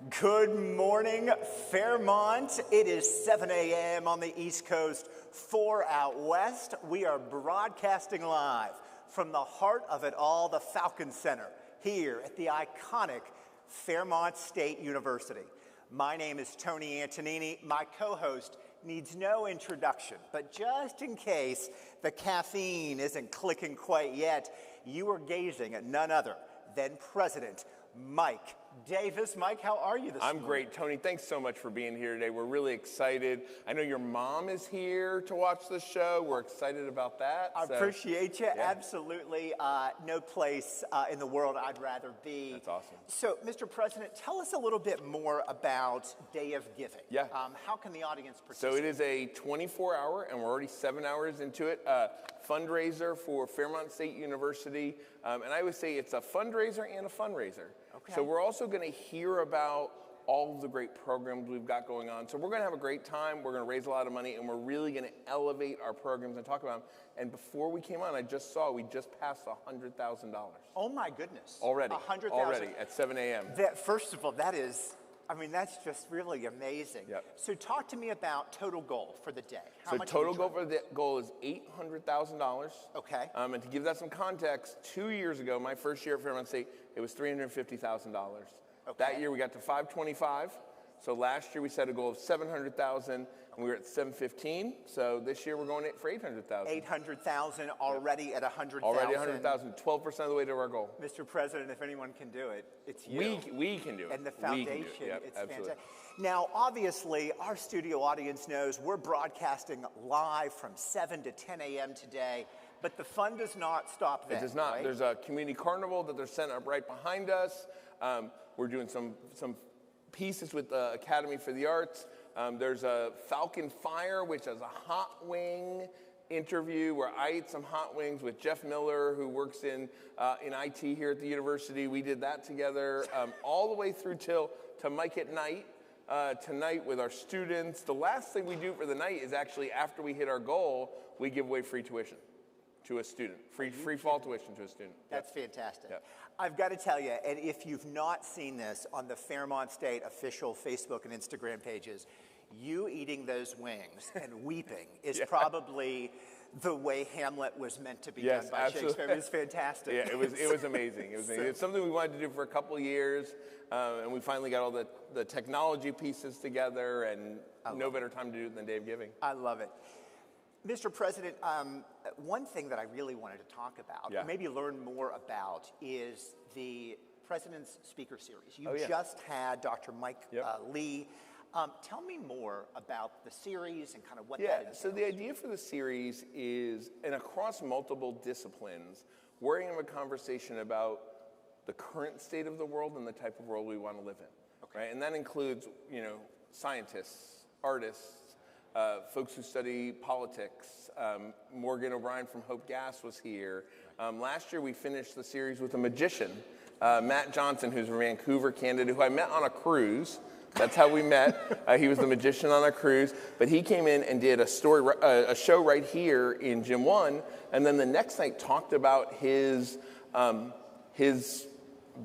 Good morning, Fairmont. It is 7 a.m. on the East Coast, 4 out west. We are broadcasting live from the heart of it all, the Falcon Center, here at the iconic Fairmont State University. My name is Tony Antonini. My co-host needs no introduction, but just in case the caffeine isn't clicking quite yet, you are gazing at none other than President Mike Davis. Mike, how are you this morning? I'm great, Tony. Thanks so much for being here today. We're really excited. I know your mom is here to watch the show. We're excited about that. I appreciate you. Yeah. Absolutely. No place in the world I'd rather be. That's awesome. So, Mr. President, tell us a little bit more about Day of Giving. Yeah. How can the audience participate? So it is a 24-hour, and we're already 7 hours into it, fundraiser for Fairmont State University. And I would say it's a fundraiser and a fundraiser. Okay. So we're also going to hear about all of the great programs we've got going on. So we're going to have a great time. We're going to raise a lot of money, and we're really going to elevate our programs and talk about them. And before we came on, I just saw we just passed $100,000. Oh, my goodness. Already. $100,000. Already at 7 a.m. First of all, that's just really amazing. Yep. So talk to me about total goal for the day. So total goal for the goal is $800,000. Okay. And to give that some context, 2 years ago, my first year at Fairmont State, it was $350,000. Okay. That year we got to 525. So last year we set a goal of 700,000, and we were at 715. So this year we're going for 800,000. 800,000 already at 100,000. Already 100,000, 12% of the way to our goal. Mr. President, if anyone can do it, it's you. We can do it. And the foundation, Yep, it's absolutely. fantastic. Now, obviously, our studio audience knows we're broadcasting live from 7 to 10 a.m. today, but the fun does not stop then. It does not. Right? There's a community carnival that they're setting up right behind us. We're doing some pieces with the Academy for the Arts. There's a Falcon Fire, which is a hot wing interview where I ate some hot wings with Jeff Miller, who works in IT here at the university. We did that together all the way through to Mike at Night. Tonight with our students. The last thing we do for the night is actually after we hit our goal, we give away free tuition to a student. Free fall tuition to a student. That's fantastic. Yep. I've got to tell you, and if you've not seen this on the Fairmont State official Facebook and Instagram pages, you eating those wings and weeping is probably the way Hamlet was meant to be done by Shakespeare. It was fantastic. Yeah, it was amazing. It's something we wanted to do for a couple of years, and we finally got all the technology pieces together, and no better time to do it than Day of Giving. I love it. Mr. President, one thing that I really wanted to talk about, or maybe learn more about, is the President's Speaker Series. You just had Dr. Mike Lee. Tell me more about the series and kind of what that entails. So the idea for the series is, and across multiple disciplines, we're going to have a conversation about the current state of the world and the type of world we want to live in. Okay. Right? And that includes, scientists, artists, folks who study politics. Morgan O'Brien from Hope Gas was here. Last year we finished the series with a magician, Matt Johnson, who's a Vancouver candidate, who I met on a cruise. That's how we met. He was the magician on a cruise, but he came in and did a show right here in Gym 1, and then the next night talked about his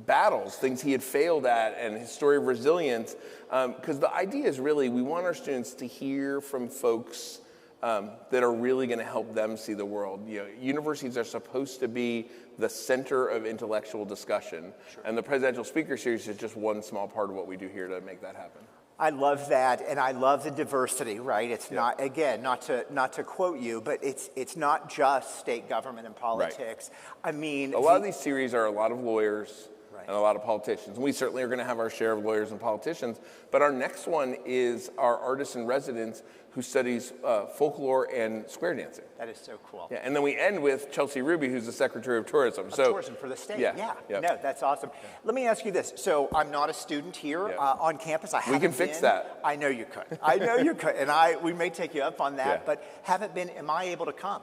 battles, things he had failed at, and his story of resilience. Because the idea is really we want our students to hear from folks that are really going to help them see the world. Universities are supposed to be the center of intellectual discussion, and the Presidential Speaker Series is just one small part of what we do here to make that happen. I love that, and I love the diversity, right? It's not, again, not to quote you, but it's not just state government and politics. Right. I mean, a lot of these series are a lot of lawyers. And a lot of politicians. We certainly are going to have our share of lawyers and politicians, but our next one is our artist in residence who studies folklore and square dancing. That is so cool. Yeah, and then we end with Chelsea Ruby, who's the Secretary of Tourism. Tourism for the state. Yeah. Yep. No, that's awesome. Yeah. Let me ask you this. So I'm not a student here on campus. We can fix that. I know you could. I know you could, and we may take you up on that. But haven't been. Am I able to come?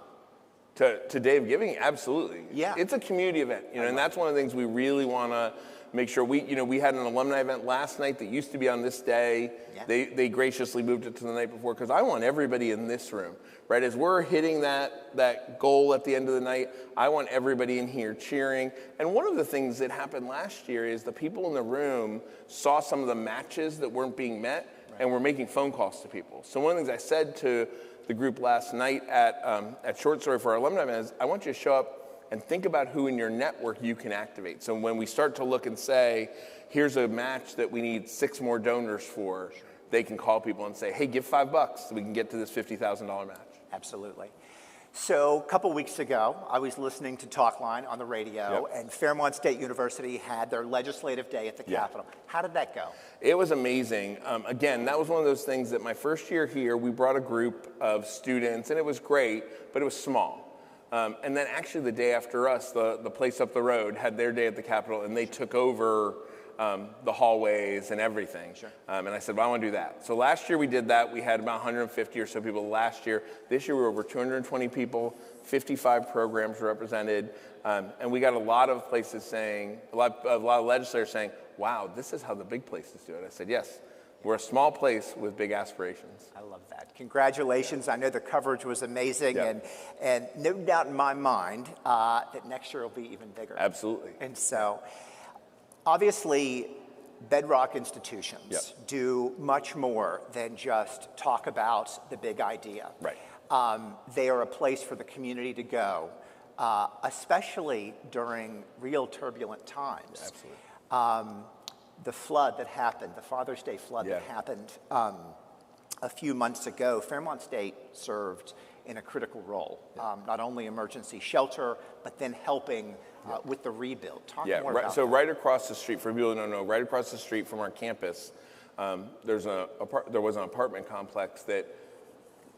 To Day of Giving, absolutely. Yeah. It's a community event, and that's one of the things we really want to make sure we had an alumni event last night that used to be on this day. Yeah. They graciously moved it to the night before because I want everybody in this room, right? As we're hitting that goal at the end of the night, I want everybody in here cheering. And one of the things that happened last year is the people in the room saw some of the matches that weren't being met, and we're making phone calls to people. So one of the things I said to the group last night at Short Story for our alumni event is, I want you to show up and think about who in your network you can activate. So when we start to look and say, here's a match that we need 6 more donors for, they can call people and say, hey, give $5 so we can get to this $50,000 match. Absolutely. So a couple weeks ago, I was listening to Talkline on the radio, and Fairmont State University had their legislative day at the Capitol. How did that go? It was amazing. Again, that was one of those things that my first year here, we brought a group of students, and it was great, but it was small. And then actually the day after us, the place up the road had their day at the Capitol, and they took over the hallways and everything. Sure. And I said, well, I want to do that. So last year we did that. We had about 150 or so people last year. This year we were over 220 people, 55 programs represented. And we got a lot of places saying, a lot of legislators saying, wow, this is how the big places do it. I said, yes, we're a small place with big aspirations. I love that. Congratulations. I know the coverage was amazing, and no doubt in my mind that next year will be even bigger. Absolutely. And so, obviously, bedrock institutions do much more than just talk about the big idea. Right. They are a place for the community to go, especially during real turbulent times. Absolutely. The flood that happened, the Father's Day flood that happened a few months ago, Fairmont State served in a critical role, not only emergency shelter, but then helping with the rebuild. Talk more about so that. right across the street, for people who don't know, right across the street from our campus, there was an apartment complex that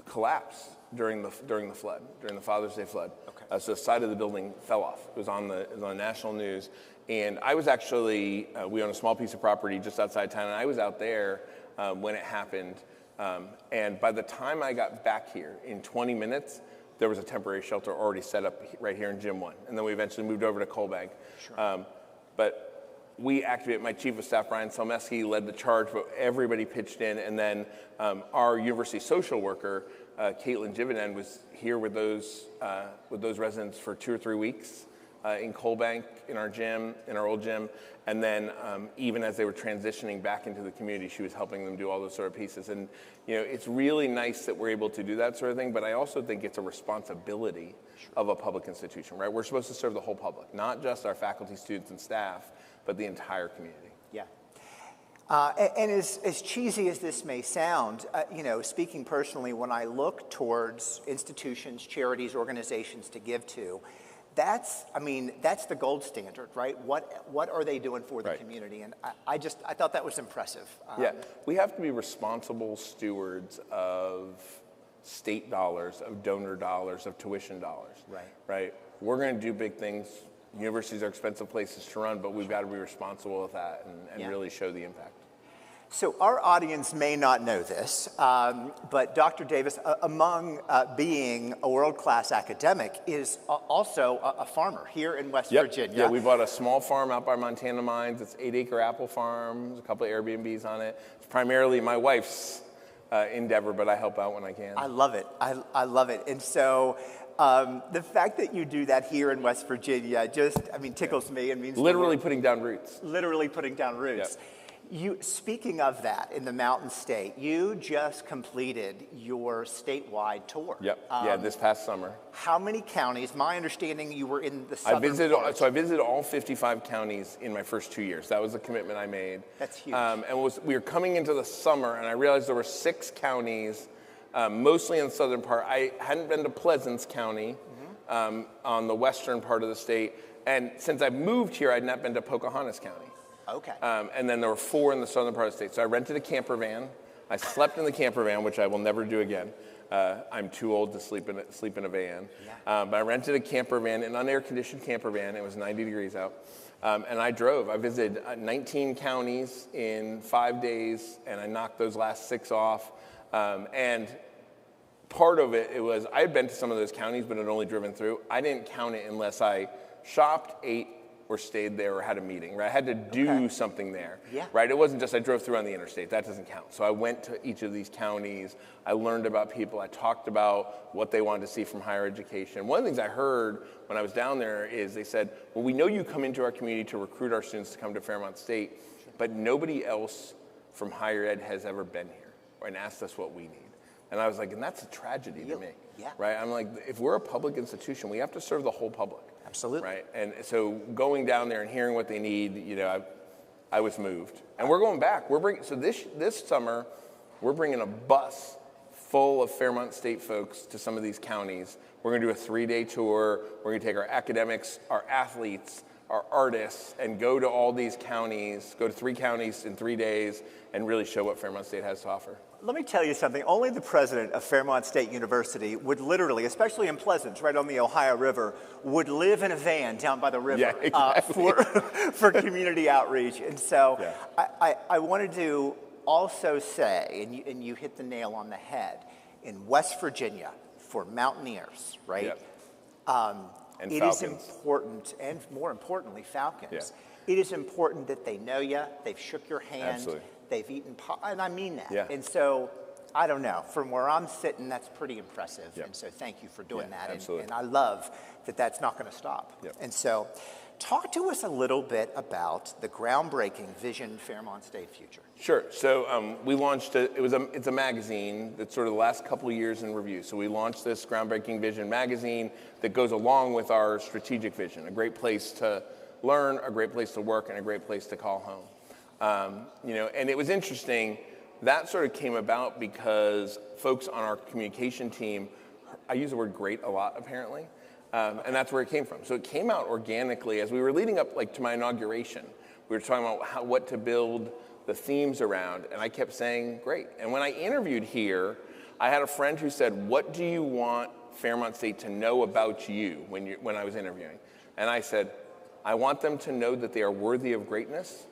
collapsed during the flood, during the Father's Day flood. Okay. So the side of the building fell off. It was on the national news. And I was actually, we own a small piece of property just outside town, and I was out there when it happened. And by the time I got back here, in 20 minutes, there was a temporary shelter already set up right here in Gym 1. And then we eventually moved over to Colbank. Sure. But we activated, my chief of staff, Brian Selmeski, led the charge, but everybody pitched in. And then our university social worker, Caitlin Jivinen, was here with those residents for 2 or 3 weeks. In Colbank, in our gym, in our old gym, and then even as they were transitioning back into the community, she was helping them do all those sort of pieces. And it's really nice that we're able to do that sort of thing, but I also think it's a responsibility of a public institution, right? We're supposed to serve the whole public, not just our faculty, students, and staff, but the entire community. Yeah. And as cheesy as this may sound, speaking personally, when I look towards institutions, charities, organizations to give to, that's the gold standard, right? What are they doing for the community? And I thought that was impressive. We have to be responsible stewards of state dollars, of donor dollars, of tuition dollars. Right? We're going to do big things. Universities are expensive places to run, but we've got to be responsible with that and really show the impact. So our audience may not know this, but Dr. Davis, among being a world-class academic, is also a farmer here in West Virginia. Yeah, we bought a small farm out by Montana Mines. It's 8-acre apple farm. There's a couple of Airbnbs on it. It's primarily my wife's endeavor, but I help out when I can. I love it. I love it. And so the fact that you do that here in West Virginia tickles me and means literally putting down roots. Literally putting down roots. Yep. Speaking of that, in the Mountain State, you just completed your statewide tour. Yep. This past summer. How many counties? My understanding, you were in the southern part. I visited all 55 counties in my first 2 years. That was the commitment I made. That's huge. We were coming into the summer, and I realized there were 6 counties, mostly in the southern part. I hadn't been to Pleasants County on the western part of the state, and since I moved here, I'd not been to Pocahontas County. Okay. And then there were 4 in the southern part of the state. So I rented a camper van. I slept in the camper van, which I will never do again. I'm too old to sleep in a van. Yeah. But I rented a camper van, an unair-conditioned camper van. It was 90 degrees out. And I drove. I visited 19 counties in 5 days, and I knocked those last 6 off. And part of it was I had been to some of those counties, but had only driven through. I didn't count it unless I shopped, ate, or stayed there or had a meeting, right? I had to do something there, Yeah. right? It wasn't just I drove through on the interstate. That doesn't count. So I went to each of these counties. I learned about people. I talked about what they wanted to see from higher education. One of the things I heard when I was down there is they said, well, we know you come into our community to recruit our students to come to Fairmont State, but nobody else from higher ed has ever been here and asked us what we need. And I was like, and that's a tragedy to me, right? I'm like, if we're a public institution, we have to serve the whole public. Absolutely. Right, and so going down there and hearing what they need, you know, I was moved. And we're going back. So this summer, we're bringing a bus full of Fairmont State folks to some of these counties. We're going to do a 3-day tour. We're going to take our academics, our athletes, our artists, and go to all these counties, go to 3 counties in 3 days, and really show what Fairmont State has to offer. Let me tell you something. Only the president of Fairmont State University would literally, especially in Pleasance, right on the Ohio River, would live in a van down by the river for community outreach. And so I wanted to also say, and you hit the nail on the head, in West Virginia, for Mountaineers, right? And it Falcons. is important, and more importantly, Falcons. Yeah. It is important that they know you, they've shook your hand, Absolutely. they've eaten and I mean that. Yeah. And so, I don't know, from where I'm sitting, that's pretty impressive. Yep. And so thank you for doing that. Absolutely. And I love that that's not going to stop. Yep. And so, talk to us a little bit about the groundbreaking Vision Fairmont State Future. Sure. So we launched it's a magazine that's sort of the last couple of years in review. So we launched this Groundbreaking Vision magazine that goes along with our strategic vision, a great place to learn, a great place to work, and a great place to call home. You know, and it was interesting. That sort of came about because folks on our communication team, I use the word great a lot apparently, and that's where it came from. So it came out organically as we were leading up to my inauguration. We were talking about what to build the themes around, and I kept saying, great. And when I interviewed here, I had a friend who said, what do you want Fairmont State to know about you when I was interviewing? And I said, I want them to know that they are worthy of greatness,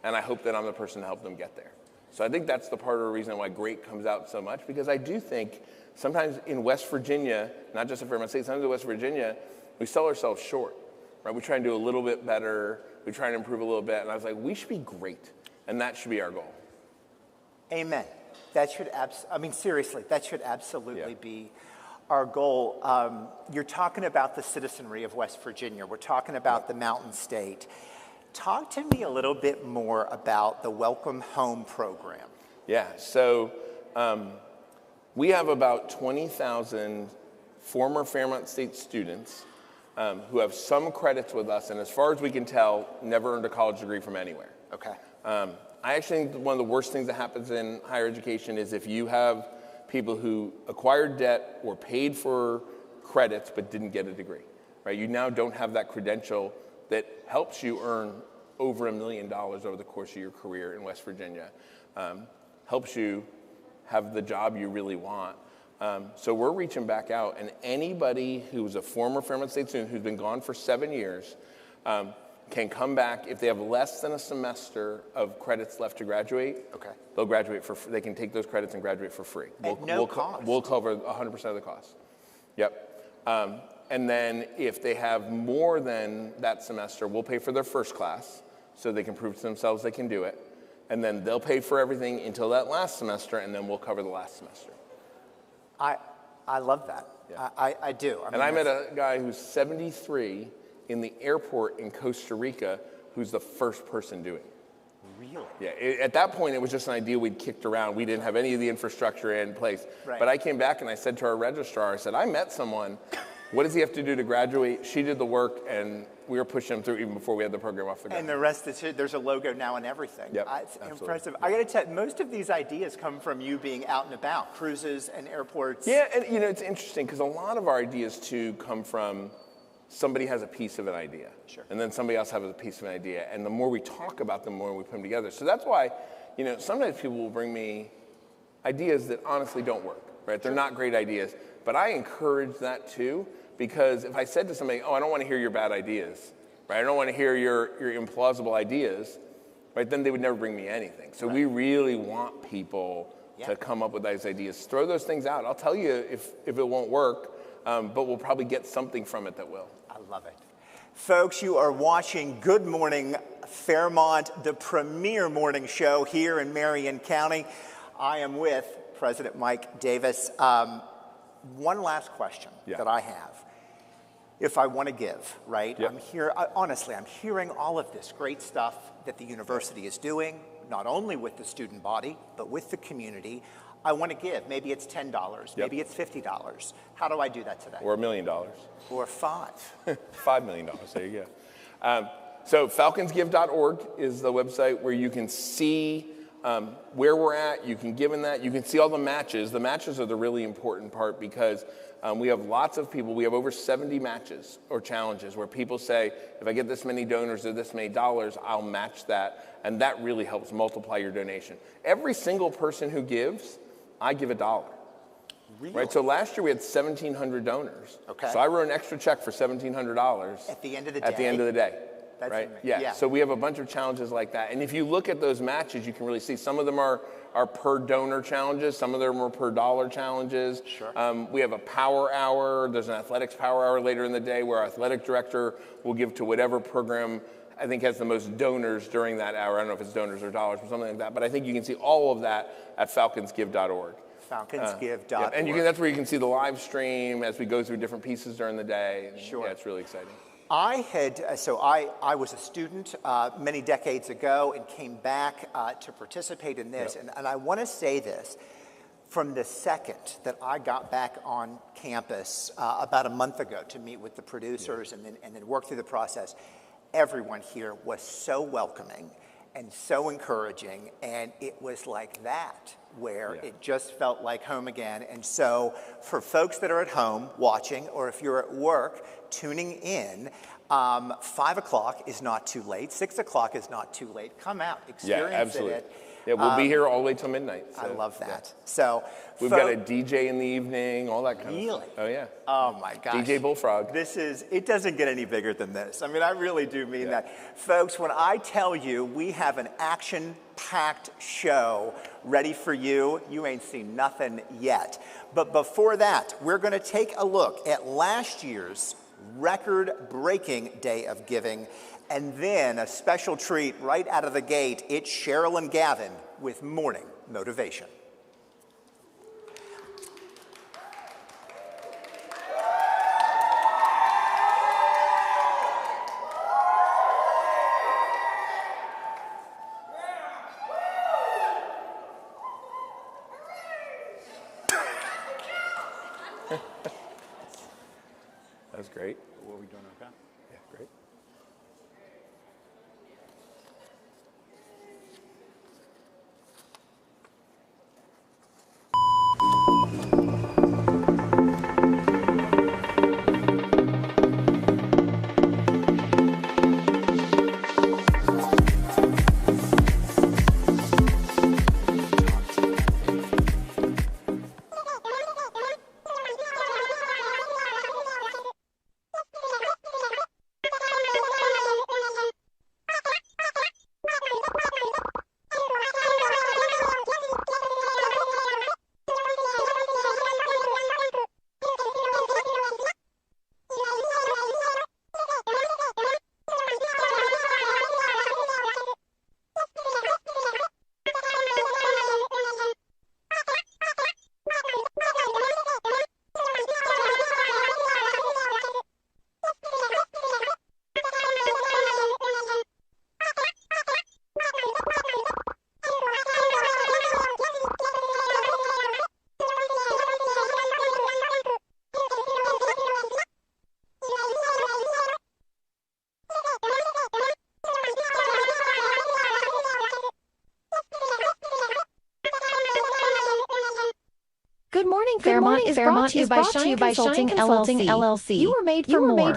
and I hope that I'm the person to help them get there. So I think that's the part of the reason why great comes out so much, because I do think sometimes in West Virginia, not just at Fairmont State, sometimes in West Virginia, we sell ourselves short, right? We try and do a little bit better, we try and improve a little bit, and I was like, we should be great. And that should be our goal. Amen. That should seriously, that should absolutely be our goal. You're talking about the citizenry of West Virginia. We're talking about the Mountain State. Talk to me a little bit more about the Welcome Home program. Yeah, so we have about 20,000 former Fairmont State students who have some credits with us, and as far as we can tell, never earned a college degree from anywhere. Okay. I actually think one of the worst things that happens in higher education is if you have people who acquired debt or paid for credits but didn't get a degree, right? You now don't have that credential that helps you earn over $1 million over the course of your career in West Virginia, helps you have the job you really want. So we're reaching back out, and anybody who's a former Fairmont State student who's been gone for 7 years can come back if they have less than a semester of credits left to graduate. Okay. They'll graduate they can take those credits and graduate for free. No cost. We'll cover 100% of the cost. Yep. And then if they have more than that semester, we'll pay for their first class so they can prove to themselves they can do it. And then they'll pay for everything until that last semester, and then we'll cover the last semester. I love that. Yeah. I do. I met a guy who's 73 in the airport in Costa Rica who's the first person doing it. Really? Yeah, at that point, it was just an idea we'd kicked around. We didn't have any of the infrastructure in place. Right. But I came back and I said to our registrar, I said, I met someone. What does he have to do to graduate? She did the work, and we were pushing him through even before we had the program off the ground. And the rest is there's a logo now and everything. Yep, It's impressive. I got to tell you, most of these ideas come from you being out and about, cruises and airports. Yeah, and it's interesting because a lot of our ideas too come from somebody has a piece of an idea. Sure. And then somebody else has a piece of an idea. And the more we talk about them, the more we put them together. So that's why, sometimes people will bring me ideas that honestly don't work, right? They're not great ideas. But I encourage that too, because if I said to somebody, I don't want to hear your bad ideas, right? I don't want to hear your implausible ideas, right? Then they would never bring me anything. So we really want people to come up with those ideas. Throw those things out. I'll tell you if it won't work, but we'll probably get something from it that will. I love it. Folks, you are watching Good Morning Fairmont, the premier morning show here in Marion County. I am with President Mike Davis. One last question that I have. If I want to give, right? I'm here, honestly, I'm hearing all of this great stuff that the university is doing, not only with the student body, but with the community. I want to give. Maybe it's $10, maybe it's $50. How do I do that today? Or $1 million. Or $5. $5 million, there you go. So falconsgive.org is the website where you can see where we're at. You can give in that. You can see all the matches. The matches are the really important part because we have lots of people. We have over 70 matches or challenges where people say, if I get this many donors or this many dollars, I'll match that. And that really helps multiply your donation. Every single person who gives, I give $1. Really? Right, so last year we had 1,700 donors. Okay. So I wrote an extra check for $1,700. At the end of the day? At the end of the day. That's right? amazing. Yeah. So we have a bunch of challenges like that. And if you look at those matches, you can really see some of them are per donor challenges. Some of them are per dollar challenges. Sure. We have a power hour. There's an athletics power hour later in the day where our athletic director will give to whatever program I think has the most donors during that hour. I don't know if it's donors or dollars or something like that. But I think you can see all of that at falconsgive.org. Falconsgive.org. And that's where you can see the live stream as we go through different pieces during the day. Sure. Yeah, it's really exciting. I was a student many decades ago and came back to participate in this. And I want to say this. From the second that I got back on campus about a month ago to meet with the producers and then work through the process, everyone here was so welcoming and so encouraging, and it was like that where it just felt like home again. And so for folks that are at home watching, or if you're at work tuning in, 5 o'clock is not too late, 6 o'clock is not too late. Come out, experience it. Yeah, we'll be here all the way till midnight. So, I love that. So we've got a DJ in the evening, all that kind of stuff. Really? Oh yeah. Oh my gosh. DJ Bullfrog. It doesn't get any bigger than this. I mean, I really do mean that. Folks, when I tell you we have an action-packed show ready for you, you ain't seen nothing yet. But before that, we're gonna take a look at last year's record-breaking day of giving. And then a special treat right out of the gate, it's Cheryl and Gavin with Morning Motivation. That was great. What are we doing, okay? Yeah, great. Fairmont is brought to you by Shine Consulting LLC. You were made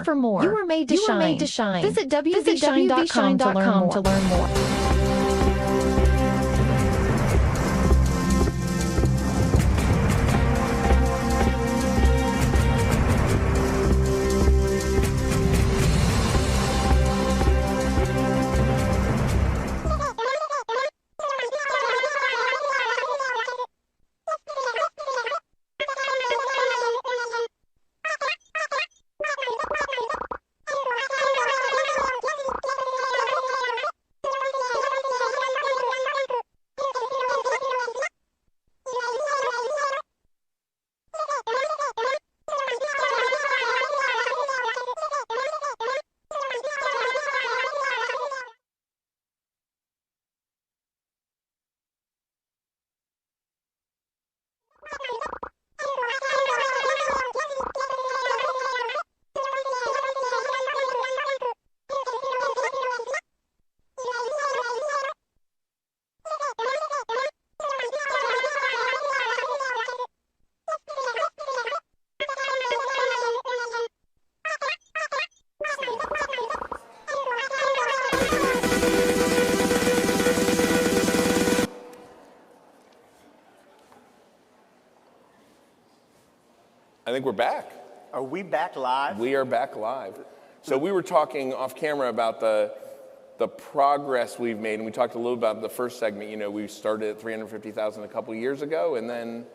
for more. You were made to shine. Visit wvshine.com to learn more. I think we're back. Are we back live? We are back live. So we were talking off camera about the progress we've made, and we talked a little about the first segment. You know, we started at 350,000 a couple years ago, and then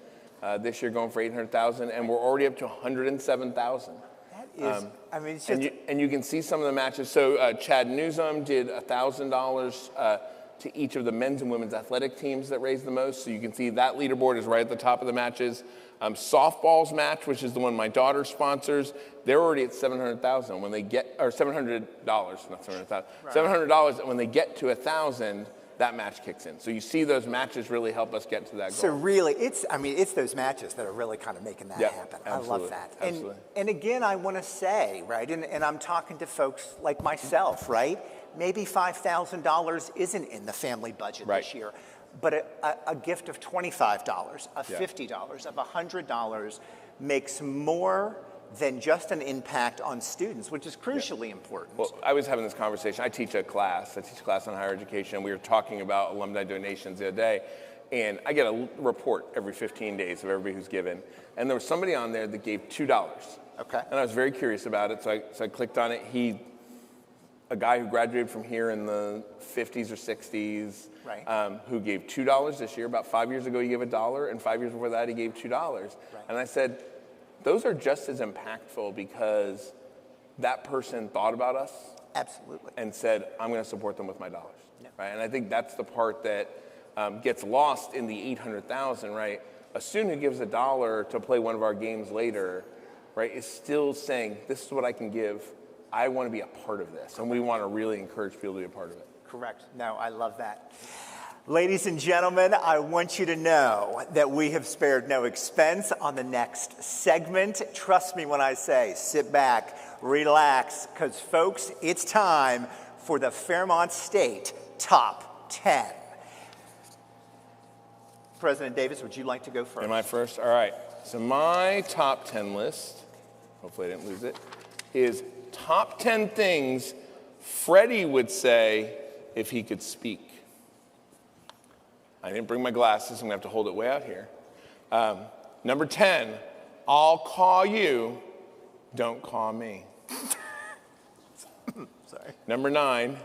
this year going for 800,000, and we're already up to 107,000. That is, I mean, it's just... And you can see some of the matches. So Chad Newsom did $1,000 to each of the men's and women's athletic teams that raised the most. So you can see that leaderboard is right at the top of the matches. Softball's match, which is the one my daughter sponsors, they're already at $700,000 when they get, or $700, not $700,000, right. $700. And when they get to 1,000, that match kicks in. So you see those matches really help us get to that goal. So really, it's those matches that are really kind of making that happen. Absolutely. I love that. Absolutely. And again, I want to say, right, and I'm talking to folks like myself, right? Maybe $5,000 isn't in the family budget this year. But a gift of $25, of $50, of $100 makes more than just an impact on students, which is crucially important. Well, I was having this conversation. I teach a class on higher education. We were talking about alumni donations the other day, and I get a report every 15 days of everybody who's given. And there was somebody on there that gave $2. Okay. And I was very curious about it, so I clicked on it. A guy who graduated from here in the 50s or 60s, right. Who gave $2 this year. About 5 years ago, he gave $1, and 5 years before that, he gave $2. Right. And I said, those are just as impactful because that person thought about us. Absolutely. And said, I'm going to support them with my dollars. Yeah. Right? And I think that's the part that gets lost in the 800,000, right? A student who gives $1 to play one of our games later, right, is still saying, this is what I can give. I want to be a part of this, and we want to really encourage people to be a part of it. Correct. No, I love that. Ladies and gentlemen, I want you to know that we have spared no expense on the next segment. Trust me when I say sit back, relax, because, folks, it's time for the Fairmont State Top 10. President Davis, would you like to go first? Am I first? All right. So my top 10 list, hopefully I didn't lose it, is top 10 things Freddie would say if he could speak. I didn't bring my glasses. I'm going to have to hold it way out here. Number 10, I'll call you, don't call me. Sorry. Number 9,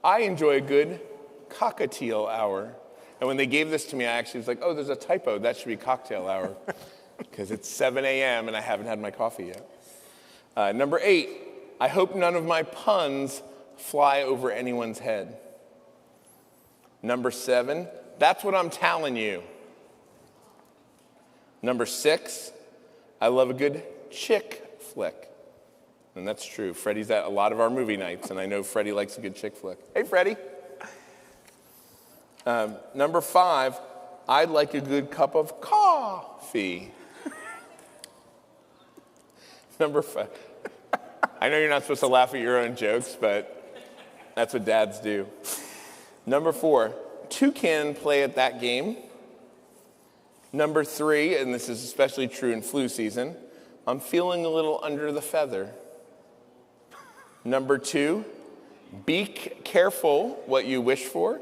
I enjoy a good cockatiel hour. And when they gave this to me, I actually was like, oh, there's a typo. That should be cocktail hour because it's 7 a.m. and I haven't had my coffee yet. Number 8, I hope none of my puns fly over anyone's head. Number 7, that's what I'm telling you. Number 6, I love a good chick flick. And that's true. Freddie's at a lot of our movie nights, and I know Freddie likes a good chick flick. Hey, Freddie. Number 5, I'd like a good cup of coffee. Number 5. I know you're not supposed to laugh at your own jokes, but that's what dads do. Number 4, 2 can play at that game. Number 3, and this is especially true in flu season, I'm feeling a little under the feather. Number 2, be careful what you wish for.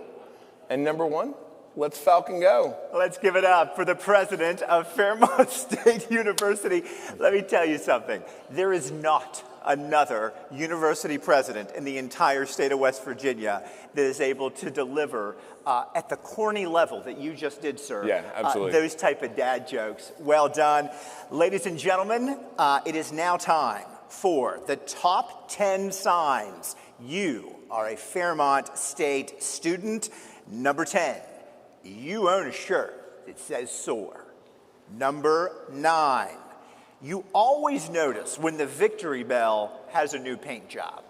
And number 1, let's Falcon go. Let's give it up for the president of Fairmont State University. Let me tell you something. There is not another university president in the entire state of West Virginia that is able to deliver at the corny level that you just did, sir. Yeah, absolutely. Those type of dad jokes. Well done. Ladies and gentlemen, it is now time for the top 10 signs you are a Fairmont State student. Number 10, you own a shirt that says SOAR. Number 9, you always notice when the Victory Bell has a new paint job.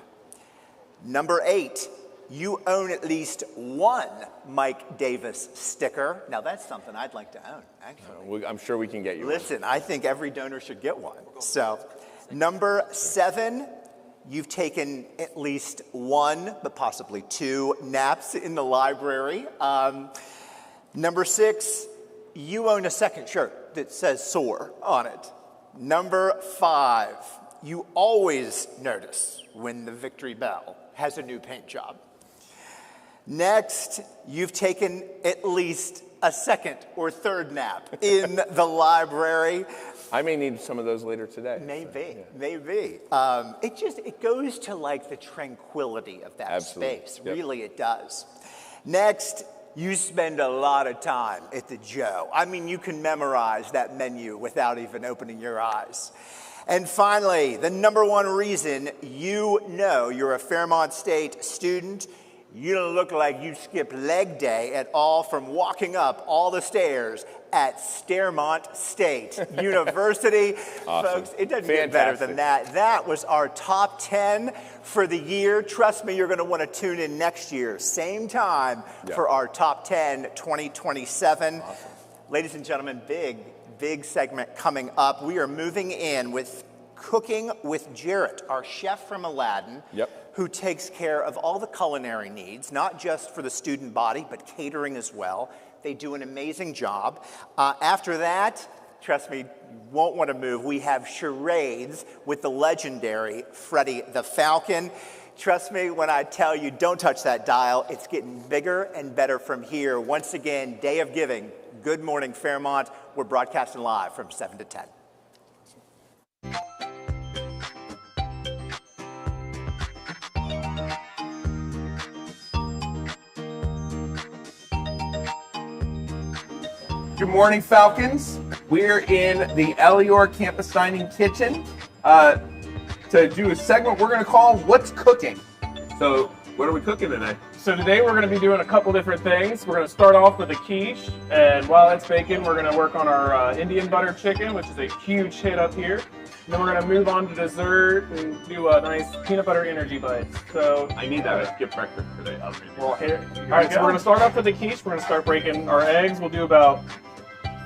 Number 8, you own at least one Mike Davis sticker. Now that's something I'd like to own, actually. I'm sure we can get you Listen, I think every donor should get one. So, number 7, you've taken at least 1, but possibly 2 naps in the library. Number 6, you own a second shirt that says SOAR on it. Number 5, you always notice when the Victory Bell has a new paint job. Next, you've taken at least a second or third nap in the library. I may need some of those later today. Maybe, maybe. It goes to like the tranquility of that space. Yep. Really, it does. Next, you spend a lot of time at the Joe. I mean, you can memorize that menu without even opening your eyes. And finally, the number one reason you know you're a Fairmont State student, you don't look like you skipped leg day at all from walking up all the stairs at Fairmont State University. Awesome. Folks, it doesn't get better than that. That was our top 10 for the year. Trust me, you're going to want to tune in next year, same time, for our top 10 2027. Awesome. Ladies and gentlemen, big segment coming up. We are moving in with Cooking with Jarrett, our chef from Aladdin, who takes care of all the culinary needs, not just for the student body, but catering as well. They do an amazing job. After that, trust me, you won't want to move. We have charades with the legendary Freddie the Falcon. Trust me when I tell you, don't touch that dial. It's getting bigger and better from here. Once again, Day of Giving. Good morning, Fairmont. We're broadcasting live from 7 to 10. Good morning, Falcons. We're in the Elior Campus Dining Kitchen to do a segment we're going to call What's Cooking? So, what are we cooking today? So today we're going to be doing a couple different things. We're going to start off with a quiche, and while it's baking, we're going to work on our Indian butter chicken, which is a huge hit up here. And then we're going to move on to dessert and do a nice peanut butter energy bites. So I need that. I skipped breakfast today. Well, here. All right, so we're going to start off with the quiche. We're going to start breaking our eggs. We'll do about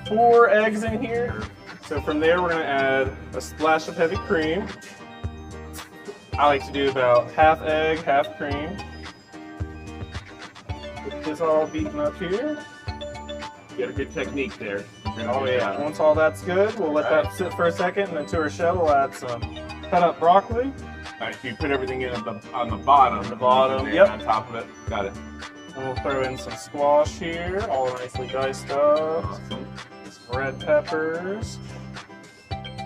4 eggs in here. So from there, we're going to add a splash of heavy cream. I like to do about half egg, half cream. Get this all beaten up here. You got a good technique there. Oh yeah, once all that's good, we'll let that sit for a second, and then to our shell we'll add some cut up broccoli. All right, so you put everything in on the bottom. The bottom, yep. On top of it. Got it. And we'll throw in some squash here, all nicely diced up. Awesome. Some red peppers.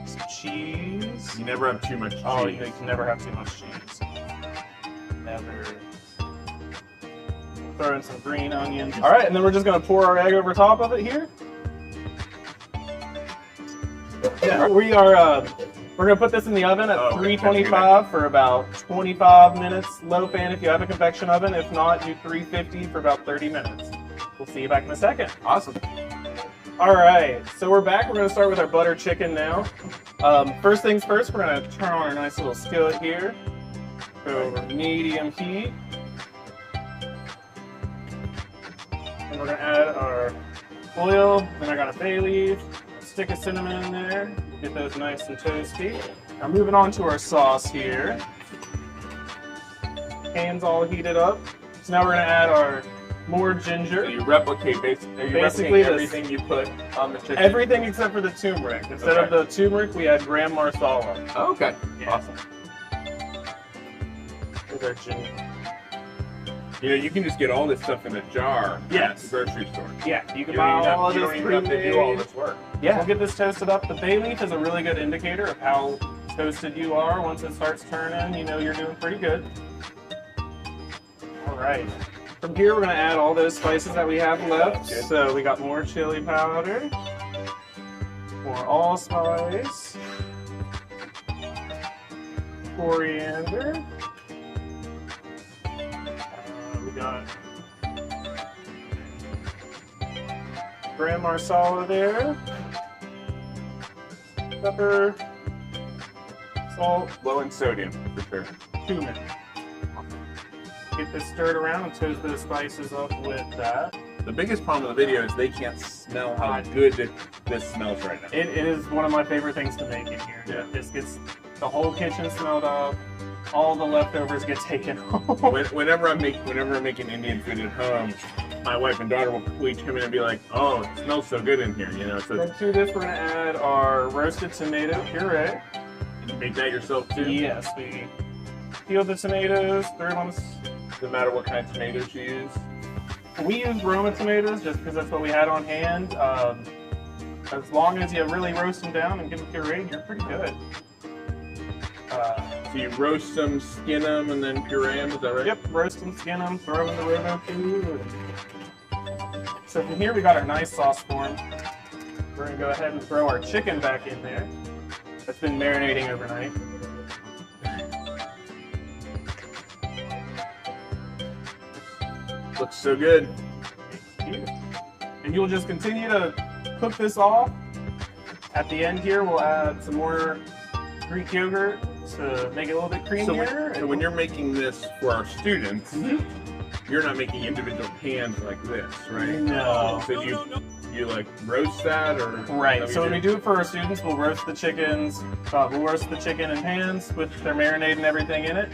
Some cheese. You never have too much cheese. Oh, you can never have too much cheese. Never. Throw in some green onions. All right, and then we're just gonna pour our egg over top of it here. Yeah, we're gonna put this in the oven at 325 for about 25 minutes. Low fan if you have a convection oven. If not, do 350 for about 30 minutes. We'll see you back in a second. Awesome. All right, so we're back. We're gonna start with our butter chicken now. First things first, we're gonna turn on our nice little skillet here. Go over medium heat. And we're gonna add our oil. Then I got a bay leaf, a stick of cinnamon in there. Get those nice and toasty. Now moving on to our sauce here. Pan's all heated up. So now we're gonna add our more ginger. So you replicate basically everything you put on the chicken. Everything except for the turmeric. Instead of the turmeric, we add gram marsala. Oh, okay. Yeah. Awesome. With our ginger. You know, you can just get all this stuff in a jar at the grocery store. Yeah, you can buy all of this pre-made. You don't even have to do all this work. Yeah, we'll get this toasted up. The bay leaf is a really good indicator of how toasted you are. Once it starts turning, you know you're doing pretty good. All right. From here, we're going to add all those spices that we have left. So we got more chili powder, more allspice, coriander. We got gram marsala there, pepper, salt, Low in sodium, for sure. cumin. Get this stirred around and toast those spices up with that. The biggest problem with the video is they can't smell how good this smells right now. It is one of my favorite things to make in here. Yeah. This gets the whole kitchen smelled up. All the leftovers get taken home. Whenever I'm making Indian food at home, my wife and daughter will each come in and be like, "Oh, it smells so good in here," you know. So To this, we're gonna add our roasted tomato puree. you make that yourself too. Yes, we peel the tomatoes, throw them on the Doesn't matter what kind of tomatoes you use. We use Roma tomatoes just because that's what we had on hand. As long as you really roast them down and get them pureed, you're pretty good. So you roast them, skin them, and then puree them, is that right? Yep, roast them, skin them, throw them in the Roma food. So from here we got our nice sauce form. We're gonna go ahead and throw our chicken back in there. That's been marinating overnight. Looks so good. And you'll just continue to cook this off. At the end here, we'll add some more Greek yogurt to make it a little bit creamier. So when you're making this for our students, you're not making individual pans like this, right? No. So you like roast that, or right? So when we do it for our students, we'll roast the chickens. We'll roast the chicken in pans with their marinade and everything in it,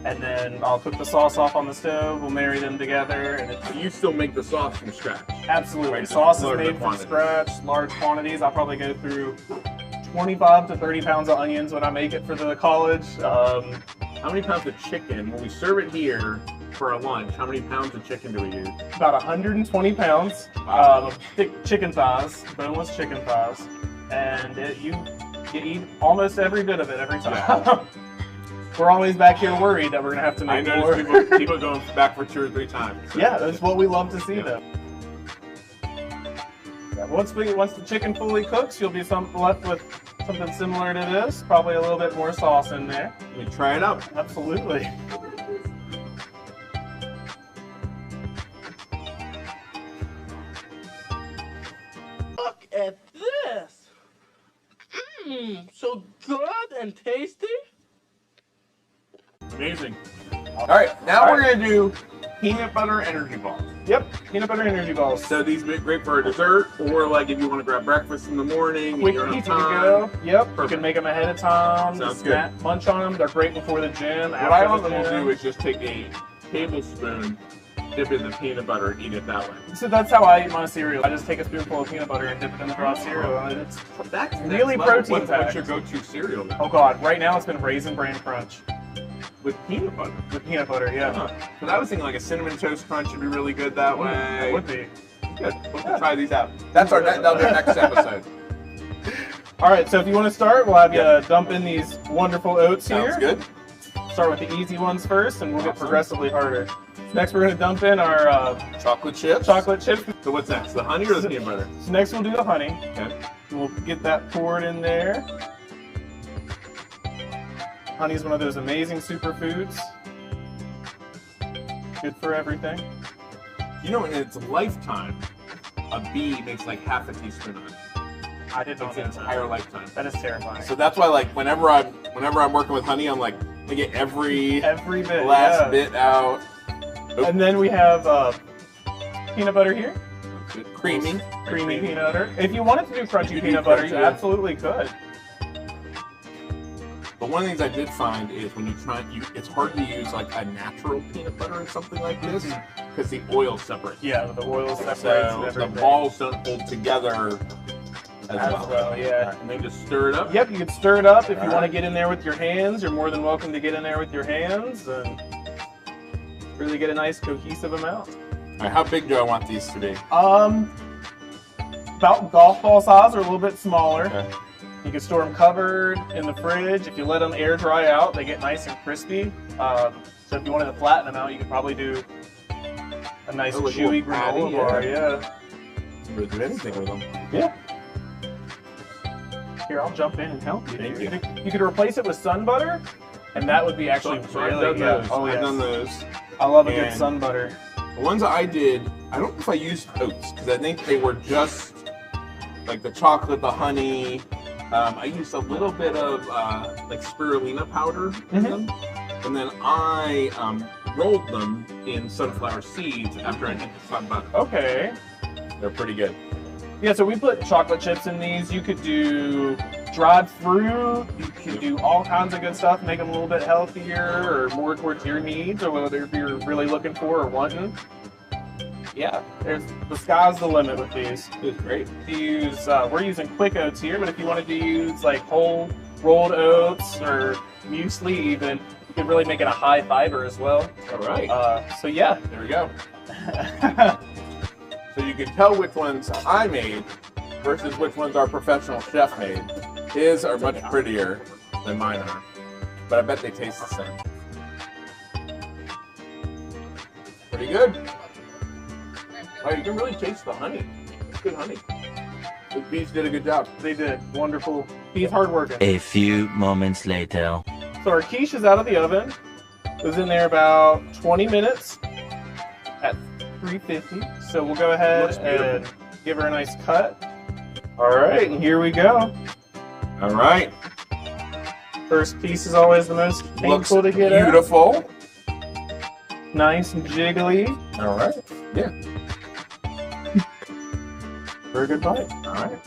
and then I'll cook the sauce off on the stove. We'll marry them together, and it's you still make the sauce from scratch. Absolutely, Right, sauce is larger made from quantities. scratch, large quantities. I'll probably go through 25 to 30 pounds of onions when I make it for the college. How many pounds of chicken, when we serve it here for our lunch, how many pounds of chicken do we use? About 120 pounds of thick chicken thighs, boneless chicken thighs, and you eat almost every bit of it every time. Yeah. We're always back here worried that we're gonna have to I make more. noticed people going back for 2 or 3 times. So. Yeah, that's what we love to see, though. Yeah, once the chicken fully cooks, you'll be left with something similar to this. Probably a little bit more sauce in there. We try it out. Absolutely. Look at this! Mmm, so good and tasty. Amazing. All right, now we're gonna do peanut butter energy balls. Yep, peanut butter energy balls. So these make great for a dessert, or like if you want to grab breakfast in the morning. Quick, you don't have easy to time. go. Yep, you Perfect. can make them ahead of time. Sounds Snack, munch on them. They're great before the gym. What I after often the will gym. do is just take a tablespoon, dip it in the peanut butter, and eat it that way. So that's how I eat my cereal. I just take a spoonful of peanut butter and dip it in the raw cereal. And it's That's really next level. protein What's packed. your go-to cereal now? Oh god, right now it's been Raisin Bran Crunch With peanut butter. with peanut butter. Yeah, Because I was thinking like a cinnamon toast crunch would be really good that it way. would be. Good. We'll have to try these out. That'll be our next episode. All right, so if you want to start, we'll have you dump in these wonderful oats here. Sounds good. Start with the easy ones first, and we'll get Awesome. progressively harder. Next, we're going to dump in our Chocolate chips. chocolate chips. So what's next? The honey or the peanut butter? So next, we'll do the honey. Okay. We'll get that poured in there. Honey is one of those amazing superfoods. Good for everything. You know, in its lifetime, a bee makes like half a teaspoon of it. I did not Its know entire that. lifetime. That is terrifying. So that's why, like, whenever I'm working with honey, I'm like, I get every Every bit. last yeah. bit out. And then we have peanut butter here. Good. Creamy. Creamy peanut butter. If you wanted to do crunchy You could peanut do butter, crunchy, you yeah. absolutely could. But one of the things I did find is when you try, it's hard to use like a natural peanut butter in something like this because the oil separates. Yeah, the oil separates and So the everything. balls don't hold together as well. yeah. And then just stir it up. Yep, you can stir it up. If you Alright. want to get in there with your hands, you're more than welcome to get in there with your hands and really get a nice cohesive amount. All right, how big do I want these to be? About golf ball size or a little bit smaller. Okay. You can store them covered in the fridge. If you let them air dry out, they get nice and crispy. So if you wanted to flatten them out, you could probably do a nice Oh, like a chewy little patty, granola bar. Yeah. You could do anything with them. Yeah. Here, I'll jump in and help you. Thank you. You could replace it with sun butter, and that would be actually So I've really done good. those. Oh, I've yes. done those. I love a good And- sun butter. The ones that I did, I don't know if I used oats because I think they were just like the chocolate, the honey. I used a little bit of like spirulina powder in them, and then I rolled them in sunflower seeds after I did the sun butter. Okay. They're pretty good. Yeah, so we put chocolate chips in these. You could do dried fruit. You could do all kinds of good stuff, make them a little bit healthier or more towards your needs or whatever you're really looking for or wanting. Yeah, the sky's the limit with these. It's great. To use, we're using quick oats here, but if you wanted to use like whole rolled oats or muesli even, you could really make it a high fiber as well. All right. So yeah, There we go. So you can tell which ones I made versus which ones our professional chef made. His are much prettier than mine are, but I bet they taste the same. Pretty good. Oh, you can really taste the honey. It's good honey. The bees did a good job. They did. Wonderful. He's hardworking. A few moments later. So our quiche is out of the oven. It was in there about 20 minutes at 350. So we'll go ahead and give her a nice cut. All right, and here we go. All right. First piece is always the most painful to get out. Beautiful. Nice and jiggly. All right. Yeah. Very good bite. All right.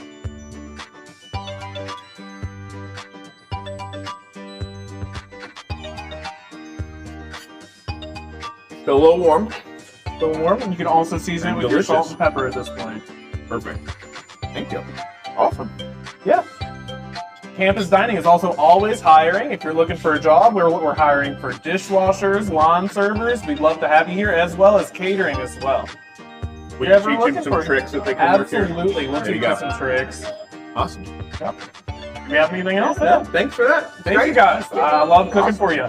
Still a little warm. Still warm, and you can also season it with your salt and pepper at this point. Perfect. Thank you. Awesome. Yeah. Campus Dining is also always hiring. If you're looking for a job, we're hiring for dishwashers, lawn servers. We'd love to have you here, as well as catering as well. We can teach them some tricks that they can work here. Absolutely. We'll teach you some tricks. Awesome. Yep. Do we have anything else? Yeah, thanks for that. Thank you guys. I love cooking for you.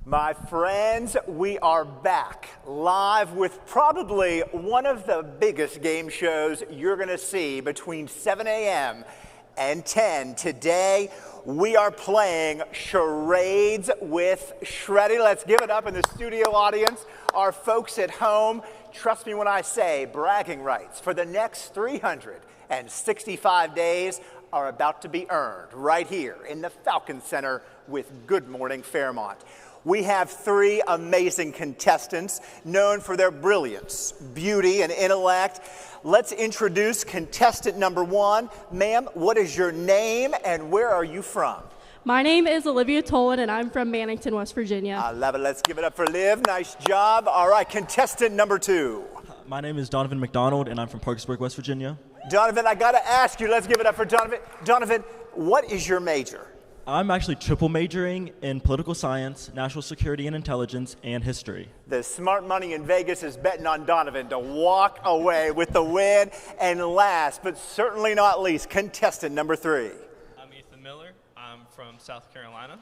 My friends, we are back live with probably one of the biggest game shows you're going to see between 7 a.m. and 10. Today, we are playing charades with Shreddy. Let's give it up in the studio audience. Our folks at home, trust me when I say bragging rights for the next 365 days are about to be earned right here in the Falcon Center with Good Morning Fairmont. We have three amazing contestants known for their brilliance, beauty, and intellect. Let's introduce contestant number one. Ma'am, what is your name and where are you from? My name is Olivia Tolan and I'm from Mannington, West Virginia. I love it. Let's give it up for Liv. Nice job. All right, contestant number two. My name is Donovan McDonald and I'm from Parkersburg, West Virginia. Donovan, I got to ask you, let's give it up for Donovan. Donovan, what is your major? I'm actually triple majoring in political science, national security and intelligence, and history. The smart money in Vegas is betting on Donovan to walk away with the win. And last, but certainly not least, contestant number three. I'm Ethan Miller. I'm from South Carolina,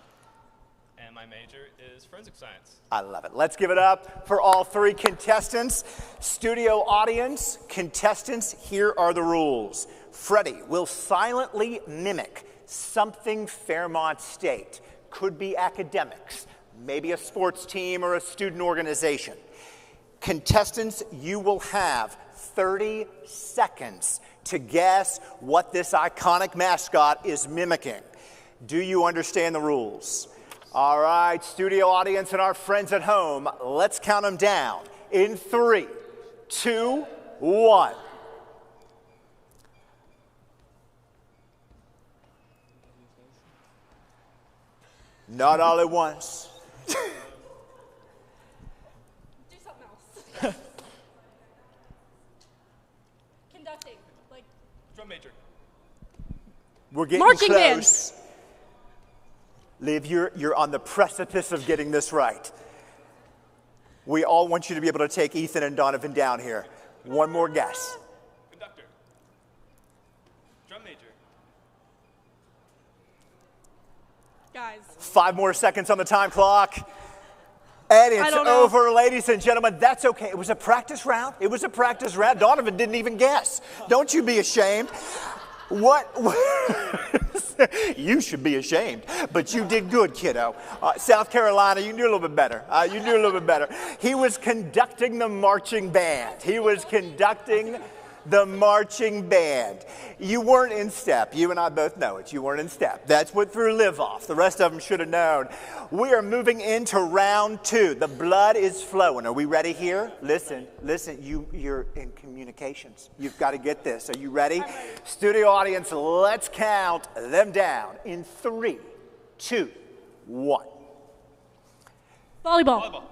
and my major is forensic science. I love it. Let's give it up for all three contestants. Studio audience, contestants, here are the rules. Freddie will silently mimic something Fairmont State. Could be academics, maybe a sports team or a student organization. Contestants, you will have 30 seconds to guess what this iconic mascot is mimicking. Do you understand the rules? All right, studio audience and our friends at home, let's count them down in 3, 2, 1. Not all at once. Do something else. Conducting, like Drum major. We're getting marching close. Liv, you're on the precipice of getting this right. We all want you to be able to take Ethan and Donovan down here. One more guess. Conductor. Drum major. guys. 5 more seconds on the time clock. And it's over, ladies and gentlemen. That's okay. It was a practice round. It was a practice round. Donovan didn't even guess. Don't you be ashamed. What? You should be ashamed, but you did good, kiddo. South Carolina, you knew a little bit better. You knew a little bit better. He was conducting the marching band. He was conducting the marching band. You weren't in step. You and I both know it. You weren't in step. That's what threw Liv off. The rest of them should have known. We are moving into round 2. The blood is flowing. Are we ready here? Listen, you're in communications. You've got to get this. Are you ready? Studio audience, let's count them down in 3, 2, 1. Volleyball.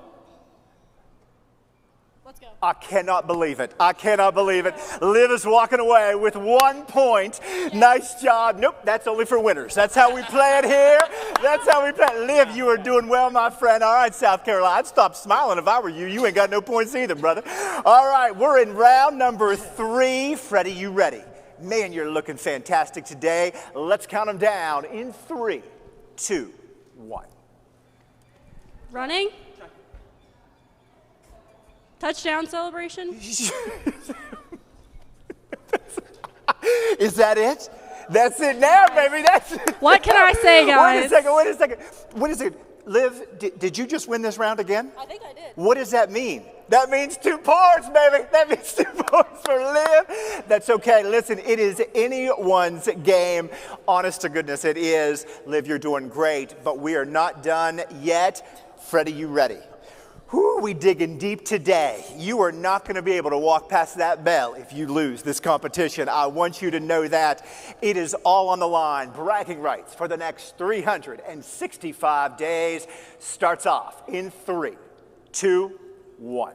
Let's go. I cannot believe it. I cannot believe it. Liv is walking away with 1 point. Nice job. Nope, that's only for winners. That's how we play it here. That's how we play it. Liv, you are doing well, my friend. All right, South Carolina. I'd stop smiling if I were you. You ain't got no points either, brother. All right, we're in round number 3. Freddie, you ready? Man, you're looking fantastic today. Let's count them down in 3, 2, 1. Running. Touchdown celebration. Is that it? That's it now, baby. That's it. What can I say, guys? Wait a second. Liv, did you just win this round again? I think I did. What does that mean? That means 2 points, baby. That means 2 points for Liv. That's okay. Listen, it is anyone's game. Honest to goodness, it is. Liv, you're doing great, but we are not done yet. Freddie, you ready? Whew, we digging deep today. You are not going to be able to walk past that bell if you lose this competition. I want you to know that. It is all on the line. Bragging rights for the next 365 days starts off in 3, 2, 1.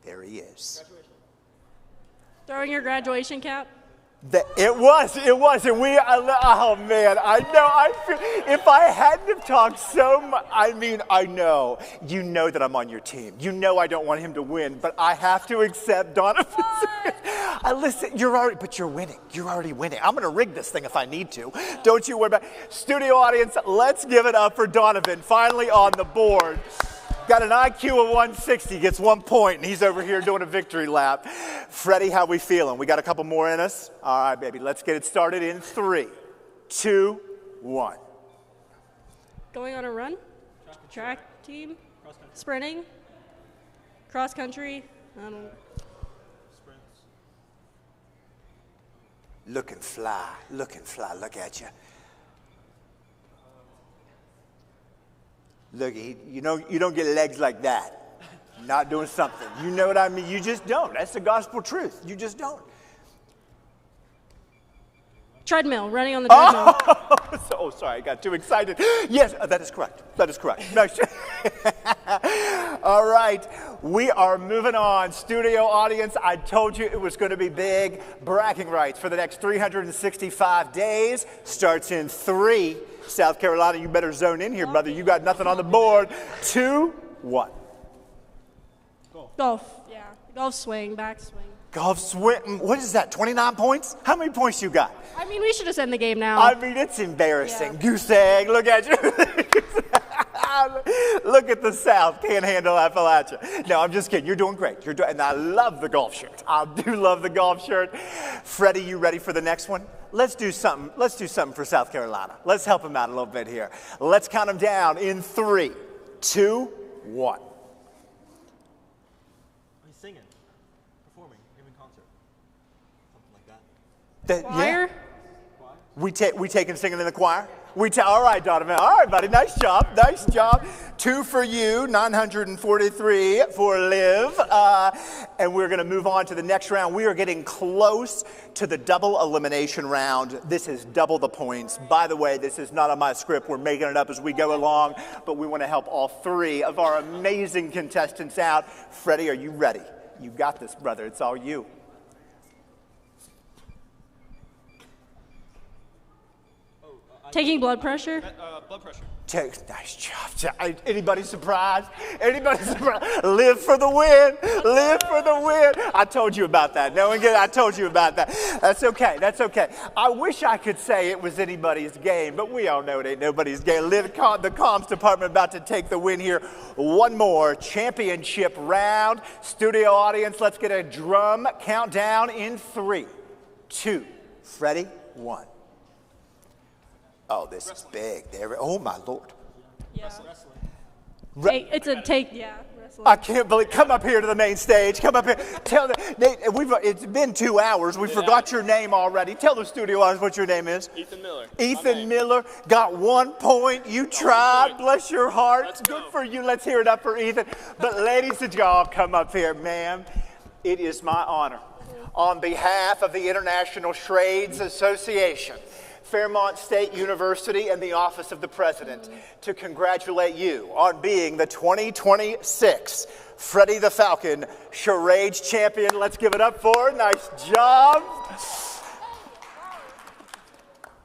There he is. Throwing your graduation cap. It was, and oh man, I know, I feel, if I hadn't have talked so much, I know, you know that I'm on your team. You know I don't want him to win, but I have to accept Donovan's. Listen, but you're winning. You're already winning. I'm going to rig this thing if I need to. Don't you worry about it. Studio audience, let's give it up for Donovan, finally on the board. Got an IQ of 160, gets 1 point, and he's over here doing a victory lap. Freddie, how we feeling? We got a couple more in us? All right, baby, let's get it started in 3, 2, 1. Going on a run? Track team? Sprinting? Cross country? I don't know. Looking fly, look at you. Look, you don't get legs like that. Not doing something. You know what I mean? You just don't. That's the gospel truth. You just don't. Treadmill, running on the treadmill. Oh, sorry, I got too excited. Yes, that is correct. That is correct. No, all right, we are moving on. Studio audience, I told you it was going to be big. Bragging rights for the next 365 days starts in 3. South Carolina, you better zone in here, brother. You got nothing on the board. 2, 1. Golf. Yeah. Golf swing, back swing. Golf swing. What is that, 29 points? How many points you got? I mean, we should just end the game now. I mean, it's embarrassing. Yeah. Goose egg, look at you. Look at the South. Can't handle Appalachia. No, I'm just kidding. You're doing great. And I love the golf shirt. I do love the golf shirt. Freddie, you ready for the next one? Let's do something. Let's do something for South Carolina. Let's help them out a little bit here. Let's count them down in 3, 2, 1. He's singing, performing, giving concert, something like that. Choir? Yeah. We taking singing in the choir? All right, Donovan. All right, buddy. Nice job. Nice job. 2 for you, 943 for Liv. And we're going to move on to the next round. We are getting close to the double elimination round. This is double the points. By the way, this is not on my script. We're making it up as we go along, but we want to help all 3 of our amazing contestants out. Freddie, are you ready? You got this, brother. It's all you. Taking blood pressure? Blood pressure. Nice job. Anybody surprised? Anybody surprised? Live for the win. Live for the win. I told you about that. I told you about that. That's okay. That's okay. I wish I could say it was anybody's game, but we all know it ain't nobody's game. The comms department about to take the win here. One more championship round. Studio audience, let's get a drum countdown in 3, 2, Freddie, 1. Oh, this is big. Oh, my Lord. Yeah. It's a take, yeah. Wrestling. I can't believe. Come up here to the main stage. Come up here. It's been 2 hours. We forgot your name already. Tell the studio audience what your name is. Ethan Miller. Ethan Miller got 1 point. You tried. Bless your heart. Good for you. Let's hear it up for Ethan. But ladies and y'all, come up here, ma'am. It is my honor, on behalf of the International Charades Association, Fairmont State University and the Office of the President to congratulate you on being the 2026 Freddie the Falcon Charades Champion. Let's give it up for her. Nice job.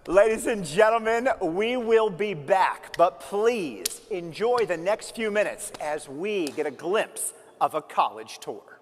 Ladies and gentlemen, we will be back, but please enjoy the next few minutes as we get a glimpse of a college tour.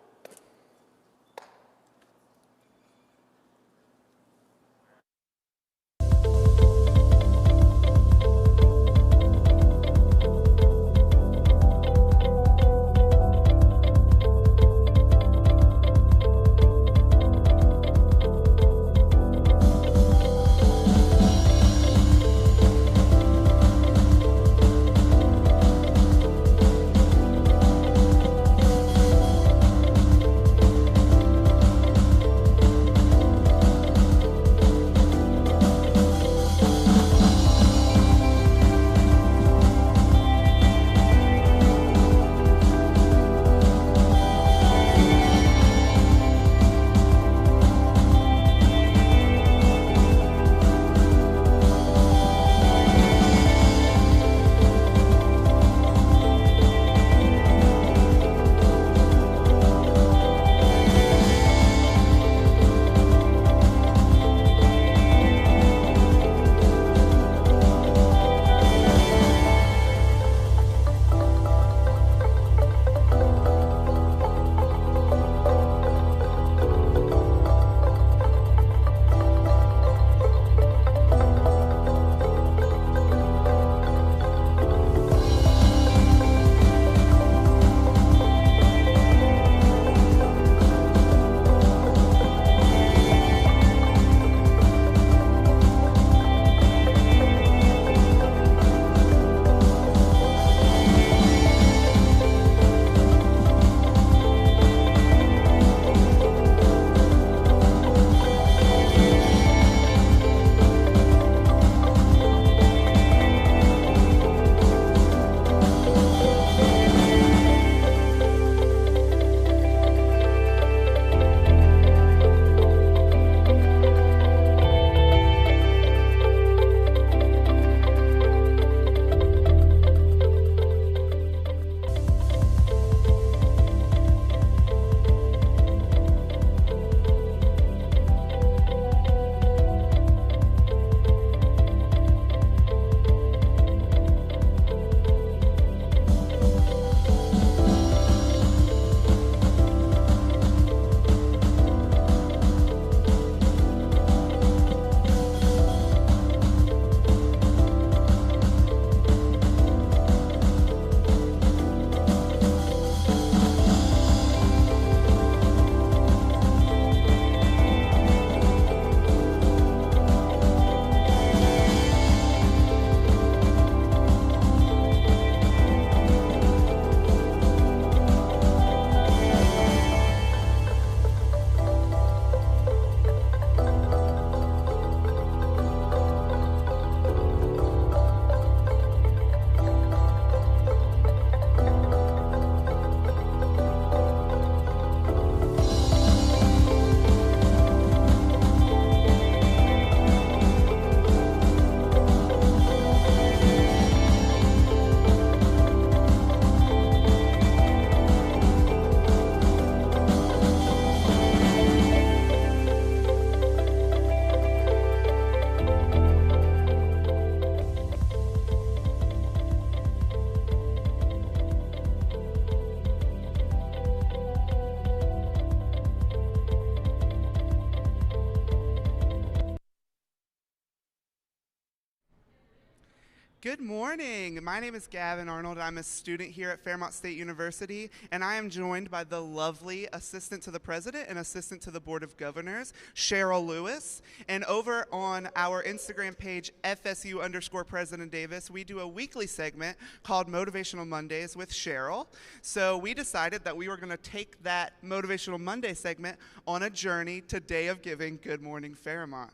Good morning. My name is Gavin Arnold. I'm a student here at Fairmont State University, and I am joined by the lovely Assistant to the President and Assistant to the Board of Governors, Cheryl Lewis. And over on our Instagram page, FSU_President Davis, we do a weekly segment called Motivational Mondays with Cheryl. So we decided that we were going to take that Motivational Monday segment on a journey to Day of Giving. Good morning, Fairmont.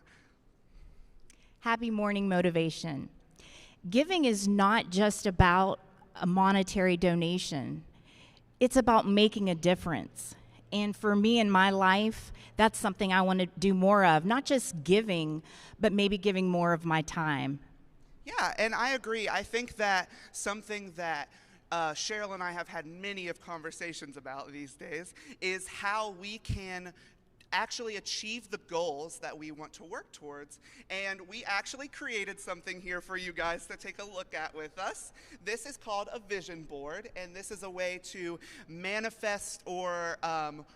Happy morning motivation. Giving is not just about a monetary donation. It's about making a difference. And for me in my life, that's something I want to do more of, not just giving, but maybe giving more of my time. Yeah, and I agree. I think that something that Cheryl and I have had many of conversations about these days is how we can actually achieve the goals that we want to work towards. And we actually created something here for you guys to take a look at with us. This is called a vision board, and this is a way to manifest or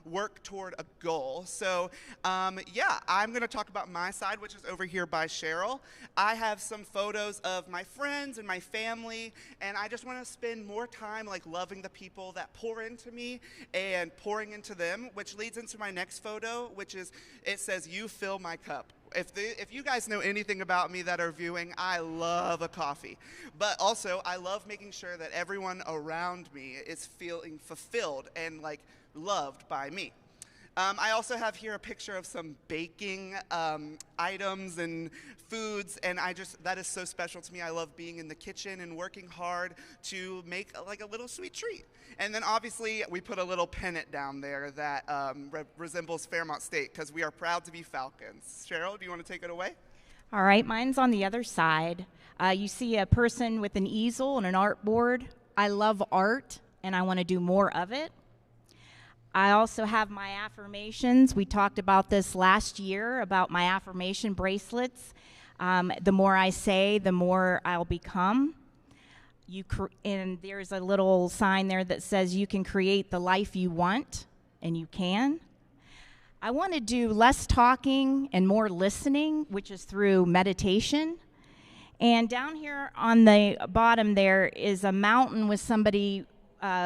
work toward a goal. So yeah, I'm going to talk about my side, which is over here by Cheryl. I have some photos of my friends and my family, and I just want to spend more time like loving the people that pour into me and pouring into them, which leads into my next photo, which is, it says, "You fill my cup." If you guys know anything about me that are viewing, I love a coffee. But also, I love making sure that everyone around me is feeling fulfilled and like loved by me. I also have here a picture of some baking items and foods, and that is so special to me. I love being in the kitchen and working hard to make like a little sweet treat. And then obviously we put a little pennant down there that resembles Fairmont State because we are proud to be Falcons. Cheryl, do you want to take it away? All right, mine's on the other side. You see a person with an easel and an art board. I love art, and I want to do more of it. I also have my affirmations. We talked about this last year, about my affirmation bracelets. The more I say, the more I'll become. And there's a little sign there that says you can create the life you want, and you can. I want to do less talking and more listening, which is through meditation. And down here on the bottom there is a mountain with somebody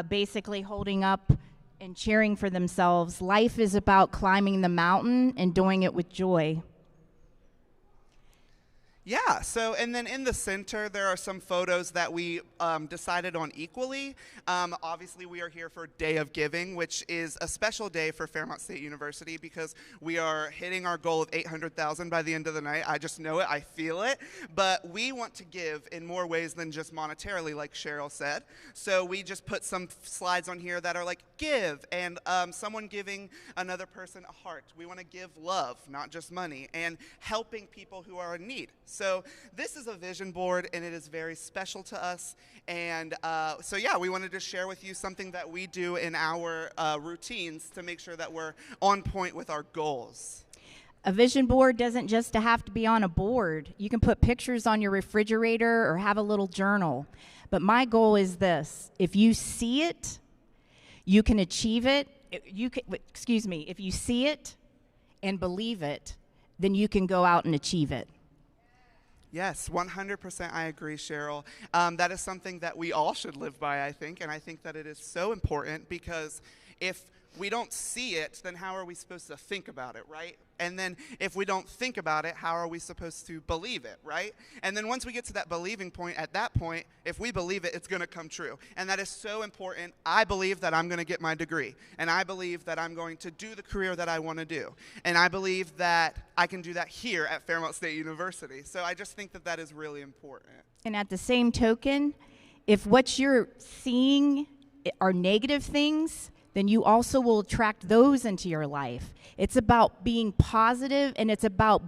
basically holding up and cheering for themselves. Life is about climbing the mountain and doing it with joy. Yeah, so, and then in the center, there are some photos that we decided on equally. Obviously, we are here for Day of Giving, which is a special day for Fairmont State University because we are hitting our goal of 800,000 by the end of the night. I just know it, I feel it. But we want to give in more ways than just monetarily, like Cheryl said. So we just put some slides on here that are like give, and someone giving another person a heart. We want to give love, not just money, and helping people who are in need. So this is a vision board, and it is very special to us. And so yeah, we wanted to share with you something that we do in our routines to make sure that we're on point with our goals. A vision board doesn't just have to be on a board. You can put pictures on your refrigerator or have a little journal. But my goal is this: if you see it, you can achieve it. If you see it and believe it, then you can go out and achieve it. Yes, 100% I agree, Cheryl. That is something that we all should live by, I think, and I think that it is so important because if we don't see it, then how are we supposed to think about it, right? And then if we don't think about it, how are we supposed to believe it, right? And then once we get to that believing point, at that point, if we believe it, it's going to come true. And that is so important. I believe that I'm going to get my degree. And I believe that I'm going to do the career that I want to do. And I believe that I can do that here at Fairmont State University. So I just think that that is really important. And at the same token, if what you're seeing are negative things, then you also will attract those into your life. It's about being positive, and it's about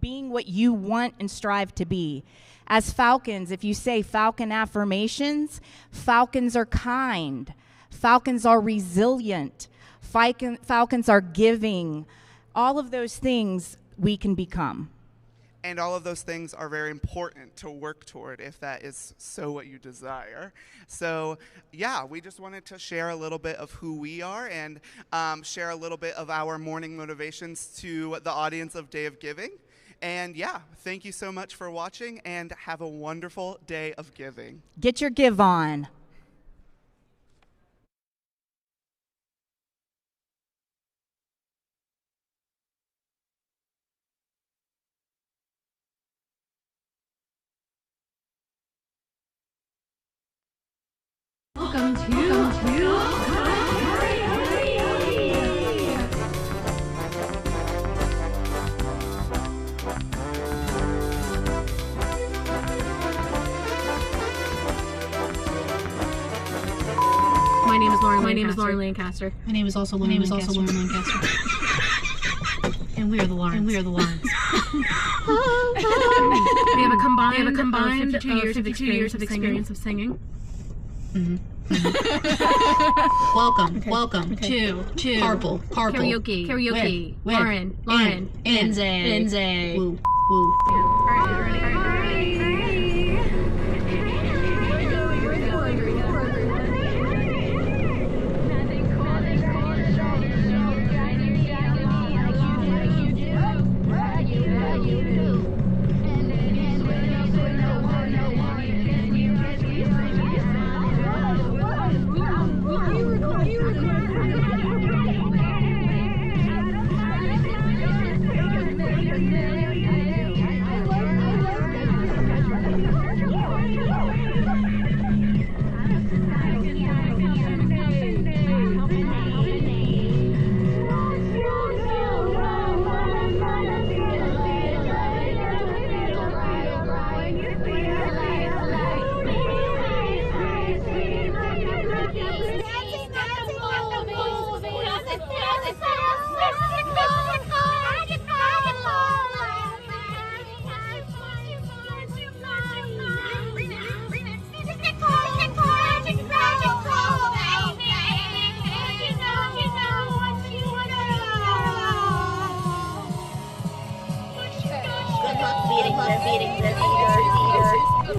being what you want and strive to be. As Falcons, if you say Falcon affirmations, Falcons are kind, Falcons are resilient, Falcons are giving. All of those things we can become. And all of those things are very important to work toward if that is so what you desire. So yeah, we just wanted to share a little bit of who we are and share a little bit of our morning motivations to the audience of Day of Giving. And yeah, thank you so much for watching, and have a wonderful day of giving. Get your give on. Welcome to My name is is Lauren Lancaster. My name is also Lauren Lancaster. And we are the Laurens. We have a combined 52 years of experience of singing. Mm-hmm. Welcome to Purple Karaoke. Lauren, Lindsay. Woo. All right.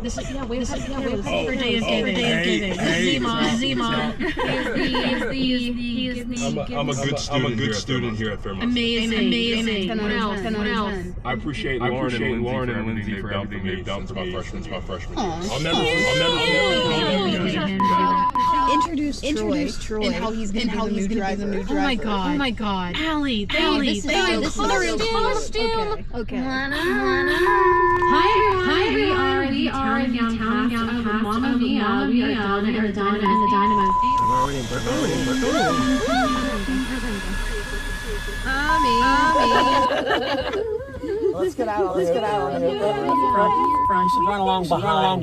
This is for Day of Giving. Zima. I'm a good student here at Fairmont. Amazing. 10 out of 10. I appreciate Lauren and Lindsay for everything they've done for my freshman year. I'll never Introduce Troy and how he's going to be the new driver. Oh my God. Allie, this is costume. Okay. Hi, we are the town cast of Mamma Mia. We are Donna and the Dynamos. Let's get out. Front. Run along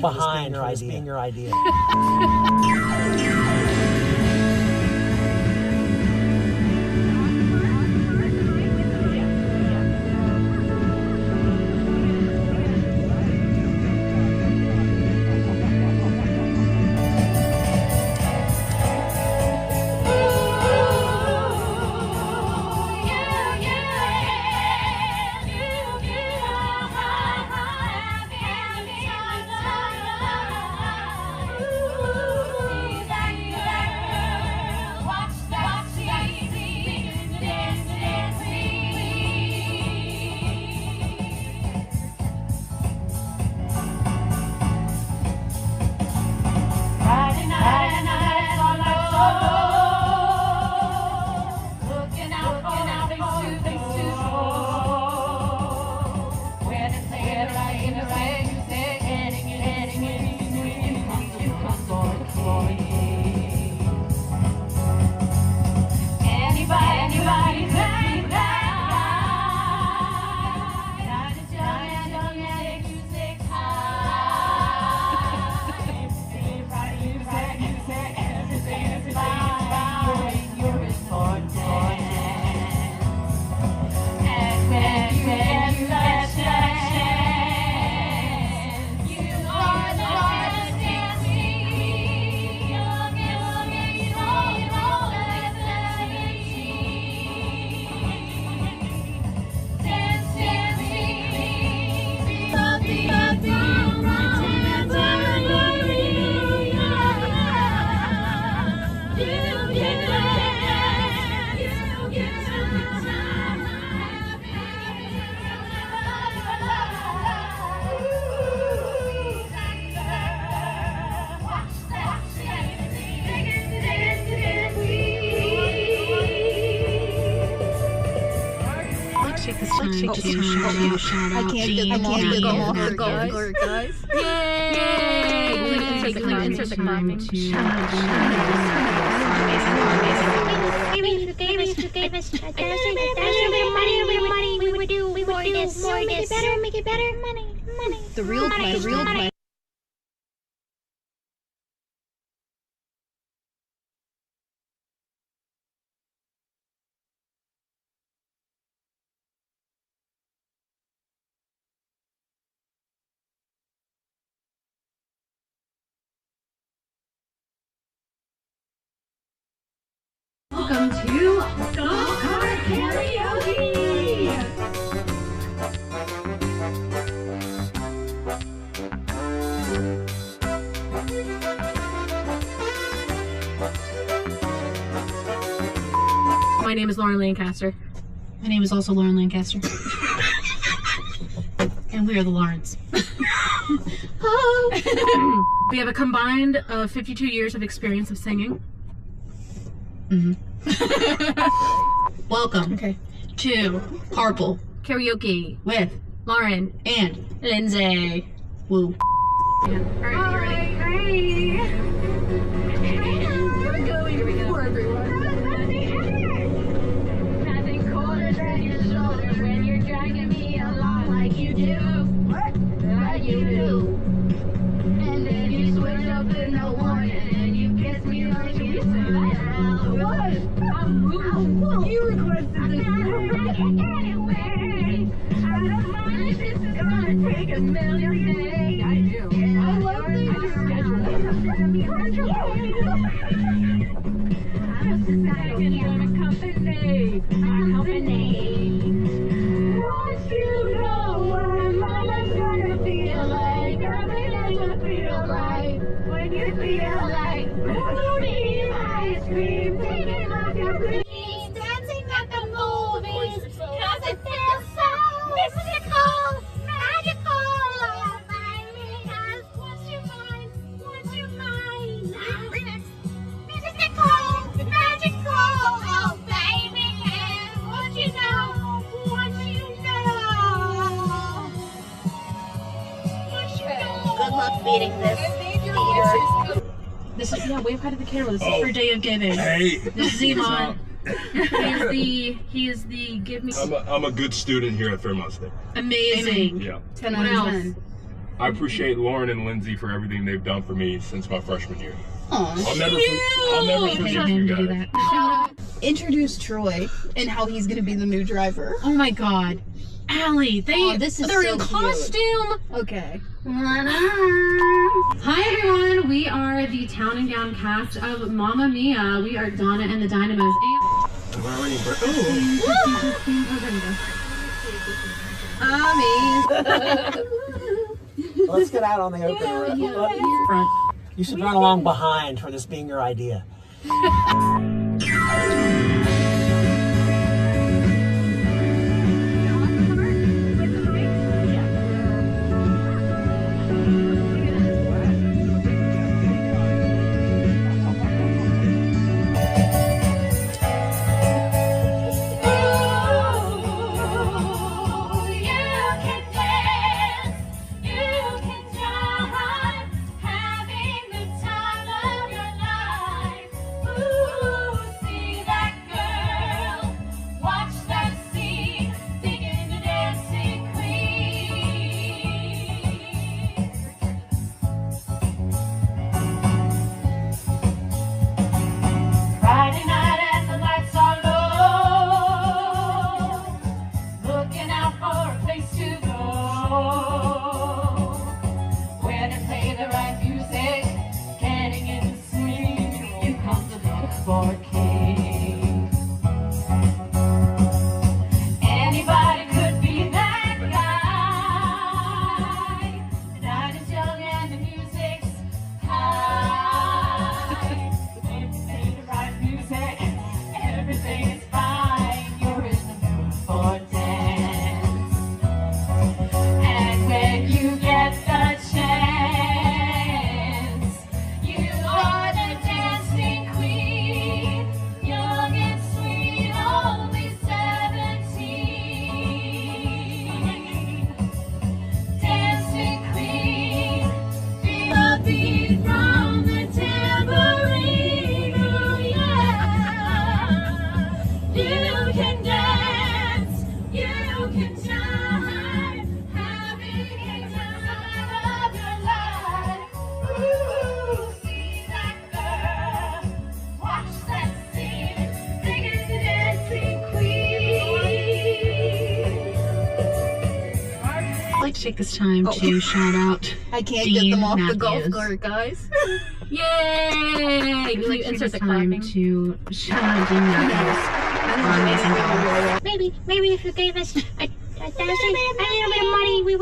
behind. Being your idea. I can't get off the guys. Yay! Insert the clapping. We would do this. Make it better. Money. The real question. welcome to Golf Cart Karaoke! My name is Lauren Lancaster. My name is also Lauren Lancaster. And we are the Laurens. We have a combined 52 years of experience of singing. Welcome to Carpool Karaoke with Lauren and Lindsay. Woo. Yeah. Alright, you ready? We're going for everyone. Nothing colder than your shoulder when you're dragging me along like you do. Like you do. And then you switch up with no warning and you kiss me like you said. What? You requested this. Anyway, I don't mind. This is gonna take a million days. I do. I love this. I'm a society. I'm a company. I'm a company. Once you know what mama's gonna feel like, I'm gonna feel like when you feel like eating ice cream, taking off your clothes, dancing at the movies, 'cause it feels so mystical, magical. Oh, baby, what's your mind? What's your mind? Remix. Mystical, magical. Oh, baby, what you know? What you know? What you know? Good luck beating this theater. This is, wave hi to the camera. This is for Day of Giving. Hey. This is Iman. He is the give me. I'm a good student here at Fairmont State. Amazing. Yeah. 10 out of 10. I appreciate Lauren and Lindsay for everything they've done for me since my freshman year. Aw, I'll never forget you guys. Shout out. Introduce Troy and how he's gonna be the new driver. Oh my God, Allie, they're this is in so costume. Okay. Hi everyone, we are the Town and Gown cast of Mamma Mia. We are Donna and the Dynamos. Let's get out on the open road. Front. You should run along behind for this being your idea. Friday night and the lights are low, looking out for a place to go, where they play the right music, getting in the swing, you come to look for a king. Anybody could be that guy, the night is young and the music's high. Everything is fine, you're in the mood for dance. And when you get the chance, you are the dancing queen, young and sweet, only 17. Dancing queen, feel the beat from the tambourine, oh yeah. You can dance, you can shine, having a time of your life. Ooh, see that girl, watch that scene, singing the dancing queen. I'd like to take this time to shout out I can't Dean get them off the Matthews. golf cart, guys. Yay! Can you insert the clapping? To maybe if you gave us a little bit of money, we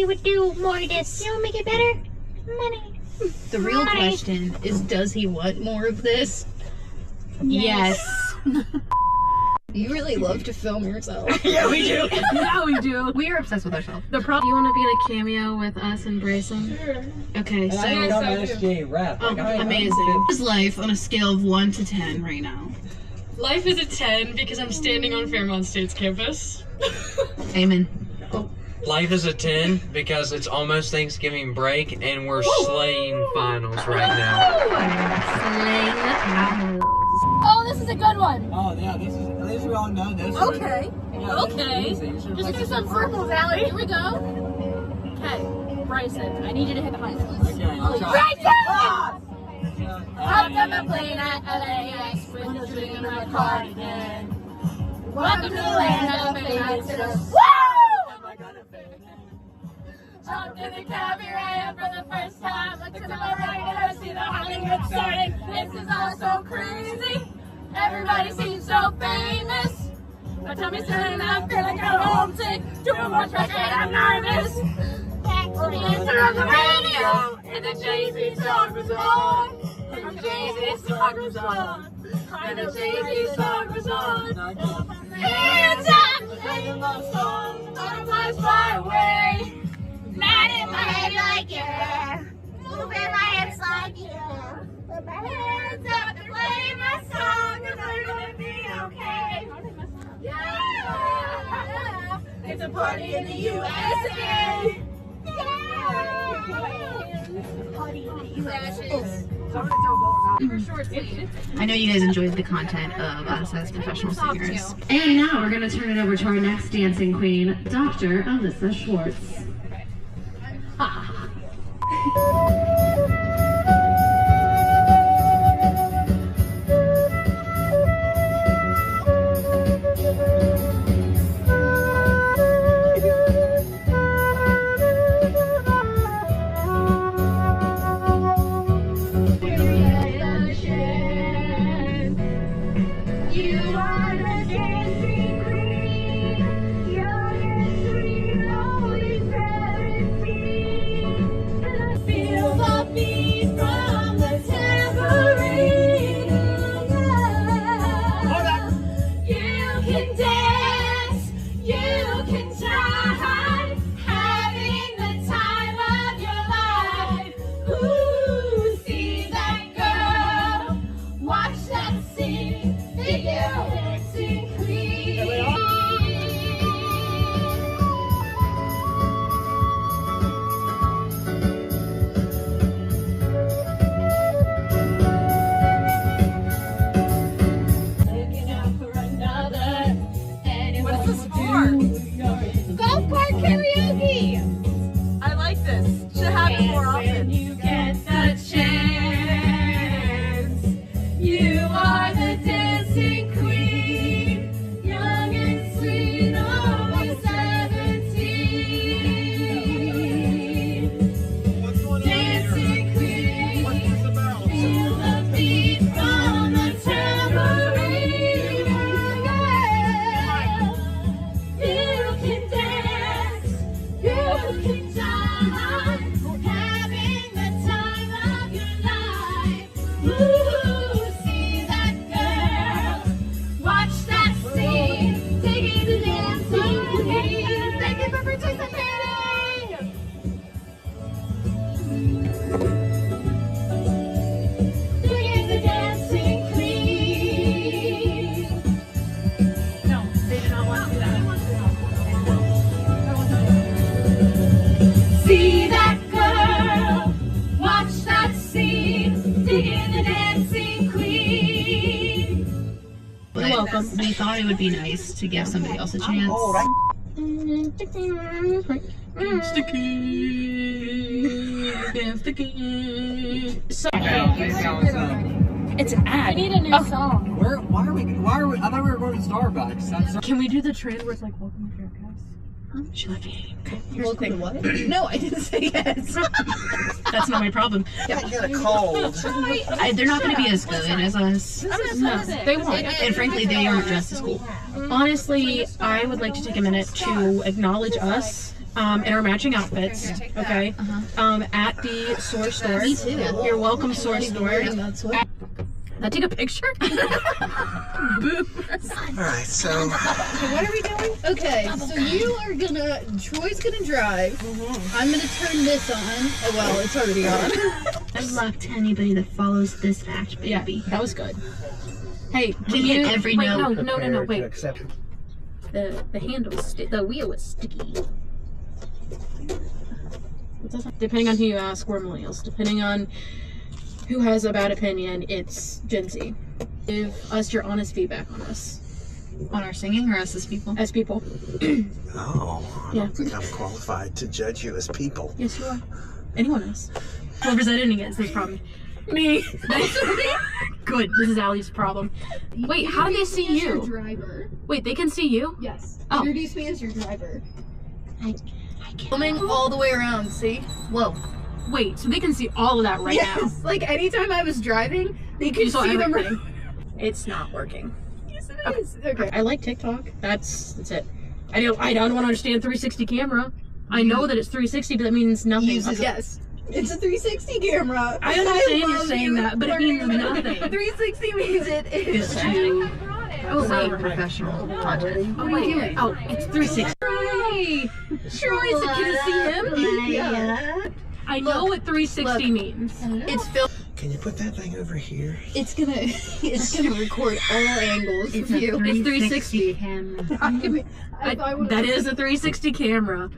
would do more of this. You wanna make it better? Money. The real question is, does he want more of this? Yes. You really love to film yourself. Yeah, we do. Yeah, we do. We are obsessed with ourselves. The problem. You want to be in a cameo with us and Bryson? Sure. Okay, so. Amazing. How's life on a scale of 1 to 10 right now? Life is a 10 because I'm standing on Fairmont State's campus. Amen. Life is a 10 because it's almost Thanksgiving break and we're slaying finals right now. Oh, this is a good one. Oh, yeah, these we all know this. Okay. Yeah, Okay. Just do some circles, Allie. Here we go. Okay, Bryson, I need you to hit the high notes. Bryson! Hopped on the plane at LAX with a dream in my cardigan. Welcome to the land of famous. Woo! Jumped in the cab, here I am for the first time. Look to my right and I see the Hollywood sign. This is all so crazy. Everybody seems so famous. My tummy's turning, I feel like I'm homesick. Too much record, I'm nervous. Answer on the radio, and the Jay-Z song was on. And the Jay-Z song was on. And the Jay-Z song was on. Hands up, singing love songs. Butterflies fly away. Mad in my head like yeah. Moving my hips like yeah. Put my hands up and play my song, and we're gonna be okay. Yeah. It's a party in the USA. I know you guys enjoyed the content of us as professional singers. And now we're going to turn it over to our next dancing queen, Dr. Alyssa Schwartz. We thought it would be nice to give somebody else a chance. It's an ad. We need a new song. Why are we? I thought we were going to Starbucks. Can we do the trend where it's like, welcome to Faircast? She left me. Okay. Here's the thing. What? No, I didn't say yes. That's not my problem. Yeah, I got a cold. They're not going to be as good as us. No, they won't. And frankly, they aren't dressed as cool. Honestly, I would like to take a minute to acknowledge us in our matching outfits, okay? At the Source Store. Me too. You're welcome, Source Store. Now take a picture. Boo. Alright, so. Okay, what are we doing? Okay, so you are gonna, Troy's gonna drive. I'm gonna turn this on. Oh, well, it's already on. Good luck to anybody that follows this act, baby. Yeah, that was good. Hey, can We you hit every wait, note. No, wait. The handle's the wheel is sticky. Depending on who you ask, we're millennials. Depending on who has a bad opinion, it's Gen Z. Give us your honest feedback on us. On our singing or us as people? As people. Oh, I Yeah. don't think I'm qualified to judge you as people. Yes, you are. Anyone else. Whoever's editing it is this problem. Me. Good. This is Allie's problem. Wait, how do they see you? Driver. Wait, they can see you? Yes. Oh. Introduce me as your driver. I can't. Coming all the way around, see? Whoa. Wait, so they can see all of that right now? Yes. Like anytime I was driving, they could saw see them. everything. It's not working. Yes, it is. Okay. I like TikTok. That's it. I don't want to understand 360 camera. I know that it's 360, but that means nothing. Yes. It's a 360 camera. I understand you're saying that, but it means nothing. 360 means it is. Oh, wait. Professional content. Oh, wait. Oh, it's 360. Troy! Troy, can you see him? Yeah. I know what 360 means. It's filmed. Can you put that thing over here? It's gonna record all angles of you. It's 360 camera. That is a 360 camera.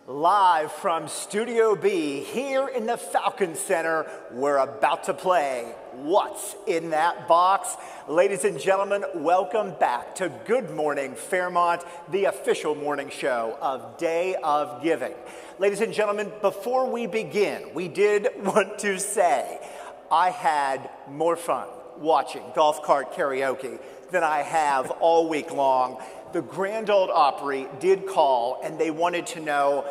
Live from Studio B here in the Falcon Center, we're about to play What's in That Box? Ladies and gentlemen, welcome back to Good Morning Fairmont, the official morning show of Day of Giving. Ladies and gentlemen, before we begin, we did want to say I had more fun watching golf cart karaoke than I have all week long. The Grand Ole Opry did call, and they wanted to know,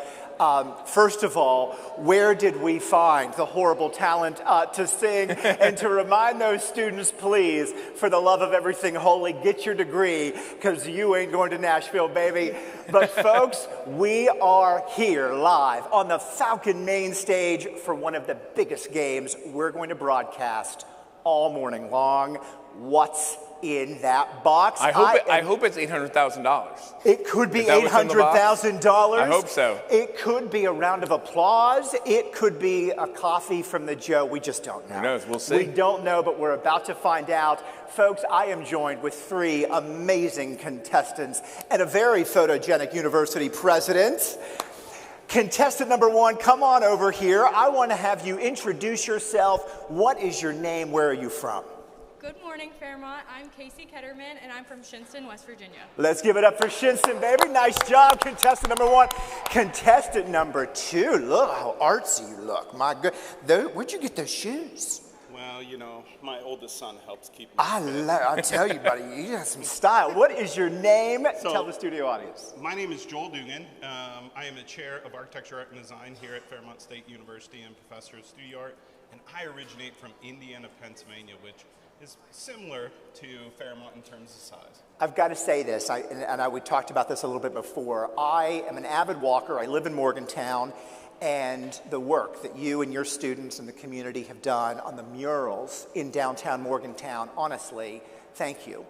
first of all, where did we find the horrible talent to sing? And to remind those students, please, for the love of everything holy, get your degree, because you ain't going to Nashville, baby. But folks, we are here live on the Falcon main stage for one of the biggest games we're going to broadcast all morning long. What's in that box? I hope it's $800,000. It could be $800,000. I hope so. It could be a round of applause. It could be a coffee from the Joe. We just don't know. Who knows? We'll see. We don't know, but we're about to find out. Folks, I am joined with three amazing contestants and a very photogenic university president. Contestant number one, come on over here. I want to have you introduce yourself. What is your name? Where are you from? Good morning, Fairmont. I'm Casey Ketterman, and I'm from Shinston, West Virginia. Let's give it up for Shinston, baby. Nice job, contestant number one. Contestant number two, look how artsy you look. My good, where'd you get those shoes? Well, you know, my oldest son helps keep me I tell you, buddy, you got some style. What is your name? Tell the studio audience. My name is Joel Dugan. I am a chair of architecture, art, and design here at Fairmont State University and professor of studio art. And I originate from Indiana, Pennsylvania, which is similar to Fairmont in terms of size. I've got to say this, we talked about this a little bit before. I am an avid walker. I live in Morgantown, and the work that you and your students and the community have done on the murals in downtown Morgantown, honestly, thank you.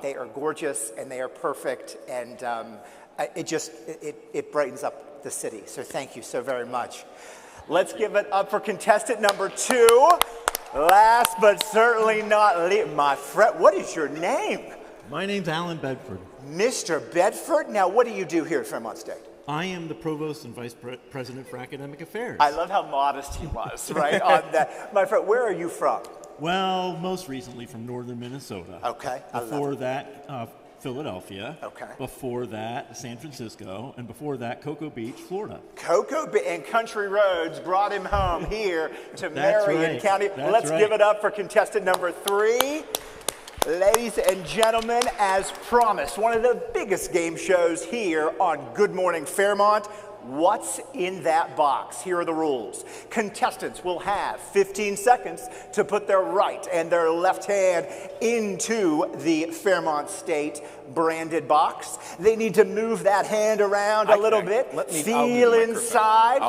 They are gorgeous and they are perfect, and it brightens up the city. So thank you so very much. Let's give it up for contestant number two. Last but certainly not least, my friend, what is your name? My name's Alan Bedford. Mr. Bedford? Now, what do you do here at Fairmont State? I am the Provost and Vice President for Academic Affairs. I love how modest he was, right, on that. My friend, where are you from? Well, most recently from northern Minnesota. Okay. Before that, Philadelphia. Okay. Before that, San Francisco. And before that, Cocoa Beach, Florida. And Country Roads brought him home here to That's Marion right. County. That's Let's right. give it up for contestant number 3. Ladies and gentlemen, as promised, one of the biggest game shows here on Good Morning Fairmont. What's in that box? Here are the rules. Contestants will have 15 seconds to put their right and their left hand into the Fairmont State branded box. They need to move that hand around a little bit, feel inside,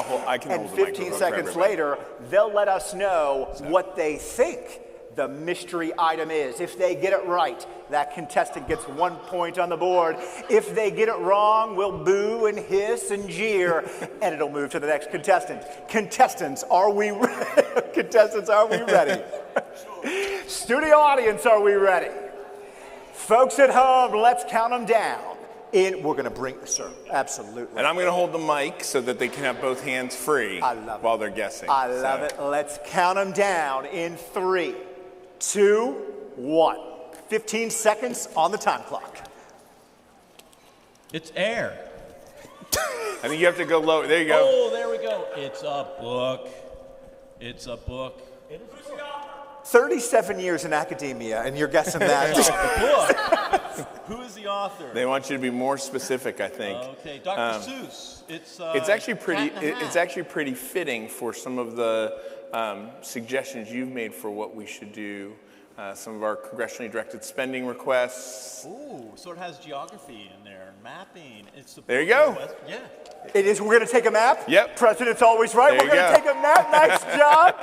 and 15 seconds later, they'll let us know what they think the mystery item is. If they get it right, that contestant gets 1 point on the board. If they get it wrong, we'll boo and hiss and jeer, and it'll move to the next contestant. Contestants, are we ready? Studio audience, are we ready? Folks at home, let's count them down. We're going to bring, sir, absolutely. And I'm going to hold the mic so that they can have both hands free while they're guessing. I love it. Let's count them down in 3, 2, 1. 15 seconds on the time clock. It's air. I think you have to go lower. There you go. Oh, there we go. It's a book. It's a book. 37 years in academia, and you're guessing that. Who is the author? They want you to be more specific, I think. Okay, Dr. Seuss. It's actually pretty. It's actually pretty fitting for some of the suggestions you've made for what we should do. Some of our congressionally directed spending requests. Ooh, so it has geography in there, mapping. There you go. Yeah. It is. We're going to take a map. Yep. President's always right. There We're going to take a map. Nice job.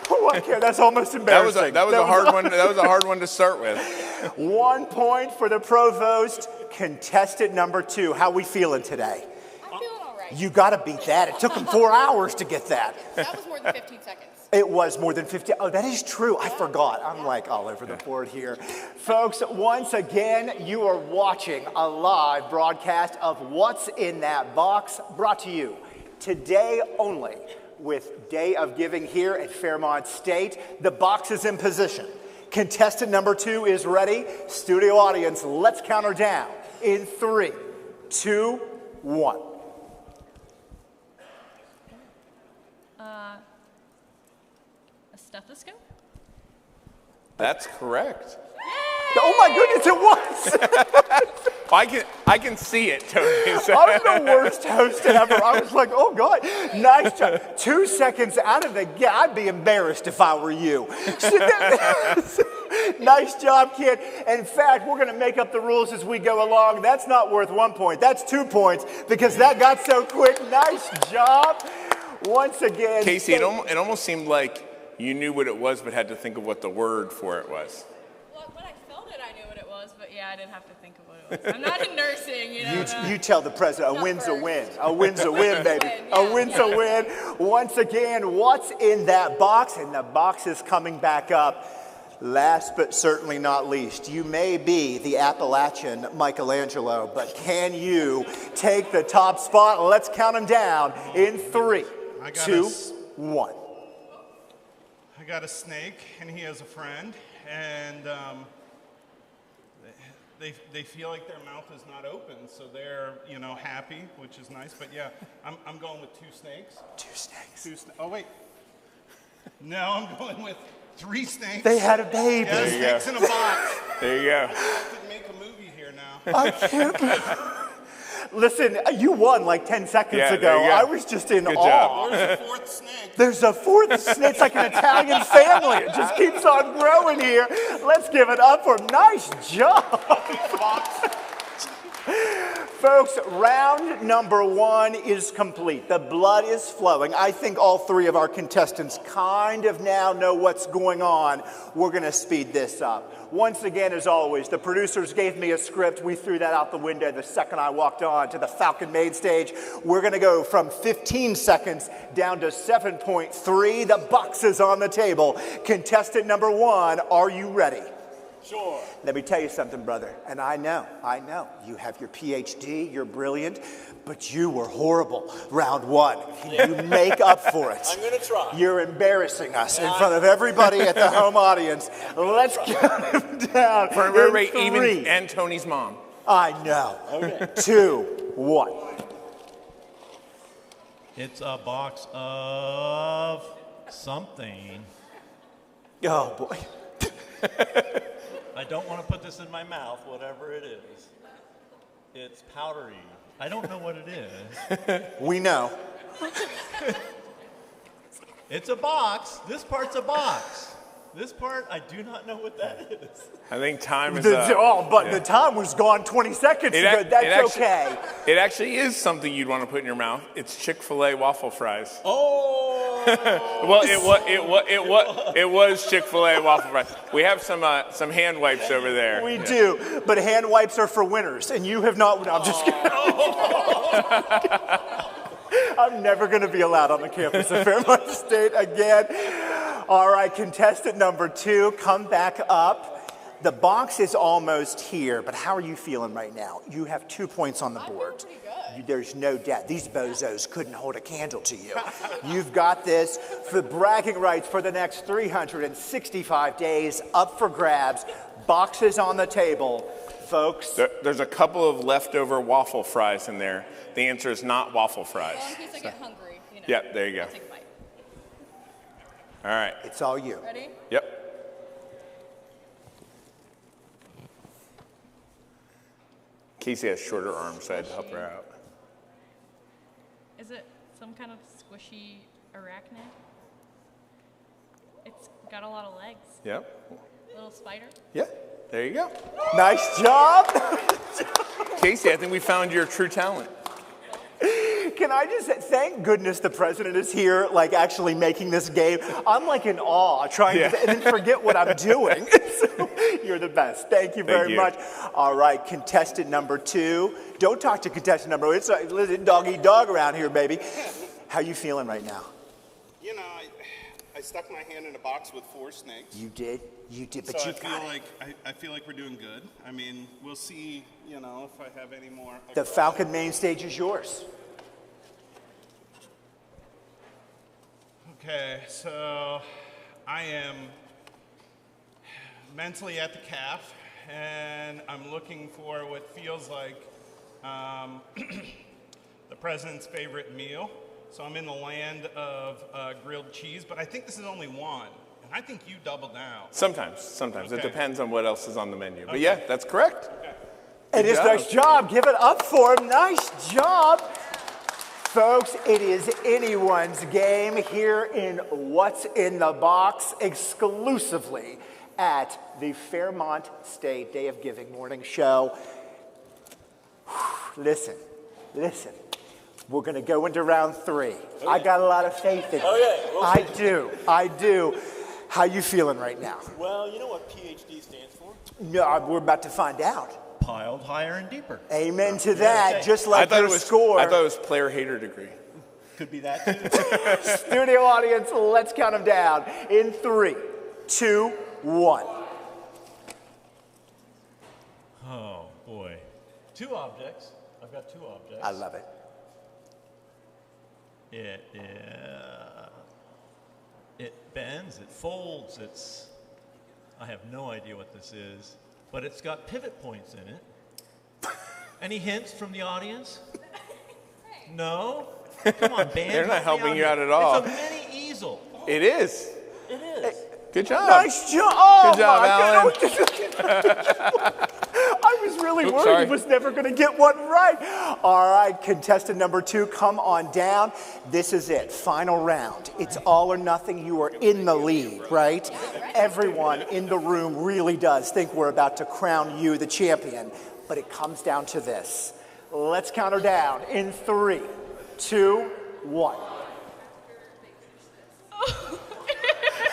Oh, okay, that's almost embarrassing. That was a hard one. That was a hard one to start with. 1 point for the provost. Contestant number 2. How we feeling today? I'm feeling all right. You got to beat that. It took him 4 hours to get that. That was more than 15 seconds. It was more than 50. Oh, that is true. I forgot. I'm like all over the board here. Folks, once again, you are watching a live broadcast of What's in That Box, brought to you today only with Day of Giving here at Fairmont State. The box is in position. Contestant number 2 is ready. Studio audience, let's count her down in 3, 2, 1. Stethoscope? That's correct. Oh my goodness, it was! I can see it, Tony. So. I'm the worst host ever. I was like, oh God, nice job. 2 seconds out of the gate. I'd be embarrassed if I were you. Nice job, kid. In fact, we're going to make up the rules as we go along. That's not worth 1 point. That's 2 points because that got so quick. Nice job. Once again. Casey, it almost seemed like you knew what it was but had to think of what the word for it was. Well, when I felt it, I knew what it was, but yeah, I didn't have to think of what it was. I'm not in nursing, you know. You tell the president, a win's a win. A win's a win, baby. A win's a win. Once again, what's in that box? And the box is coming back up. Last but certainly not least, you may be the Appalachian Michelangelo, but can you take the top spot? Let's count them down in 3, 2, 1. I got a snake, and he has a friend, and they feel like their mouth is not open, so they're happy, which is nice. But yeah, I'm going with 2 snakes. 2 snakes. Oh wait, no, I'm going with 3 snakes. They had a baby. Yeah, snakes in a box. There you go. I could make a movie here now. I can't. Listen, you won like 10 seconds ago. I was just in Good awe. job. There's a 4th snake. There's a 4th snake. It's like an Italian family. It just keeps on growing here. Let's give it up for nice job. Folks, round number 1 is complete. The blood is flowing. I think all 3 of our contestants kind of now know what's going on. We're going to speed this up. Once again, as always, the producers gave me a script. We threw that out the window the second I walked on to the Falcon main stage. We're going to go from 15 seconds down to 7.3. The box is on the table. Contestant number 1, are you ready? Sure. Let me tell you something, brother. And I know. You have your PhD, you're brilliant, but you were horrible round one. Can you make up for it? I'm going to try. You're embarrassing us in front of everybody at the home audience. Let's count him down. Wait, even and Tony's mom. I know. Okay. 2, 1. It's a box of something. Oh, boy. I don't want to put this in my mouth, whatever it is. It's powdery. I don't know what it is. We know. It's a box. This part's a box. This part, I do not know what that is. I think time is up. The time was gone 20 seconds ago. That's okay. It actually is something you'd want to put in your mouth. It's Chick-fil-A waffle fries. Oh! Well, it was Chick-fil-A waffle fries. We have some hand wipes over there. We do, but hand wipes are for winners, and you have not. No, I'm just kidding. I'm never going to be allowed on the campus of Fairmont State again. All right, contestant number 2, come back up. The box is almost here, but how are you feeling right now? You have 2 points on the board. Pretty good. There's no doubt. These bozos couldn't hold a candle to you. You've got this for bragging rights for the next 365 days, up for grabs. Boxes on the table, folks. There's a couple of leftover waffle fries in there. The answer is not waffle fries. Well, in case I get hungry, you know. Yep, there you go. I'll take a bite. All right. It's all you. Ready? Yep. Casey has shorter arms, so I had to help her out. Is it some kind of squishy arachnid? It's got a lot of legs. Yep. Little spider. Yeah. There you go. Nice job. Casey, I think we found your true talent. Can I just say, thank goodness the president is here, like actually making this game. I'm like in awe, trying to and then forget what I'm doing. So, you're the best. Thank you very much. All right, contestant number 2. Don't talk to contestant number 1. It's a dog eat dog around here, baby. How you feeling right now? You know, I stuck my hand in a box with 4 snakes. You did, but so you got it. I feel like we're doing good. I mean, we'll see, you know, if I have any more. The Falcon main stage is yours. Okay, so I am mentally at the calf, and I'm looking for what feels like the president's favorite meal. So I'm in the land of grilled cheese, but I think this is only one, and I think you double down. Sometimes. Okay. It depends on what else is on the menu. But yeah, that's correct. Okay. It is nice job. Give it up for him. Nice job. Folks, it is anyone's game here in What's in the Box, exclusively at the Fairmont State Day of Giving morning show. Listen. We're going to go into round 3. Okay. I got a lot of faith in you. I do. How you feeling right now? Well, you know what PhD stands for? No, we're about to find out. Piled higher and deeper. Amen to that, just like your score. I thought it was player hater degree. Could be that too. Studio audience, let's count them down. In 3, 2, 1. Oh, boy. 2 objects. I've got 2 objects. I love it. It bends, it folds, I have no idea what this is, but it's got pivot points in it. Any hints from the audience? No? Come on, band. They're not helping you out at all. It's a mini easel. It is. It is. Good job. Nice job. Oh, good job, Alan. I was really worried he was never going to get one right. All right, contestant number 2, come on down. This is it, final round. It's all or nothing. You are in the lead, right? Everyone in the room really does think we're about to crown you the champion, but it comes down to this. Let's count her down in 3, 2, 1.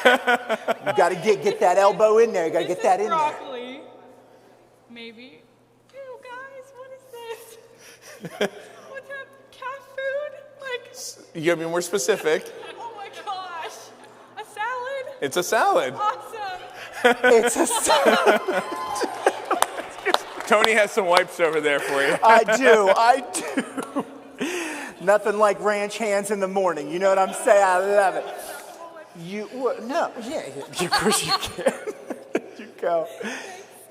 You got to get that elbow in there. You got to get that in broccoli. Maybe. Ew, guys, what is this? What's that? Cat food? You gotta be more specific. Oh my gosh. A salad? It's a salad. Awesome. It's a Tony has some wipes over there for you. I do. Nothing like ranch hands in the morning. You know what I'm saying? I love it. Of course you can. You go.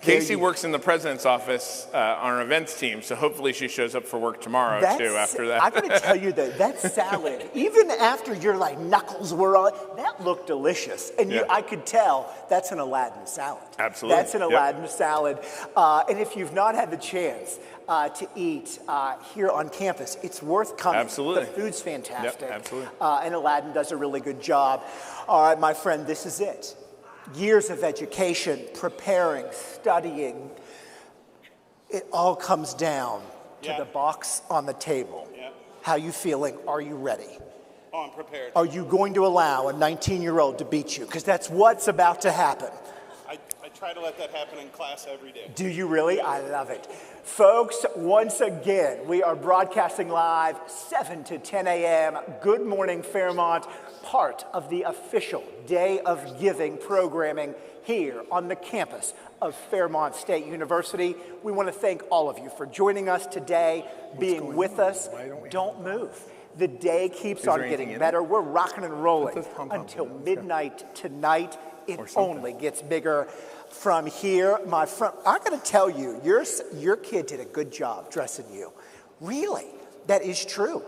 Casey works in the president's office on our events team, so hopefully she shows up for work tomorrow too after that. I gotta tell you that salad, even after your like knuckles were on, that looked delicious. And I could tell that's an Aladdin salad. Absolutely. That's an Aladdin salad. And if you've not had the chance to eat here on campus, it's worth coming. Absolutely. The food's fantastic. Yep, absolutely. And Aladdin does a really good job. All right, my friend, this is it. Years of education, preparing, studying, it all comes down to the box on the table. Yeah. How you feeling? Are you ready? Oh, I'm prepared. Are you going to allow a 19-year-old to beat you? Because that's what's about to happen. I try to let that happen in class every day. Do you really? I love it. Folks, once again, we are broadcasting live 7 to 10 a.m. Good Morning Fairmont, part of the official Day of Giving programming here on the campus of Fairmont State University. We want to thank all of you for joining us today, being with us. Don't move. The day keeps on getting better. We're rocking and rolling until midnight tonight. It only gets bigger from here. My friend, I got to tell you, your kid did a good job dressing you. Really, that is true.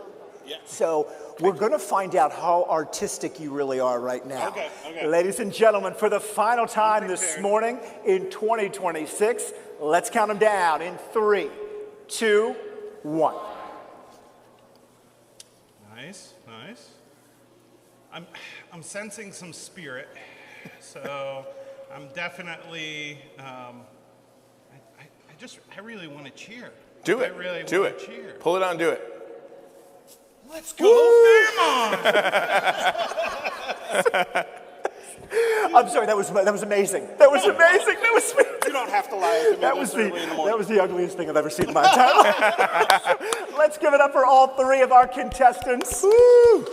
Yeah. So we're going to find out how artistic you really are right now. Okay. Ladies and gentlemen, for the final time this morning in 2026, let's count them down in 3, 2, 1. Nice. I'm sensing some spirit, so I'm definitely. I really want to cheer. Do it. I really do want it. to cheer. Pull it on. Do it. Let's go, Fairmont! I'm sorry, that was amazing. That was amazing. That was. You don't have to lie to me. That was the ugliest thing I've ever seen in my entire life. Let's give it up for all three of our contestants. Woo!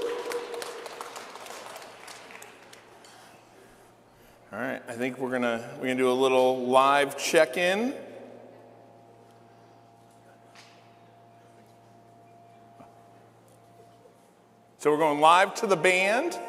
All right, I think we're gonna do a little live check-in. So we're going live to the band.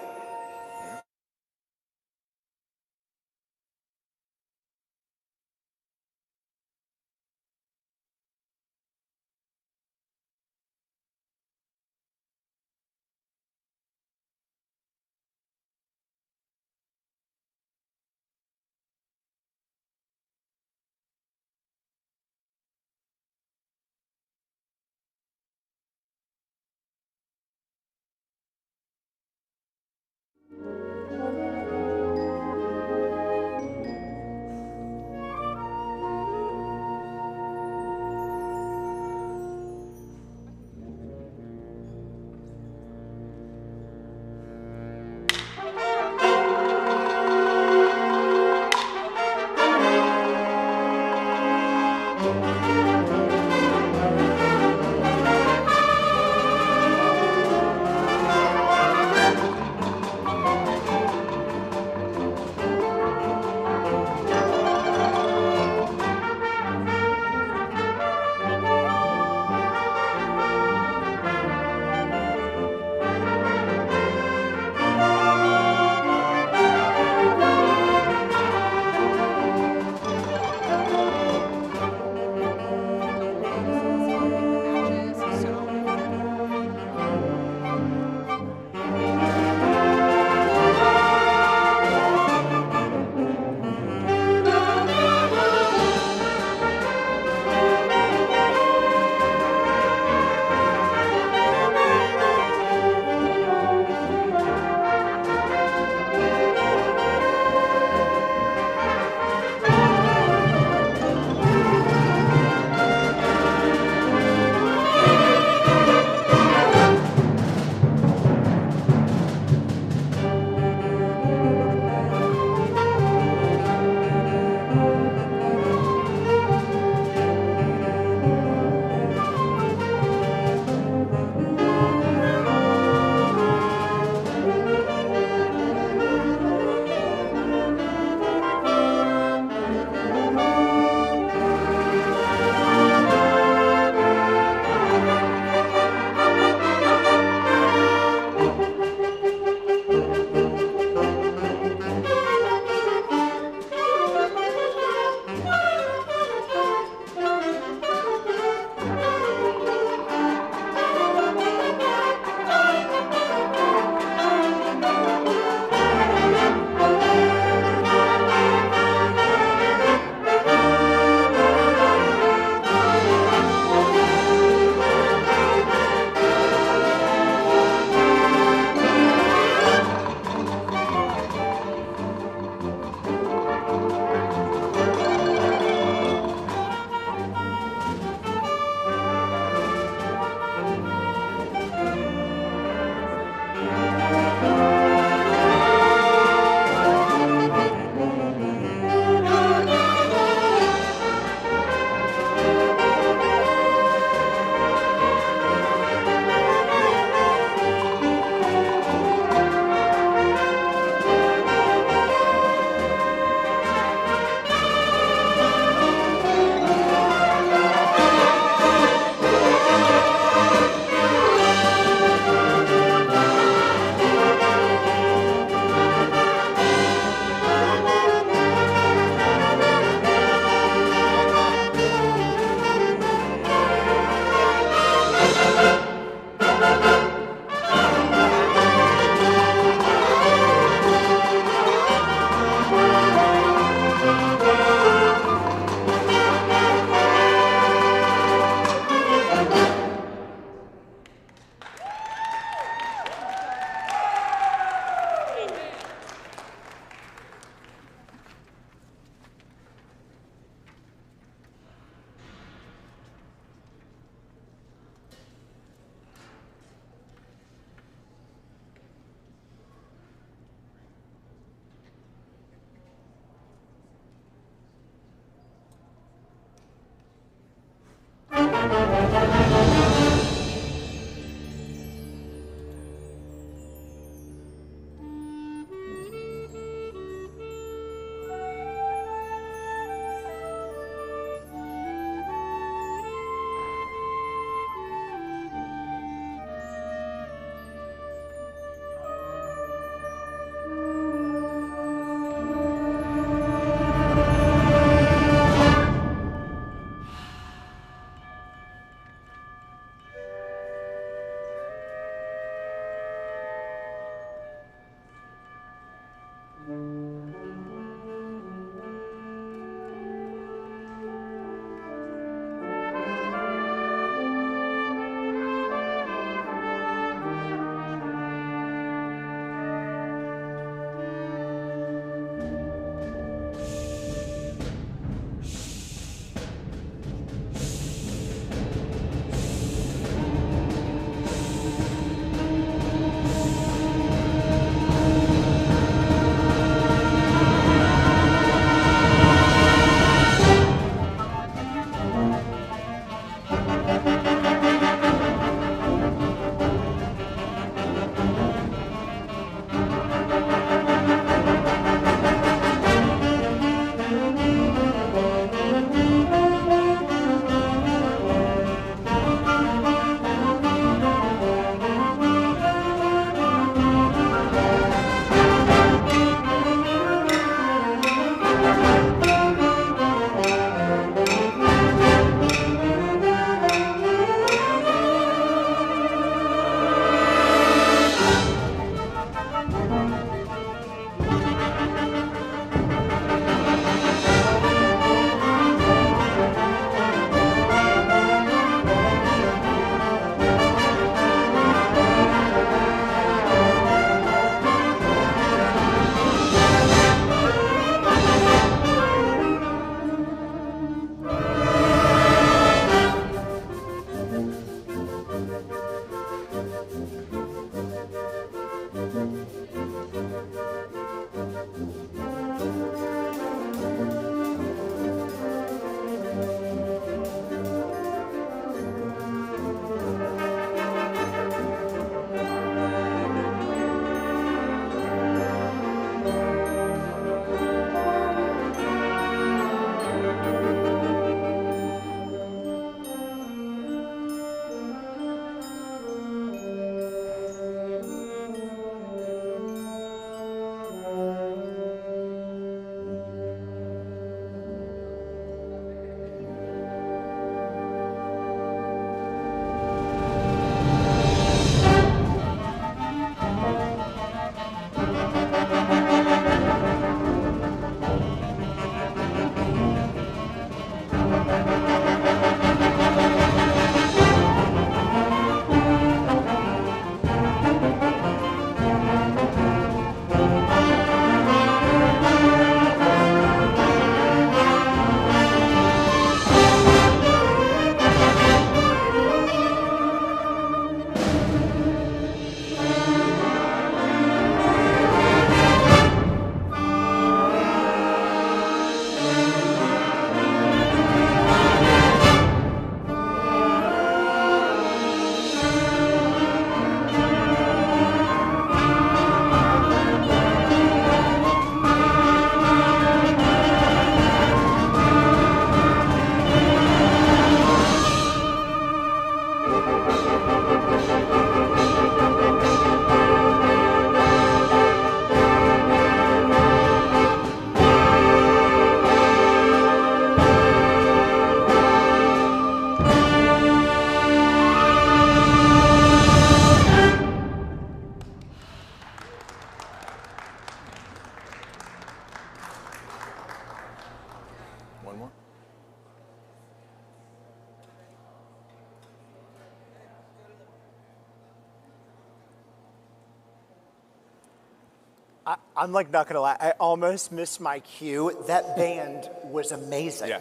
I'm like not gonna lie, I almost missed my cue. That band was amazing. Yeah.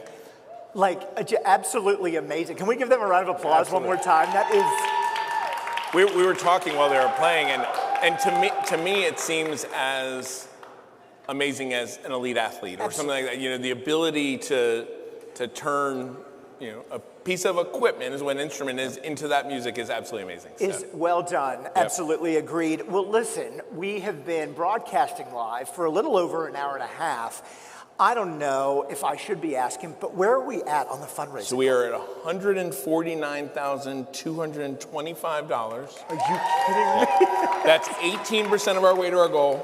Like, absolutely amazing. Can we give them a round of applause one more time? That is... We were talking while they were playing, and to me it seems as amazing as an elite athlete or something like that. You know, the ability to turn, you know, a piece of equipment is what an instrument is into that music is absolutely amazing. Is well done. Yep. Absolutely agreed. Well, listen, we have been broadcasting live for a little over an hour and a half. I don't know if I should be asking, but where are we at on the fundraising? So we are at $149,225. Are you kidding me? That's 18% of our way to our goal.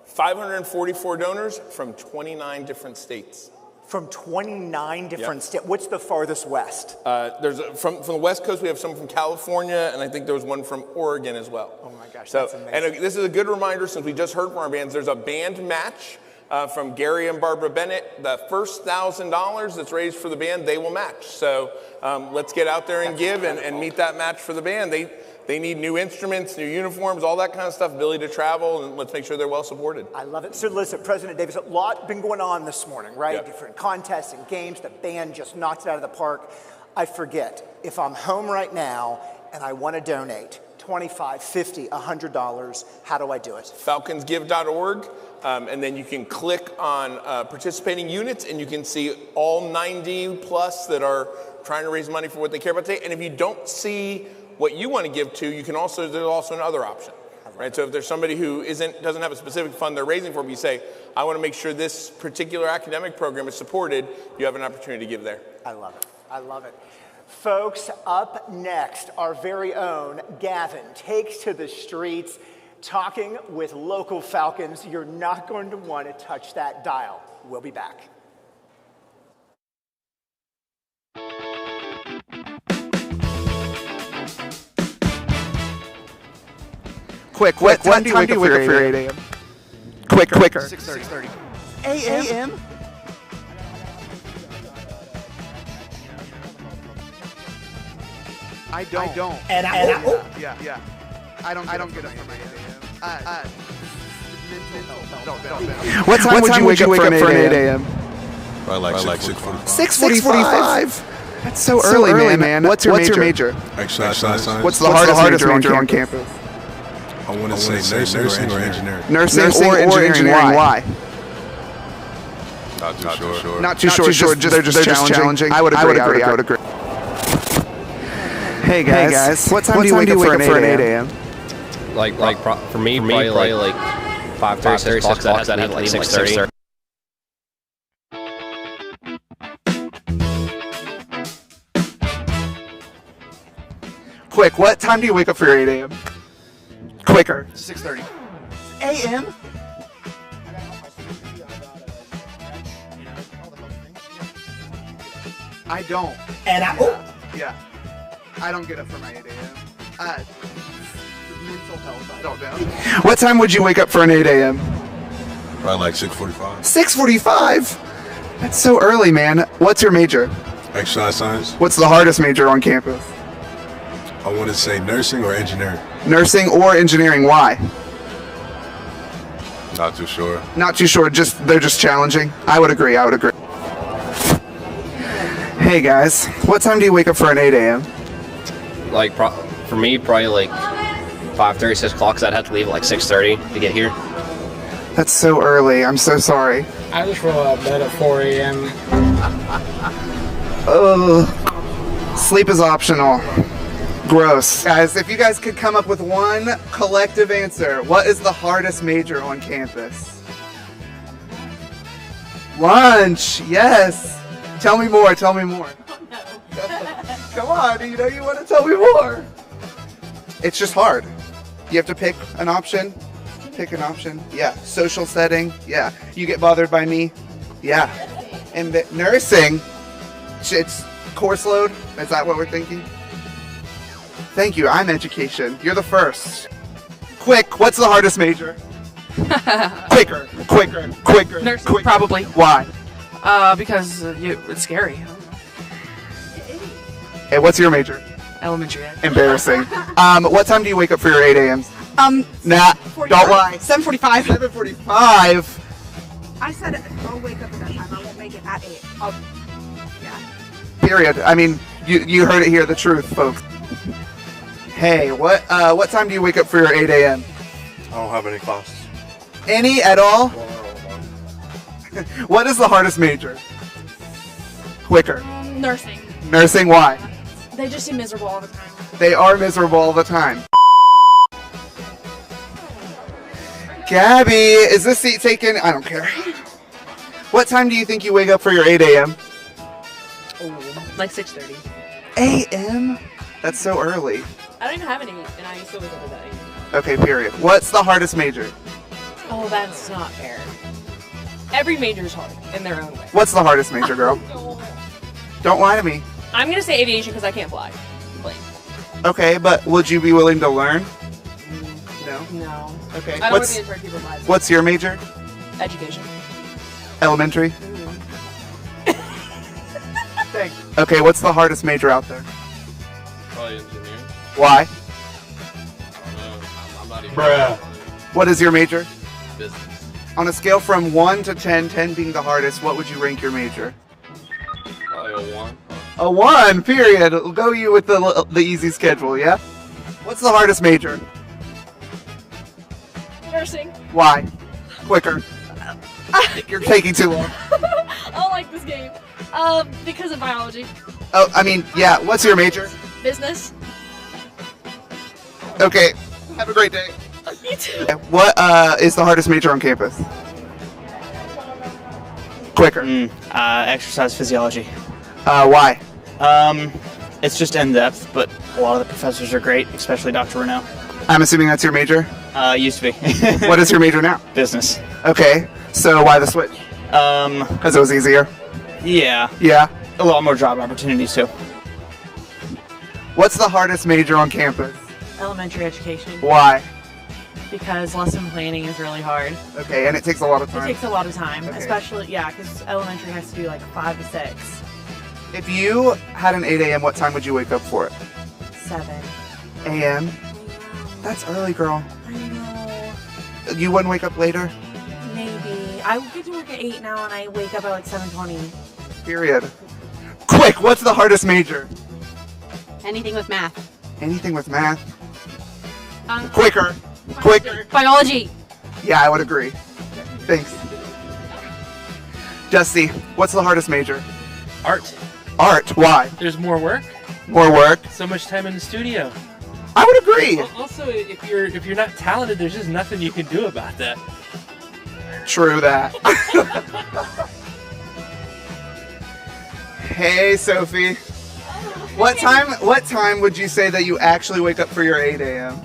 544 donors from 29 different states. From 29 different states. What's the farthest west? From the West Coast, we have some from California, and I think there was one from Oregon as well. Oh my gosh, that's amazing. And this is a good reminder, since we just heard from our bands, there's a band match from Gary and Barbara Bennett. The first $1,000 that's raised for the band, they will match. So let's get out there and give and meet that match for the band. They need new instruments, new uniforms, all that kind of stuff, ability to travel, and let's make sure they're well supported. I love it. So listen, President Davis, a lot been going on this morning, right? Yep. Different contests and games. The band just knocked it out of the park. I forget, if I'm home right now and I want to donate $25, $50, $100, how do I do it? FalconsGive.org, and then you can click on participating units, and you can see all 90 plus that are trying to raise money for what they care about today. And if you don't see what you want to give to, you can also, there's also another option, right? So if there's somebody who doesn't have a specific fund they're raising for, but you say, I want to make sure this particular academic program is supported, you have an opportunity to give there. I love it. I love it. Folks, up next, our very own Gavin takes to the streets talking with local Falcons. You're not going to want to touch that dial. We'll be back. What time do you wake up for your 8 a.m.? Quicker. 6:30. A.m.? I don't. And Yeah. I don't get up for my 8 a.m. What time would you wake up for an 8 a.m.? Probably like 6:45. 6:45? That's so early, man. What's your major? Exercise science. What's the hardest major on campus? I want to say nursing or engineering. Nursing or engineering. Why? Not too sure. Not too sure. They're just challenging. I would agree. Hey guys. What time do you wake up for an 8 a.m.? For me, probably like 5:30, 6 o'clock. That had like 6:30. What time do you wake up for your 8 a.m.? Quicker. 6:30. A.m.? I don't. And Yeah. I don't get up for my 8 a.m. Mental health, I don't know. What time would you wake up for an 8 a.m.? Probably like 6:45. 6:45? That's so early, man. What's your major? Exercise science. What's the hardest major on campus? I want to say nursing or engineering. Nursing or engineering. Why? Not too sure. Not too sure. They're just challenging. I would agree. Hey guys, what time do you wake up for an 8 a.m.? For me, probably like 5:30, 6 o'clock. Cause I'd have to leave at like 6:30 to get here. That's so early. I'm so sorry. I just roll out of bed at 4 a.m. Sleep is optional. Gross. Guys, if you guys could come up with one collective answer, what is the hardest major on campus? Lunch. Yes. Tell me more. Oh, no. Come on, you want to tell me more. It's just hard. You have to pick an option. Yeah. Social setting. Yeah. You get bothered by me. Yeah. And nursing. It's course load. Is that what we're thinking? Thank you. I'm education. You're the first. What's the hardest major? Quicker. Nursing, probably. Why? Because it's scary. Hey, what's your major? Elementary ed. Embarrassing. What time do you wake up for your 8 a.m.s? Nah, don't lie. 7:45. 7:45. I said I'll wake up at that time. I won't make it at 8. Yeah. Period. I mean, you heard it here, the truth, folks. Hey, what time do you wake up for your 8 a.m.? I don't have any classes. Any at all? What is the hardest major? Quicker. Nursing. Nursing, why? They just seem miserable all the time. They are miserable all the time. Gabby, is this seat taken? I don't care. What time do you think you wake up for your 8 a.m.? Like 6:30. a.m.? That's so early. I don't even have any, and I still wake up at that 8. Okay, period. What's the hardest major? Oh, that's not fair. Every major is hard in their own way. What's the hardest major, girl? Don't lie to me. I'm gonna say aviation because I can't fly. Okay, but would you be willing to learn? No. No. Okay. I don't want to be in front of people's lives. What's your major? Education. Elementary? Okay, what's the hardest major out there? Probably engineering. Why? I don't know. I'm not even. Bruh. What is your major? Business. On a scale from 1 to 10, 10 being the hardest, what would you rank your major? Probably a 1. A 1, period. We'll go you with the easy schedule, yeah? What's the hardest major? Nursing. Why? Quicker. You're taking too long. I don't like this game. Because of biology. Oh, I mean, yeah. What's your major? Business. Okay. Have a great day. You too. What is the hardest major on campus? Quicker. Exercise physiology. Why? It's just in depth, but a lot of the professors are great, especially Dr. Renault. I'm assuming that's your major? Used to be. What is your major now? Business. Okay. So why the switch? Because it was easier. Yeah. Yeah. A lot more job opportunities too. What's the hardest major on campus? Elementary education. Why? Because lesson planning is really hard. Okay, and it takes a lot of time. It takes a lot of time, Okay. especially, yeah, because elementary has to do like 5 to 6. If you had an 8 a.m., what time would you wake up for it? 7. a.m.? That's early, girl. I know. You wouldn't wake up later? Maybe. I get to work at 8 now and I wake up at like 7:20. Period. Quick, what's the hardest major? Anything with math. Anything with math? Quicker. Quicker. Biology. Yeah, I would agree. Thanks. Dusty, what's the hardest major? Art. Art, why? There's more work. More work? So much time in the studio. I would agree. Also, if you're not talented, there's just nothing you can do about that. True that. Hey, Sophie. What time would you say that you actually wake up for your 8 a.m.?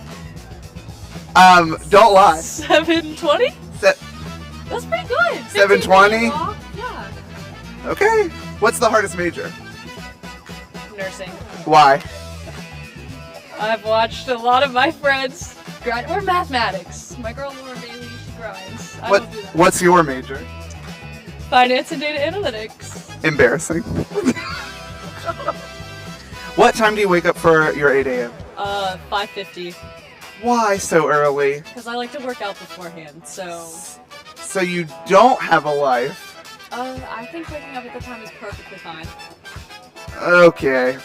Don't lie. 7:20? That's pretty good. 7:20? Yeah. Okay. What's the hardest major? Nursing. Why? I've watched a lot of my friends grind, or mathematics. My girl Laura Bailey, she grinds. I don't do that. What's your major? Finance and data analytics. Embarrassing. What time do you wake up for your 8 a.m.? 5:50. Why so early? Because I like to work out beforehand, so. So you don't have a life. I think waking up at the time is perfectly fine. Okay.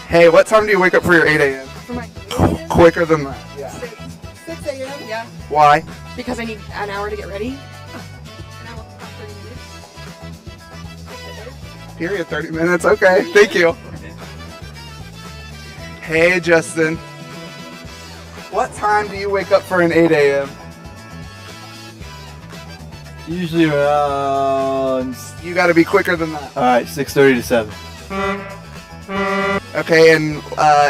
Hey, what time do you wake up for your 8 a.m.? For my Quicker than that. Yeah. 6 a.m. Yeah. Why? Because I need an hour to get ready. Period. 30 minutes. Okay. Thank you. Hey, Justin. What time do you wake up for an 8 a.m.? Usually around. You got to be quicker than that. All right, 6:30 to 7. Okay, and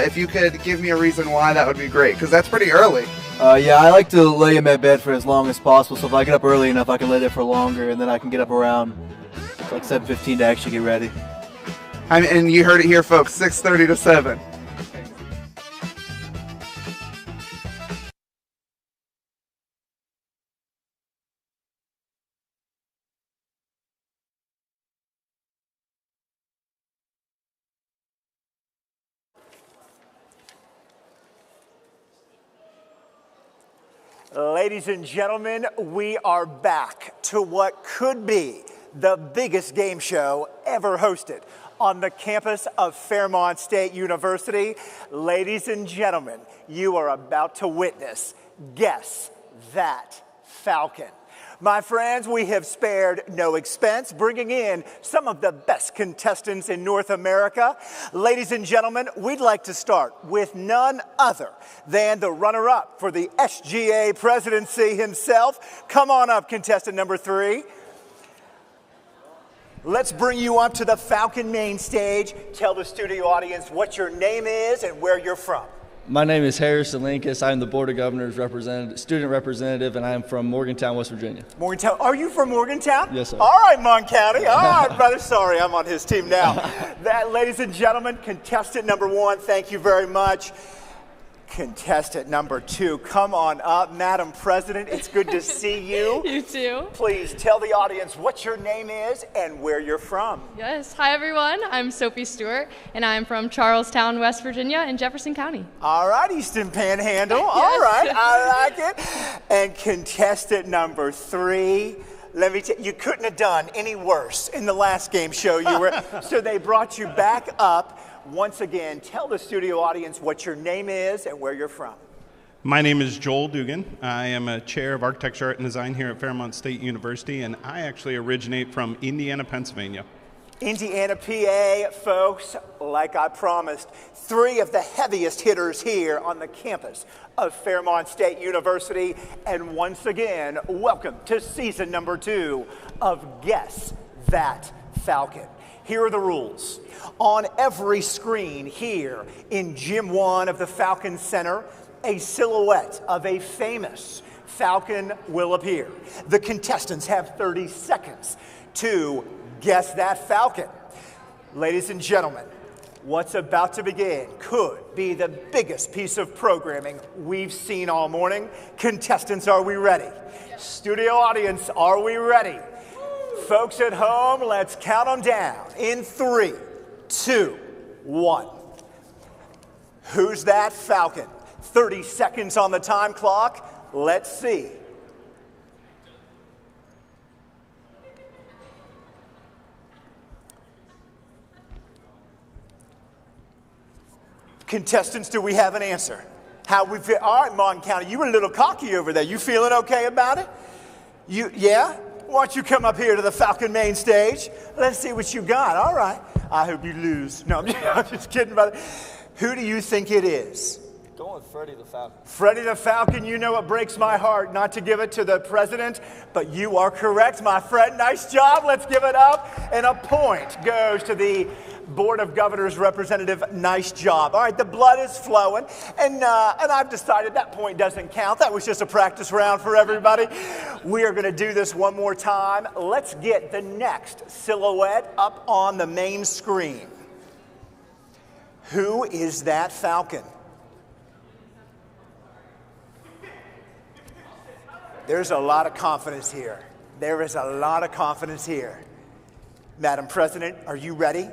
if you could give me a reason why, that would be great, because that's pretty early. Yeah, I like to lay in my bed for as long as possible, so if I get up early enough, I can lay there for longer, and then I can get up around like 7:15 to actually get ready. And you heard it here, folks, 6:30 to 7. Ladies and gentlemen, we are back to what could be the biggest game show ever hosted on the campus of Fairmont State University. Ladies and gentlemen, you are about to witness Guess That Falcon. My friends, we have spared no expense, bringing in some of the best contestants in North America. Ladies and gentlemen, we'd like to start with none other than the runner-up for the SGA presidency himself. Come on up, contestant number 3. Let's bring you up to the Falcon main stage. Tell the studio audience what your name is and where you're from. My name is Harrison Linkus. I'm the Board of Governors student representative, and I'm from Morgantown, West Virginia. Morgantown. Are you from Morgantown? Yes, sir. All right, Mon County. All right, brother. Sorry, I'm on his team now. Ladies and gentlemen, contestant number 1, thank you very much. Contestant number 2, come on up. Madam President, it's good to see you. You too. Please tell the audience what your name is and where you're from. Yes. Hi, everyone. I'm Sophie Stewart, and I'm from Charlestown, West Virginia in Jefferson County. All right, Eastern Panhandle. All right, I like it. And contestant number 3, let me tell you, you couldn't have done any worse in the last game show you were. So they brought you back up. Once again, tell the studio audience what your name is and where you're from. My name is Joel Dugan. I am a chair of architecture, art, and design here at Fairmont State University, and I actually originate from Indiana, Pennsylvania. Indiana, PA, folks, like I promised, 3 of the heaviest hitters here on the campus of Fairmont State University. And once again, welcome to season number 2 of Guess That Falcon. Here are the rules. On every screen here in Gym 1 of the Falcon Center, a silhouette of a famous Falcon will appear. The contestants have 30 seconds to guess that Falcon. Ladies and gentlemen, what's about to begin could be the biggest piece of programming we've seen all morning. Contestants, are we ready? Studio audience, are we ready? Folks at home, let's count them down in 3, 2, 1. Who's that Falcon? 30 seconds on the time clock. Let's see. Contestants, do we have an answer? How we feel? All right, Mon County, you were a little cocky over there. You feeling okay about it? Yeah? Why don't you come up here to the Falcon main stage? Let's see what you got. All right. I hope you lose. No, I'm just kidding, brother. Who do you think it is? Going with Freddie the Falcon. Freddie the Falcon, you know it breaks my heart not to give it to the president, but you are correct, my friend. Nice job. Let's give it up. And a point goes to the Board of Governors representative. Nice job. All right, the blood is flowing, and I've decided that point doesn't count. That was just a practice round for everybody. We are going to do this one more time. Let's get the next silhouette up on the main screen. Who is that Falcon? There's a lot of confidence here. There is a lot of confidence here. Madam President, are you ready?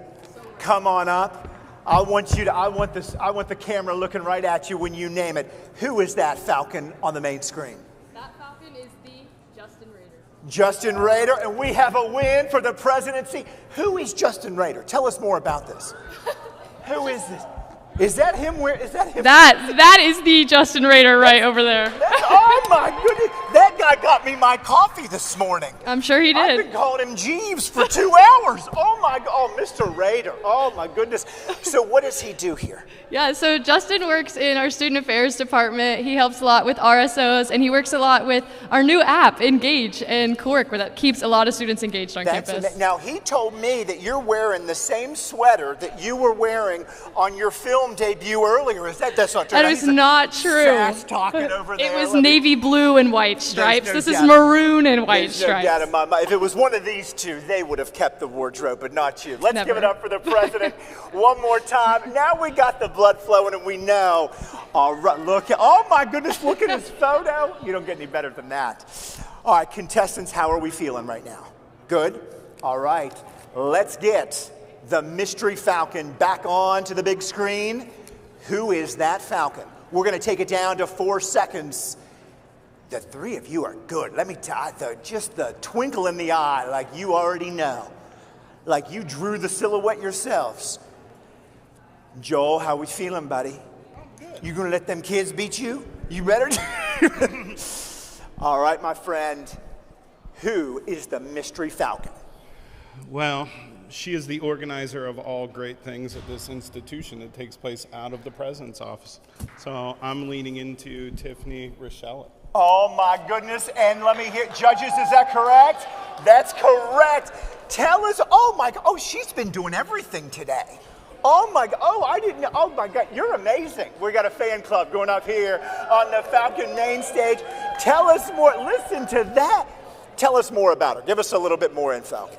Come on up. I want the camera looking right at you when you name it. Who is that Falcon on the main screen? That Falcon is the Justin Rader. Justin Rader, and we have a win for the presidency. Who is Justin Rader? Tell us more about this. Who is this? Is that him? Is that him? That is the Justin Rader right over there. Oh my goodness. That guy got me my coffee this morning. I'm sure he did. I've been calling him Jeeves for 2 hours. Oh, Mr. Rader. Oh my goodness. So what does he do here? Yeah, so Justin works in our student affairs department. He helps a lot with RSOs, and he works a lot with our new app, Engage, and Cork, where that keeps a lot of students engaged on campus. Now, he told me that you're wearing the same sweater that you were wearing on your film debut earlier. That's not true? That is not true. Sass talking over there. It was navy blue and white stripes. No this is maroon and white stripes. No doubt in my mind. If it was one of these two, they would have kept the wardrobe, but not you. Let's give it up for the president one more time. Now we got the blood flowing, and we know. All right, oh my goodness, look at his photo. You don't get any better than that. All right, contestants, how are we feeling right now? Good? All right, let's get the mystery Falcon back on to the big screen. Who is that Falcon? We're going to take it down to 4 seconds. The three of you are good. Let me tell you, just the twinkle in the eye, like you already know. Like you drew the silhouette yourselves. Joel, how we feeling, buddy? You gonna let them kids beat you? You better. All right, my friend. Who is the Mystery Falcon? Well, she is the organizer of all great things at this institution that takes place out of the president's office. So I'm leaning into Tiffany Rochelle. Oh my goodness, and let me hear, judges, is that correct? That's correct. Tell us, oh she's been doing everything today. Oh my God, I didn't know, oh my God, you're amazing. We got a fan club going up here on the Falcon main stage. Tell us more, listen to that. Tell us more about her. Give us a little bit more info.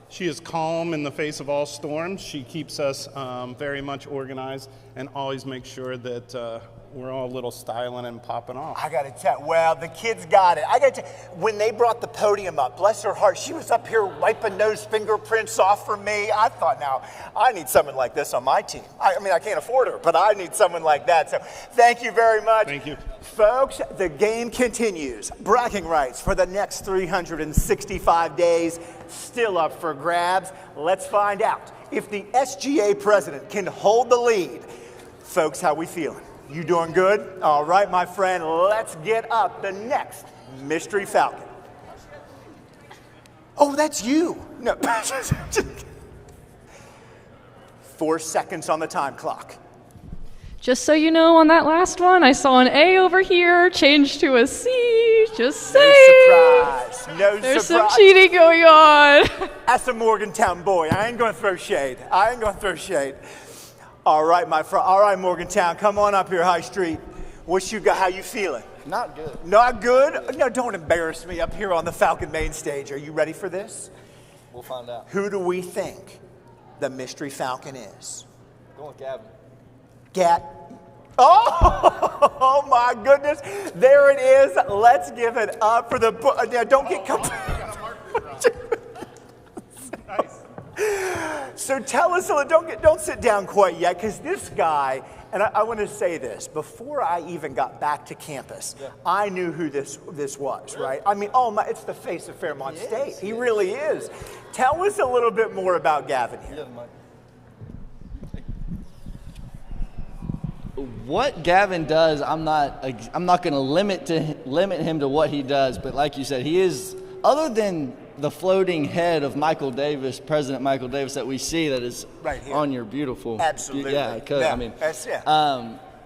She is calm in the face of all storms. She keeps us very much organized and always makes sure that we're all a little styling and popping off. I gotta tell, well, the kids got it. I gotta tell, when they brought the podium up, bless her heart, she was up here wiping those fingerprints off for me. I thought, now, I need someone like this on my team. I mean, I can't afford her, but I need someone like that. So thank you very much. Thank you. Folks, the game continues. Bragging rights for the next 365 days still up for grabs. Let's find out if the SGA president can hold the lead. Folks, how we feeling? You doing good? All right, my friend, let's get up the next Mystery Falcon. Oh, that's you. No. 4 seconds on the time clock. Just so you know, on that last one, I saw an A over here change to a C. Just saying. No surprise. No There's surprise. some cheating going on. That's a Morgantown boy. I ain't gonna throw shade. All right, my friend. All right, Morgantown, come on up here, High Street. What you got? How you feeling? Not good. Not good? No, don't embarrass me up here on the Falcon main stage. Are you ready for this? We'll find out. Who do we think the Mystery Falcon is? Go with Gavin. Oh my goodness. There it is. Let's give it up for the, don't get So tell us, don't sit down quite yet, because this guy, and I want to say this, before I even got back to campus, I knew who this was, right? I mean, it's the face of Fairmont State. He really is. Tell us a little bit more about Gavin here. What Gavin does, I'm not going to limit him to what he does, but like you said, he is, other than the floating head of Michael Davis, President Michael Davis, that we see that is right here on your beautiful, absolutely,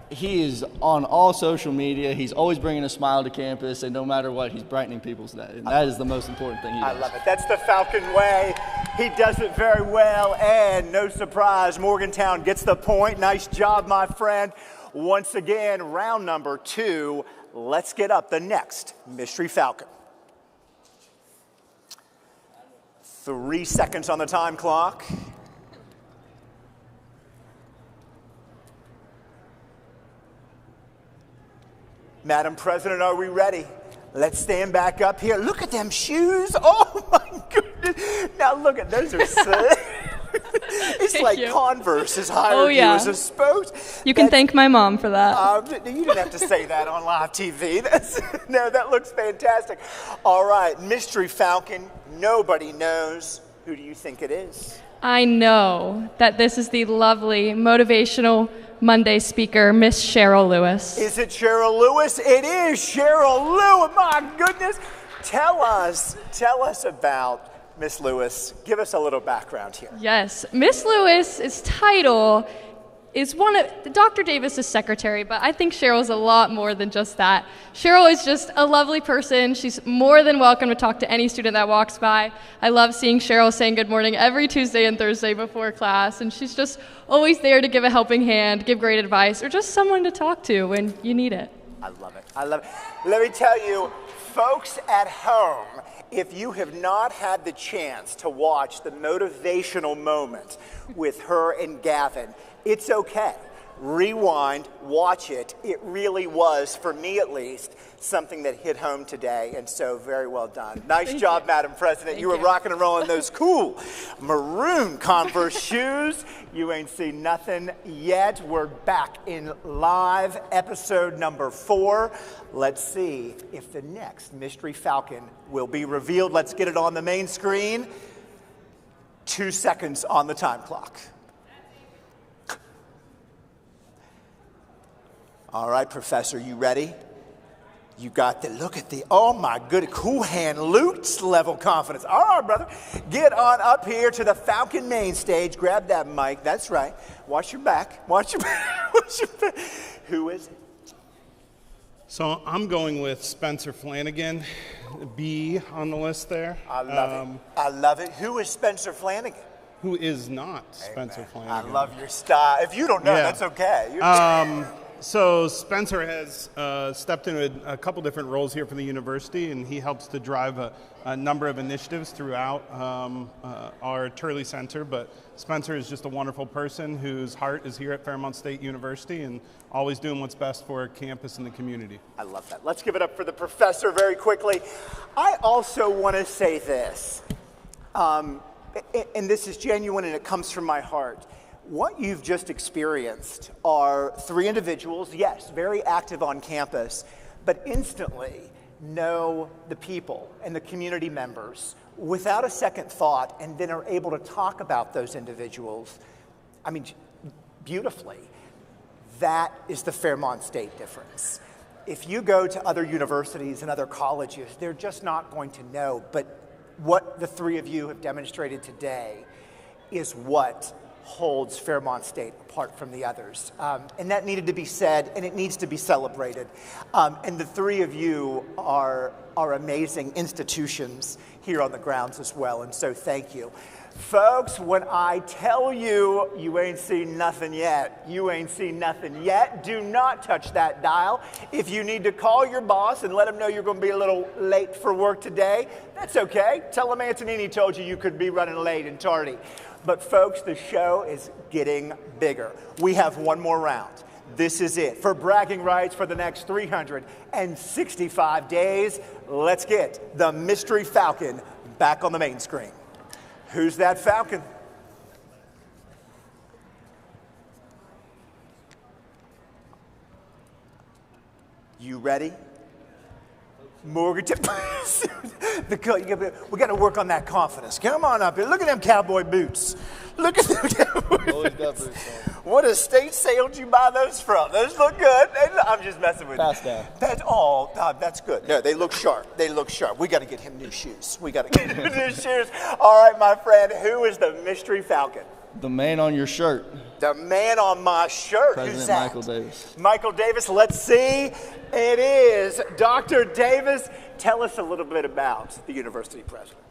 he is on all social media. He's always bringing a smile to campus, and no matter what, he's brightening people's day, and that is the most important thing he does. I love it. That's the Falcon way. He does it very well, and no surprise, Morgantown gets the point. Nice job, my friend. Once again, round number 2. Let's get up the next Mystery Falcon. 3 seconds on the time clock. Madam President, are we ready? Let's stand back up here. Look at them shoes. Oh my goodness. Now look at those. Are slick. It's Thank like you. Converse has hired you as a spokes. You can thank my mom for that. You didn't have to say that on live TV. No, that looks fantastic. All right, Mystery Falcon. Nobody knows. Who do you think it is? I know that this is the lovely motivational Monday speaker, Miss Cheryl Lewis. Is it Cheryl Lewis? It is Cheryl Lewis. My goodness. Tell us about Miss Lewis. Give us a little background here. Yes, Miss Lewis's title is Dr. Davis' secretary, but I think Cheryl's a lot more than just that. Cheryl is just a lovely person. She's more than welcome to talk to any student that walks by. I love seeing Cheryl saying good morning every Tuesday and Thursday before class, and she's just always there to give a helping hand, give great advice, or just someone to talk to when you need it. I love it. Let me tell you, folks at home, if you have not had the chance to watch the motivational moment with her and Gavin, it's okay. rewind, watch it. It really was, for me at least, something that hit home today, and so very well done. Nice job, Madam President. You were rocking and rolling those cool maroon Converse shoes. You ain't seen nothing yet. We're back in live episode number 4. Let's see if the next Mystery Falcon will be revealed. Let's get it on the main screen. 2 seconds on the time clock. All right, Professor, you ready? You got the, look at the, oh my goodness, cool hand, Luke's level confidence. All right, brother, get on up here to the Falcon main stage. Grab that mic, that's right. Watch your back, watch your back, watch your back. Who is it? So I'm going with Spencer Flanagan, B on the list there. I love it, I love it. Who is Spencer Flanagan? Who is not Spencer Flanagan? I love your style. If you don't know, that's okay. So Spencer has stepped into a couple different roles here for the university, and he helps to drive a number of initiatives throughout our Turley Center. But Spencer is just a wonderful person whose heart is here at Fairmont State University and always doing what's best for campus and the community. I love that. Let's give it up for the professor very quickly. I also want to say this, and this is genuine and it comes from my heart. What you've just experienced are 3 individuals, yes, very active on campus, but instantly know the people and the community members without a second thought, and then are able to talk about those individuals, I mean, beautifully. That is the Fairmont State difference. If you go to other universities and other colleges, they're just not going to know, but what the 3 of you have demonstrated today is what holds Fairmont State apart from the others. And that needed to be said, and it needs to be celebrated. And the 3 of you are amazing institutions here on the grounds as well, and so thank you. Folks, when I tell you, you ain't seen nothing yet, you ain't seen nothing yet, do not touch that dial. If you need to call your boss and let him know you're going to be a little late for work today, that's okay. Tell him Antonini told you could be running late and tardy. But folks, the show is getting bigger. We have one more round. This is it. For bragging rights for the next 365 days, let's get the Mystery Falcon back on the main screen. Who's that Falcon? You ready? Morgan, we got to work on that confidence. Come on up here. Look at them cowboy boots. Look at them cowboy boots. What estate sale did you buy those from? Those look good. I'm just messing with you. That's all. That's good. No, they look sharp. They look sharp. We got to get him new shoes. We got to get him new shoes. All right, my friend. Who is the Mystery Falcon? The man on your shirt. The man on my shirt. President Who's that? Michael Davis. Michael Davis. Let's see. It is Dr. Davis. Tell us a little bit about the university president.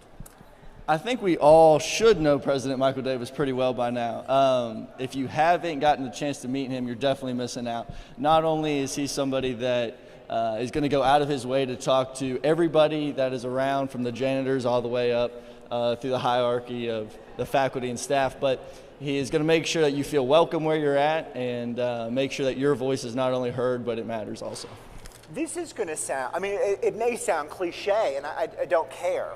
I think we all should know President Michael Davis pretty well by now. If you haven't gotten the chance to meet him, you're definitely missing out. Not only is he somebody that is going to go out of his way to talk to everybody that is around, from the janitors all the way up through the hierarchy of the faculty and staff, but he is going to make sure that you feel welcome where you're at, and make sure that your voice is not only heard, but it matters also. This is going to sound, I mean, it may sound cliche, and I don't care.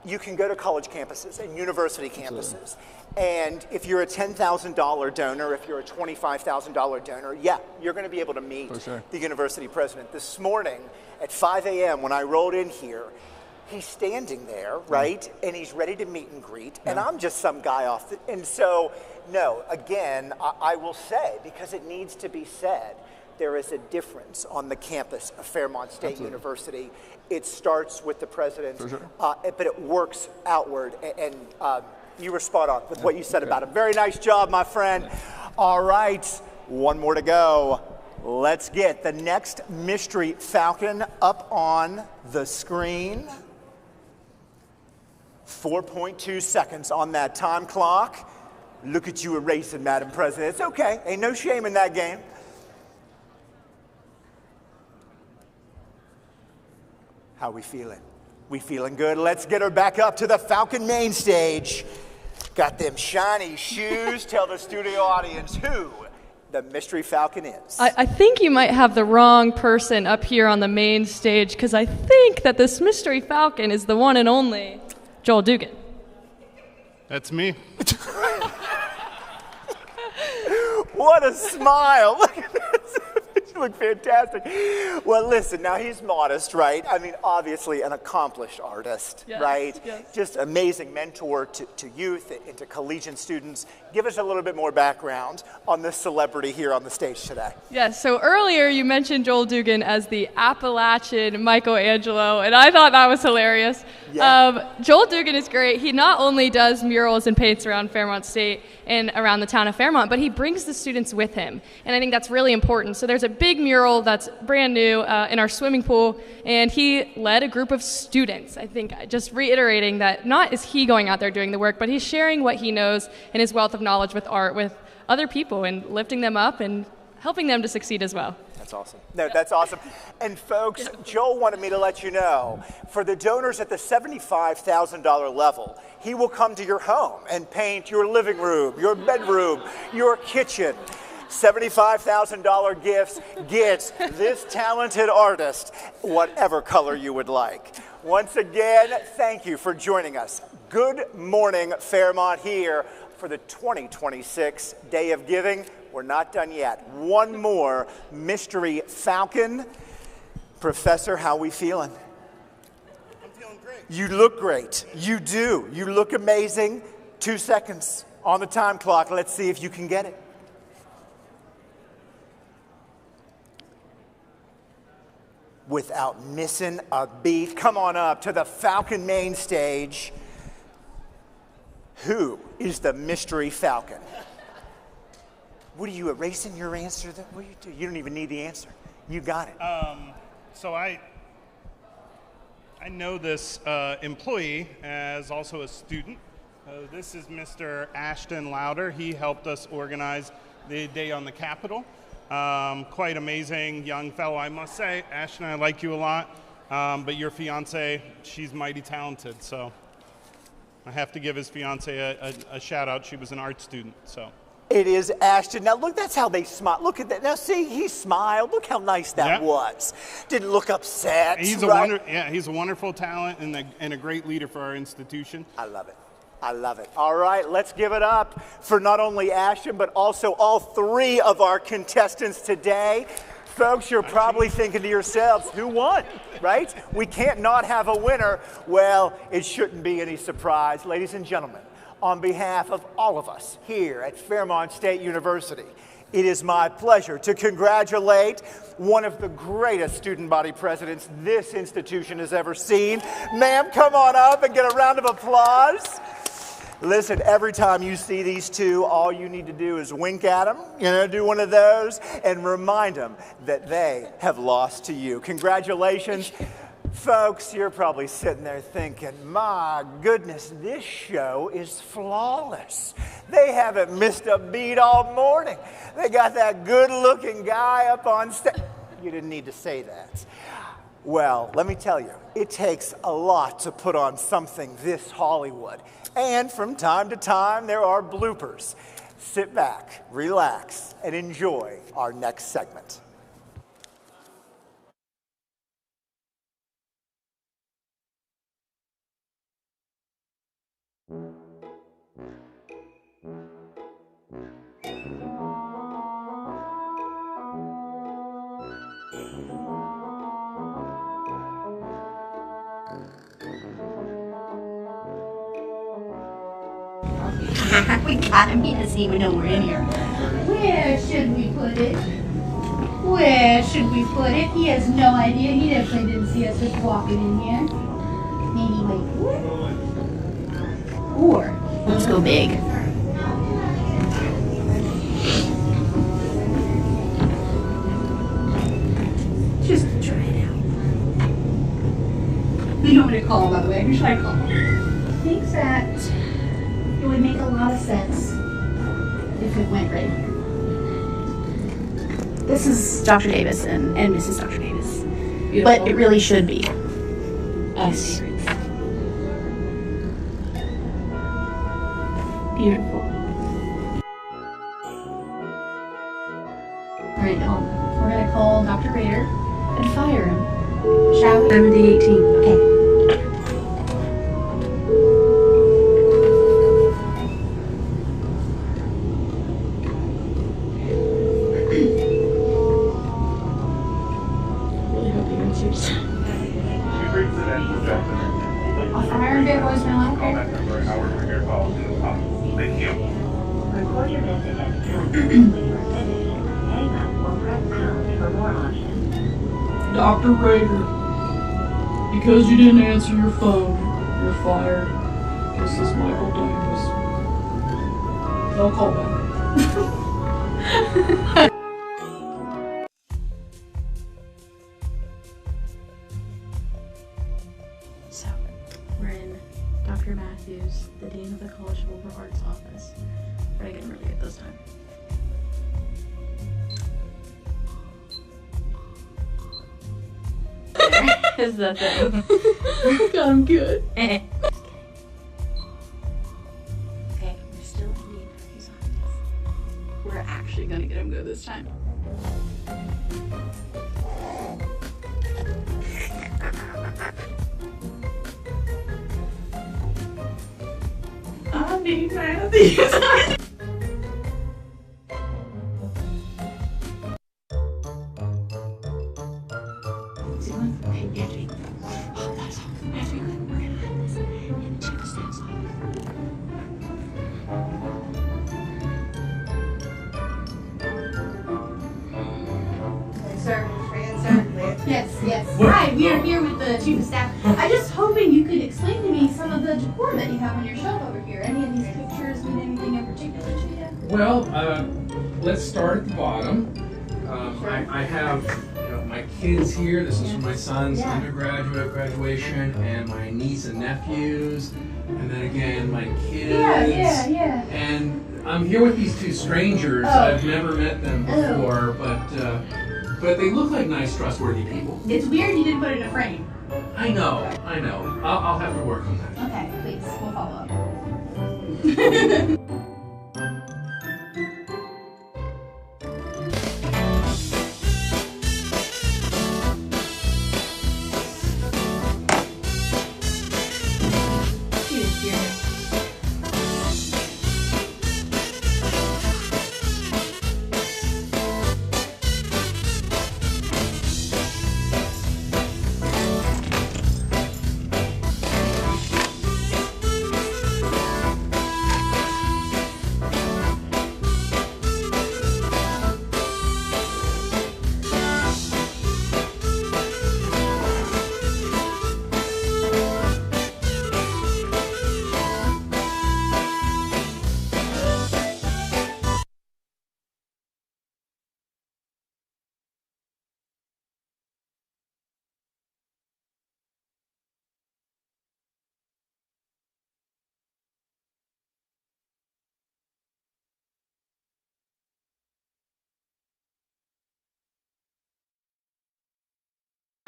You can go to college campuses and university campuses, and if you're a $10,000 donor, if you're a $25,000 donor, yeah, you're going to be able to meet the university president. This morning at 5 a.m. when I rolled in here, he's standing there, right, and he's ready to meet and greet, and I'm just some guy off the, and so, no, again, I will say, because it needs to be said, there is a difference on the campus of Fairmont State University. It starts with the president, but it works outward, and you were spot on with what you said about him. Very nice job, my friend. All right, one more to go. Let's get the next Mystery Falcon up on the screen. 4.2 seconds on that time clock. Look at you erasing, Madam President. It's okay. Ain't no shame in that game. How we feeling? We feeling good? Let's get her back up to the Falcon main stage. Got them shiny shoes. Tell the studio audience, who the Mystery Falcon is? I think you might have the wrong person up here on the main stage, because I think that this Mystery Falcon is the one and only Joel Dugan. That's me. What a smile. Look at this. You look fantastic. Well, listen, now he's modest, right? I mean, obviously an accomplished artist, Yes, right? yes. Just amazing mentor to youth and to collegiate students. Give us a little bit more background on this celebrity here on the stage today. Yes, so earlier you mentioned Joel Dugan as the Appalachian Michelangelo, and I thought that was hilarious. Yeah. Joel Dugan is great. He not only does murals and paints around Fairmont State and around the town of Fairmont, but he brings the students with him, and I think that's really important. So there's a big mural that's brand new in our swimming pool, and he led a group of students. I think just reiterating that not is he going out there doing the work, but he's sharing what he knows and his wealth of knowledge with art with other people and lifting them up and helping them to succeed as well. That's awesome. No, that's awesome. And folks, Joel wanted me to let you know, for the donors at the $75,000 level, he will come to your home and paint your living room, your bedroom, your kitchen. $75,000 gifts gets this talented artist whatever color you would like. Once again, thank you for joining us. Good morning, Fairmont, here for the 2026 Day of Giving. We're not done yet. One more Mystery Falcon. Professor, how we feeling? I'm feeling great. You look great. You do. You look amazing. 2 seconds on the time clock. Let's see if you can get it. Without missing a beat, come on up to the Falcon main stage. Who is the Mystery Falcon? What are you erasing your answer? What do you do? You don't even need the answer. You got it. So I know this employee as also a student. This is Mr. Ashton Louder. He helped us organize the day on the Capitol. Quite amazing young fellow, I must say. Ashton, I like you a lot, but your fiance, she's mighty talented, so I have to give his fiance a shout out. She was an art student, so. It is Ashton. Now look, that's how they smile. Look at that. Now see, he smiled. Look how nice that was. Didn't look upset. He's right? He's a wonderful talent and a great leader for our institution. I love it. I love it. All right, let's give it up for not only Ashton, but also all three of our contestants today. Folks, you're probably thinking to yourselves, who won, right? We can't not have a winner. Well, it shouldn't be any surprise. Ladies and gentlemen, on behalf of all of us here at Fairmont State University, it is my pleasure to congratulate one of the greatest student body presidents this institution has ever seen. Ma'am, come on up and get a round of applause. Listen, every time you see these two, all you need to do is wink at them, do one of those, and remind them that they have lost to you. Congratulations. Folks, you're probably sitting there thinking, my goodness, this show is flawless. They haven't missed a beat all morning. They got that good-looking guy up on stage. You didn't need to say that. Well, let me tell you, it takes a lot to put on something this Hollywood. And from time to time, there are bloopers. Sit back, relax, and enjoy our next segment. We got him. He doesn't even know we're in here. Where should we put it? Where should we put it? He has no idea. He definitely didn't see us just walking in here. Maybe wait. Or let's go big. Just try it out. You know what to call, by the way. Who should I call? I think that it would make a lot of sense if it went right here. This is Dr. Davis and Mrs. Dr. Davis. Beautiful. But it really should be us. Beautiful. call Dr. Rader and fire him. Shall we? 7018. Okay. Really hope he answers. I'll fire him via voicemail, okay? Thank you. Record your message at the tone. Hang up or press pound for more options. Dr. Rader, because you didn't answer your phone, you're fired. This is Michael Davis. No call back. So, we're in Dr. Matthews, the Dean of the College of Liberal Arts office. We're getting really good this time. Is the thing. Got him good. Okay, we're still in Dean Matthews' office. We're actually gonna get him good this time. I'm Dean Matthews. Sir, yes. Hi, we are here with the Chief of Staff. I'm just hoping you could explain to me some of the decor that you have on your shelf over here. Any of these pictures mean anything in particular to you? Well, let's start at the bottom. I have my kids here. This is from my son's undergraduate graduation, and my niece and nephews, and then again my kids. Yeah. And I'm here with these two strangers. I've never met them before, but they look like nice, trustworthy people. It's weird you didn't put it in a frame. I know. I'll have to work on that. Okay, please, we'll follow up.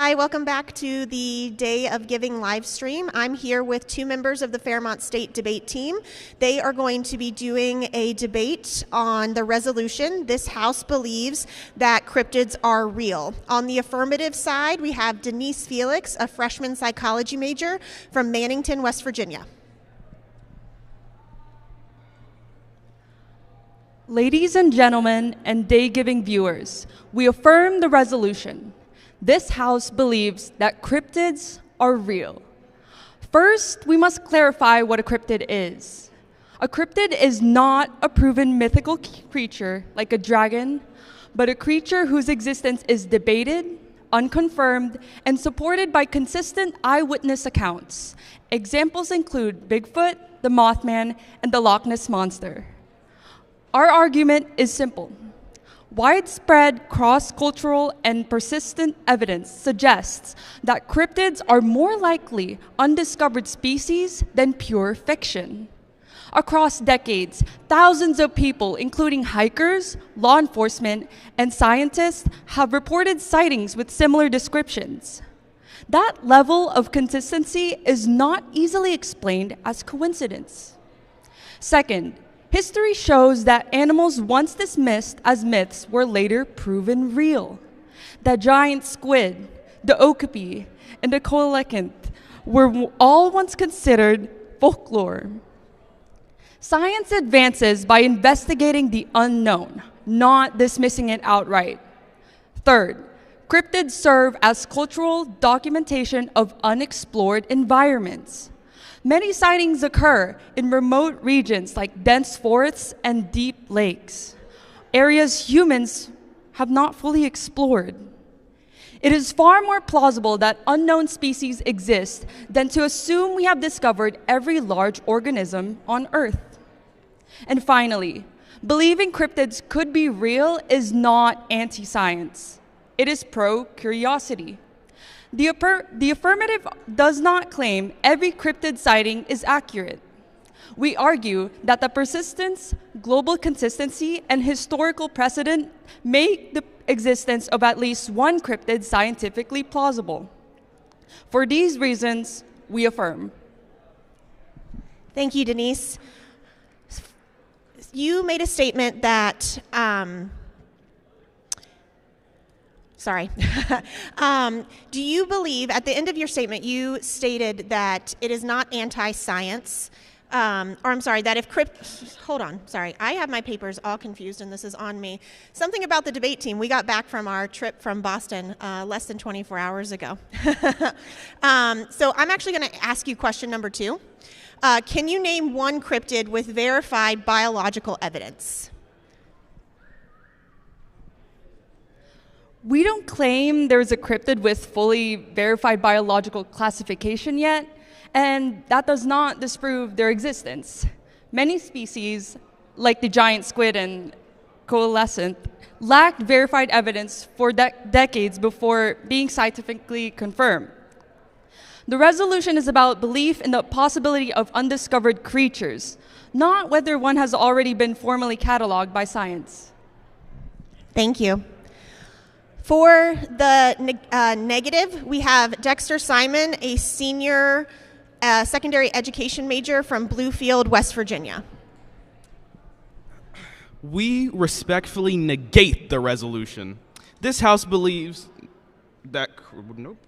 Hi, welcome back to the Day of Giving live stream. I'm here with two members of the Fairmont State debate team. They are going to be doing a debate on the resolution, "This House believes that cryptids are real." On the affirmative side, we have Denise Felix, a freshman psychology major from Mannington, West Virginia. Ladies and gentlemen and day-giving viewers, we affirm the resolution. This House believes that cryptids are real. First, we must clarify what a cryptid is. A cryptid is not a proven mythical creature like a dragon, but a creature whose existence is debated, unconfirmed, and supported by consistent eyewitness accounts. Examples include Bigfoot, the Mothman, and the Loch Ness Monster. Our argument is simple. Widespread cross-cultural and persistent evidence suggests that cryptids are more likely undiscovered species than pure fiction. Across decades, thousands of people, including hikers, law enforcement, and scientists, have reported sightings with similar descriptions. That level of consistency is not easily explained as coincidence. Second, history shows that animals once dismissed as myths were later proven real. that giant squid, the okapi, and the coelacanth were all once considered folklore. Science advances by investigating the unknown, not dismissing it outright. Third, cryptids serve as cultural documentation of unexplored environments. Many sightings occur in remote regions like dense forests and deep lakes, areas humans have not fully explored. It is far more plausible that unknown species exist than to assume we have discovered every large organism on Earth. And finally, believing cryptids could be real is not anti-science. It is pro-curiosity. The affirmative does not claim every cryptid sighting is accurate. We argue that the persistence, global consistency, and historical precedent make the existence of at least one cryptid scientifically plausible. For these reasons, we affirm. Thank you, Denise. You made a statement that, do you believe, at the end of your statement, you stated that it is not anti-science, that if I have my papers all confused and this is on me. Something about the debate team. We got back from our trip from Boston less than 24 hours ago. So I'm actually going to ask you question number 2. Can you name one cryptid with verified biological evidence? We don't claim there's a cryptid with fully verified biological classification yet, and that does not disprove their existence. Many species, like the giant squid and coelacanth, lacked verified evidence for decades before being scientifically confirmed. The resolution is about belief in the possibility of undiscovered creatures, not whether one has already been formally cataloged by science. Thank you. For the negative, we have Dexter Simon, a senior secondary education major from Bluefield, West Virginia. We respectfully negate the resolution. This House believes that... Nope.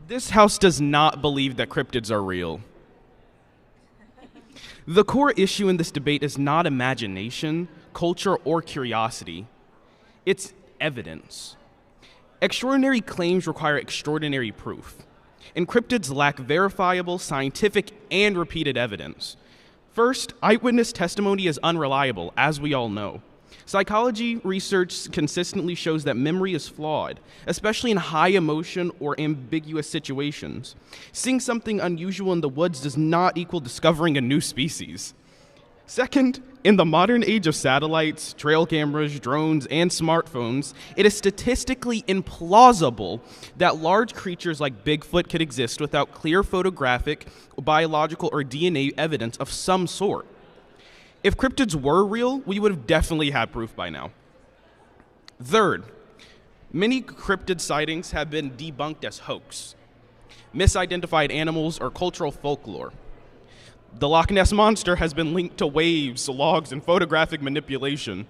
This House does not believe that cryptids are real. The core issue in this debate is not imagination, culture, or curiosity. It's evidence. Extraordinary claims require extraordinary proof, and cryptids lack verifiable, scientific, and repeated evidence. First, eyewitness testimony is unreliable, as we all know. Psychology research consistently shows that memory is flawed, especially in high emotion or ambiguous situations. Seeing something unusual in the woods does not equal discovering a new species. Second, in the modern age of satellites, trail cameras, drones, and smartphones, it is statistically implausible that large creatures like Bigfoot could exist without clear photographic, biological, or DNA evidence of some sort. If cryptids were real, we would have definitely had proof by now. Third, many cryptid sightings have been debunked as hoax, misidentified animals, or cultural folklore. The Loch Ness Monster has been linked to waves, logs, and photographic manipulation.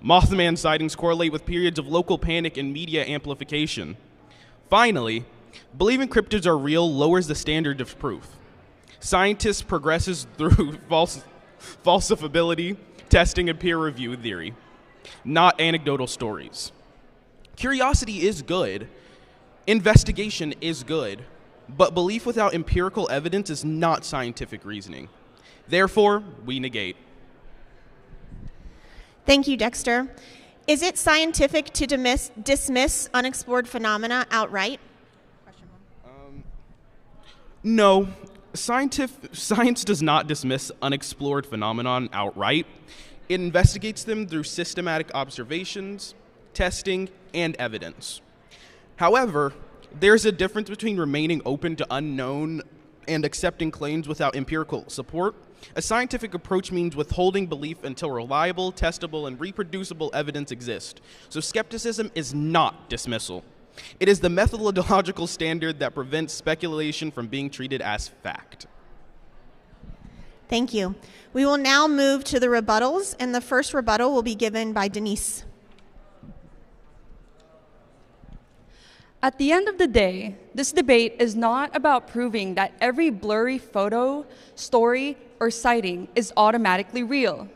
Mothman sightings correlate with periods of local panic and media amplification. Finally, believing cryptids are real lowers the standard of proof. Scientists progresses through falsifiability, testing, and peer review theory, not anecdotal stories. Curiosity is good, investigation is good, but belief without empirical evidence is not scientific reasoning. Therefore, we negate. Thank you, Dexter. Is it scientific to dismiss unexplored phenomena outright? No. Science does not dismiss unexplored phenomenon outright. It investigates them through systematic observations, testing, and evidence. However, there's a difference between remaining open to unknown and accepting claims without empirical support. A scientific approach means withholding belief until reliable, testable, and reproducible evidence exists. So skepticism is not dismissal. It is the methodological standard that prevents speculation from being treated as fact. Thank you. We will now move to the rebuttals, and the first rebuttal will be given by Denise. At the end of the day, this debate is not about proving that every blurry photo, story, or sighting is automatically real.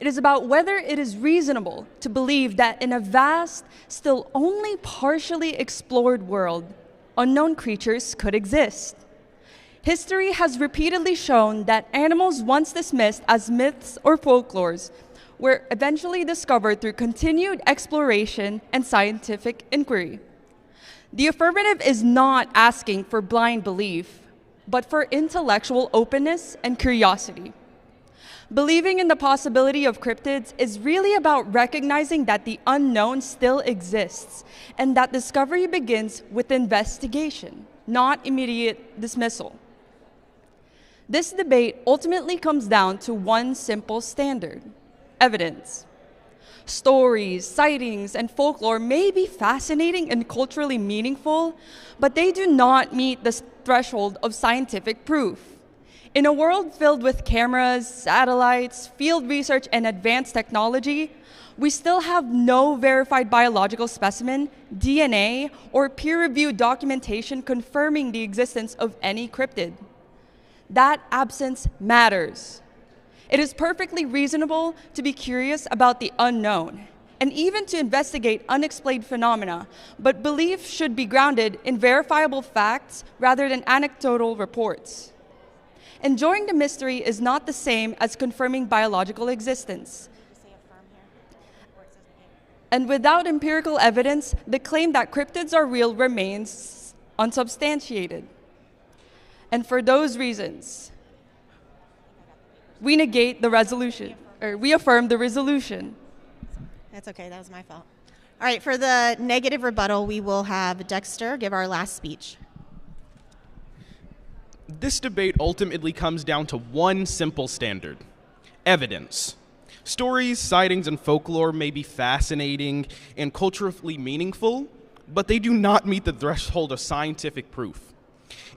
It is about whether it is reasonable to believe that in a vast, still only partially explored world, unknown creatures could exist. History has repeatedly shown that animals once dismissed as myths or folklores were eventually discovered through continued exploration and scientific inquiry. The affirmative is not asking for blind belief, but for intellectual openness and curiosity. Believing in the possibility of cryptids is really about recognizing that the unknown still exists and that discovery begins with investigation, not immediate dismissal. This debate ultimately comes down to one simple standard: evidence. Stories, sightings, and folklore may be fascinating and culturally meaningful, but they do not meet the threshold of scientific proof. In a world filled with cameras, satellites, field research, and advanced technology, we still have no verified biological specimen, DNA, or peer-reviewed documentation confirming the existence of any cryptid. That absence matters. It is perfectly reasonable to be curious about the unknown and even to investigate unexplained phenomena, but belief should be grounded in verifiable facts rather than anecdotal reports. Enjoying the mystery is not the same as confirming biological existence. And without empirical evidence, the claim that cryptids are real remains unsubstantiated. And for those reasons, we negate the resolution, or we affirm the resolution. That's okay, that was my fault. All right, for the negative rebuttal, we will have Dexter give our last speech. This debate ultimately comes down to one simple standard: evidence. Stories, sightings, and folklore may be fascinating and culturally meaningful, but they do not meet the threshold of scientific proof.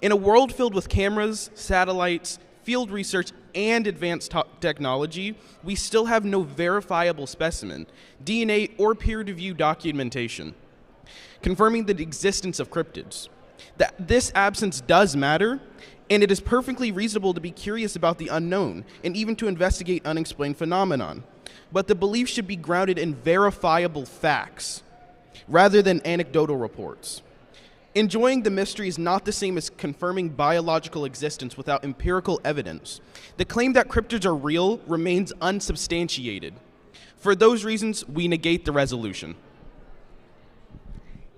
In a world filled with cameras, satellites, field research, and advanced technology, we still have no verifiable specimen, DNA, or peer-reviewed documentation confirming the existence of cryptids. This absence does matter, and it is perfectly reasonable to be curious about the unknown and even to investigate unexplained phenomenon. But the belief should be grounded in verifiable facts rather than anecdotal reports. Enjoying the mystery is not the same as confirming biological existence without empirical evidence. The claim that cryptids are real remains unsubstantiated. For those reasons, we negate the resolution.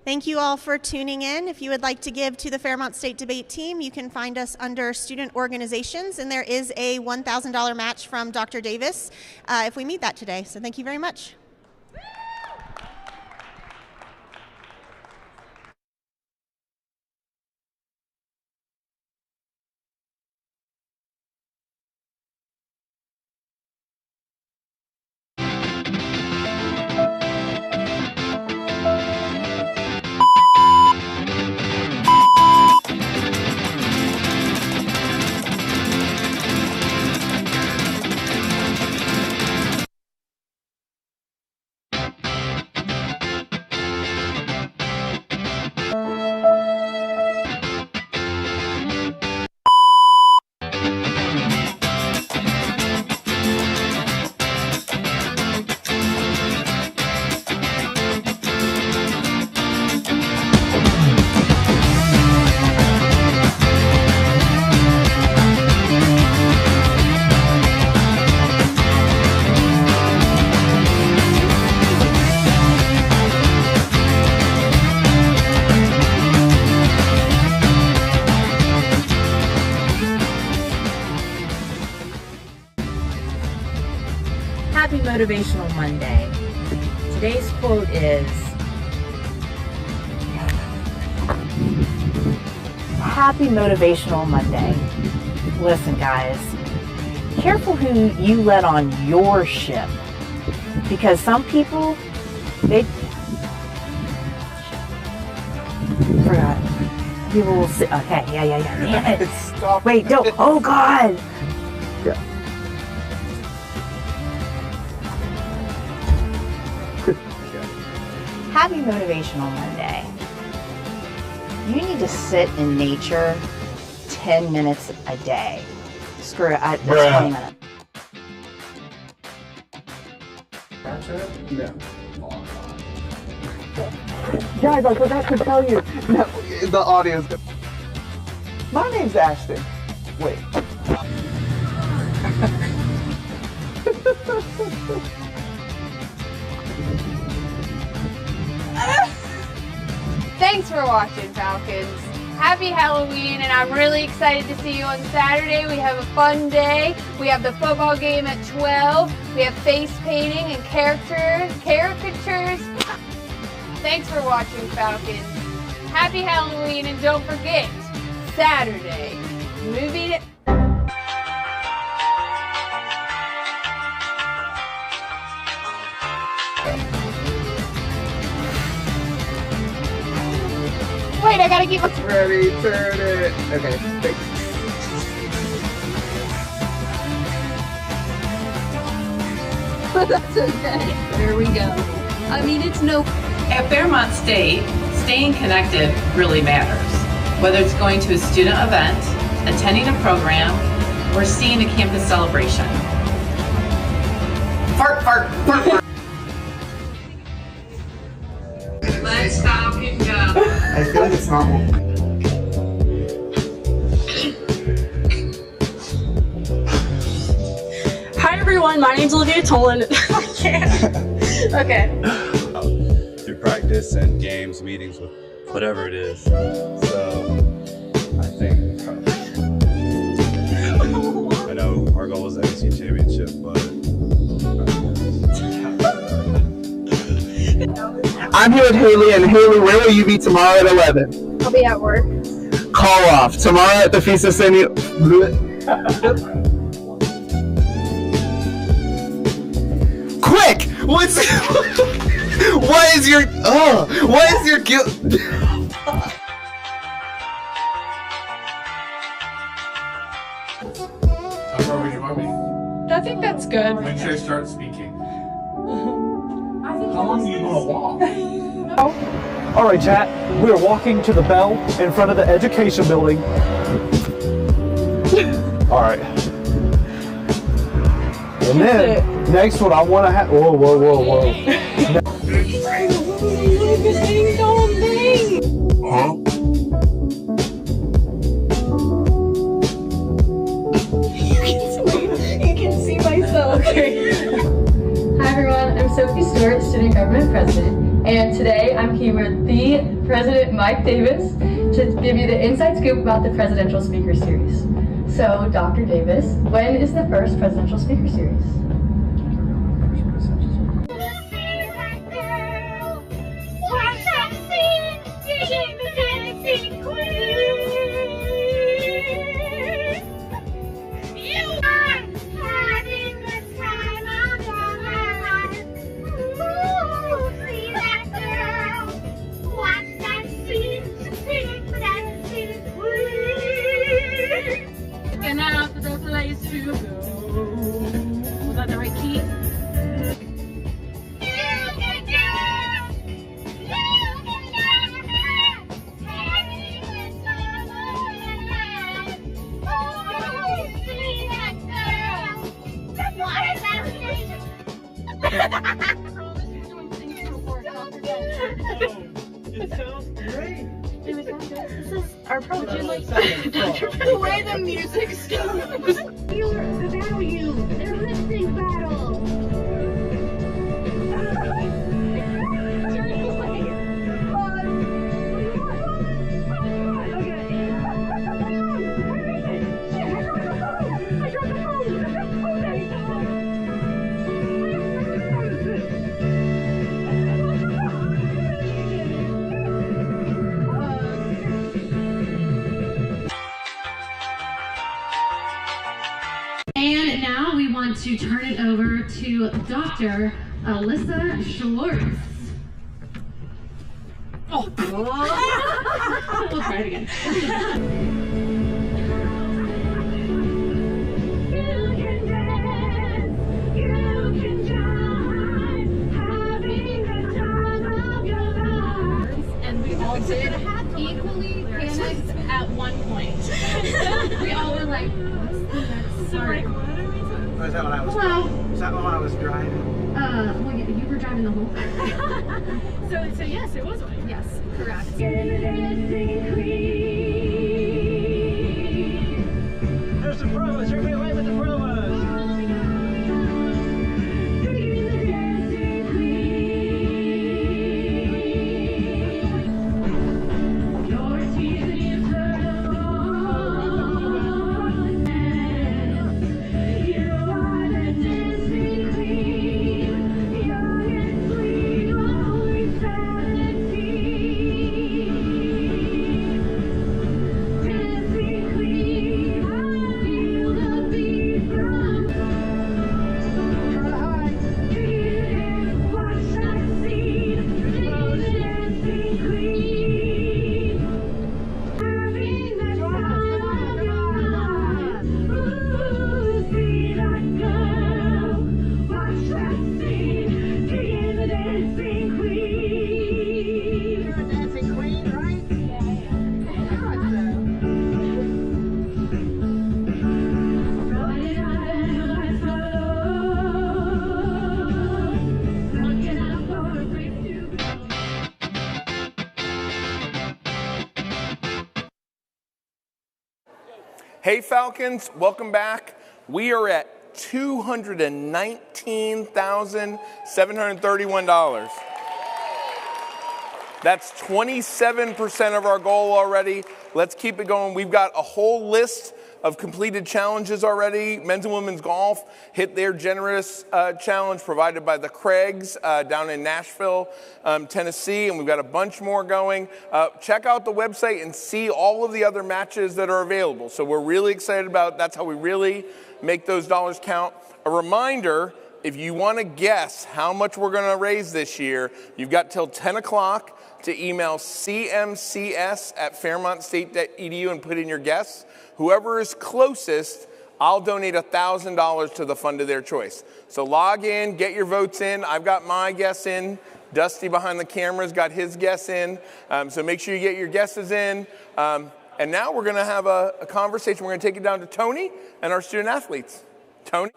Thank you all for tuning in. If you would like to give to the Fairmont State Debate Team, you can find us under Student Organizations, and there is a $1,000 match from Dr. Davis if we meet that today. So thank you very much. Happy Motivational Monday. Today's quote is, Happy Motivational Monday. Listen, guys, careful who you let on your ship, because some people, they forgot. People will say, okay, yeah. Damn it. Stop. Wait, don't. Oh, God. Yeah. Happy Motivational Monday. You need to sit in nature 10 minutes a day. Screw it, that's 20 minutes. No. Guys, I forgot to tell you. No, the audio's good. My name's Ashton. Wait. Thanks for watching, Falcons. Happy Halloween, and I'm really excited to see you on Saturday. We have a fun day. We have the football game at 12. We have face painting and caricatures. Thanks for watching, Falcons. Happy Halloween, and don't forget, Saturday, movie day. Wait, I gotta keep it. Ready, turn it. Okay, thanks. That's okay. There we go. I mean, it's no... At Fairmont State, staying connected really matters. Whether it's going to a student event, attending a program, or seeing a campus celebration. Fart, fart, fart, fart. Let's Falcon go. I feel like it's not one. Hi everyone, my name's Olivia Tolan. I can't. Okay. Through practice and games, meetings, with whatever it is. So I think I know our goal is the NC championship, but I'm here with Haley, and Haley, where will you be tomorrow at 11? I'll be at work. Call off. Tomorrow at the Feast of St. Quick! What is your guilt? How far would you want me? I think that's good. When should I start speaking? How long are you gonna walk? All right, chat. We're walking to the bell in front of the education building. All right. And then next one, I want to have. Whoa, whoa, whoa, whoa. Huh? You can see myself. Okay. Hi everyone, I'm Sophie Stewart, Student Government President, and today I'm here with the President Mike Davis to give you the inside scoop about the Presidential Speaker Series. So, Dr. Davis, when is the first Presidential Speaker Series? And out to the place to go. Was that the right key? It sounds great. This is our project. The way the music goes. The value. They're listening battle. And now we want to turn it over to Dr. Alyssa Schwartz. Oh. We'll try it again. And we all did equally Or is that when I was Is that when I was driving? Well, yeah, you were driving the whole thing. so yes, it was one. Yes, correct. There's some promos. Everybody wait with the promos. Hey Falcons, welcome back. We are at $219,731. That's 27% of our goal already. Let's keep it going. We've got a whole list of completed challenges already. Men's and women's golf hit their generous challenge provided by the Craigs down in Nashville, Tennessee, and we've got a bunch more going. Check out the website and see all of the other matches that are available. So we're really excited about it. That's how we really make those dollars count. A reminder, if you want to guess how much we're going to raise this year, you've got till 10 o'clock to email cmcs@fairmontstate.edu and put in your guess. Whoever is closest, I'll donate $1,000 to the fund of their choice. So log in, get your votes in. I've got my guess in. Dusty behind the camera's got his guess in. So make sure you get your guesses in. And now we're going to have a conversation. We're going to take it down to Tony and our student athletes. Tony?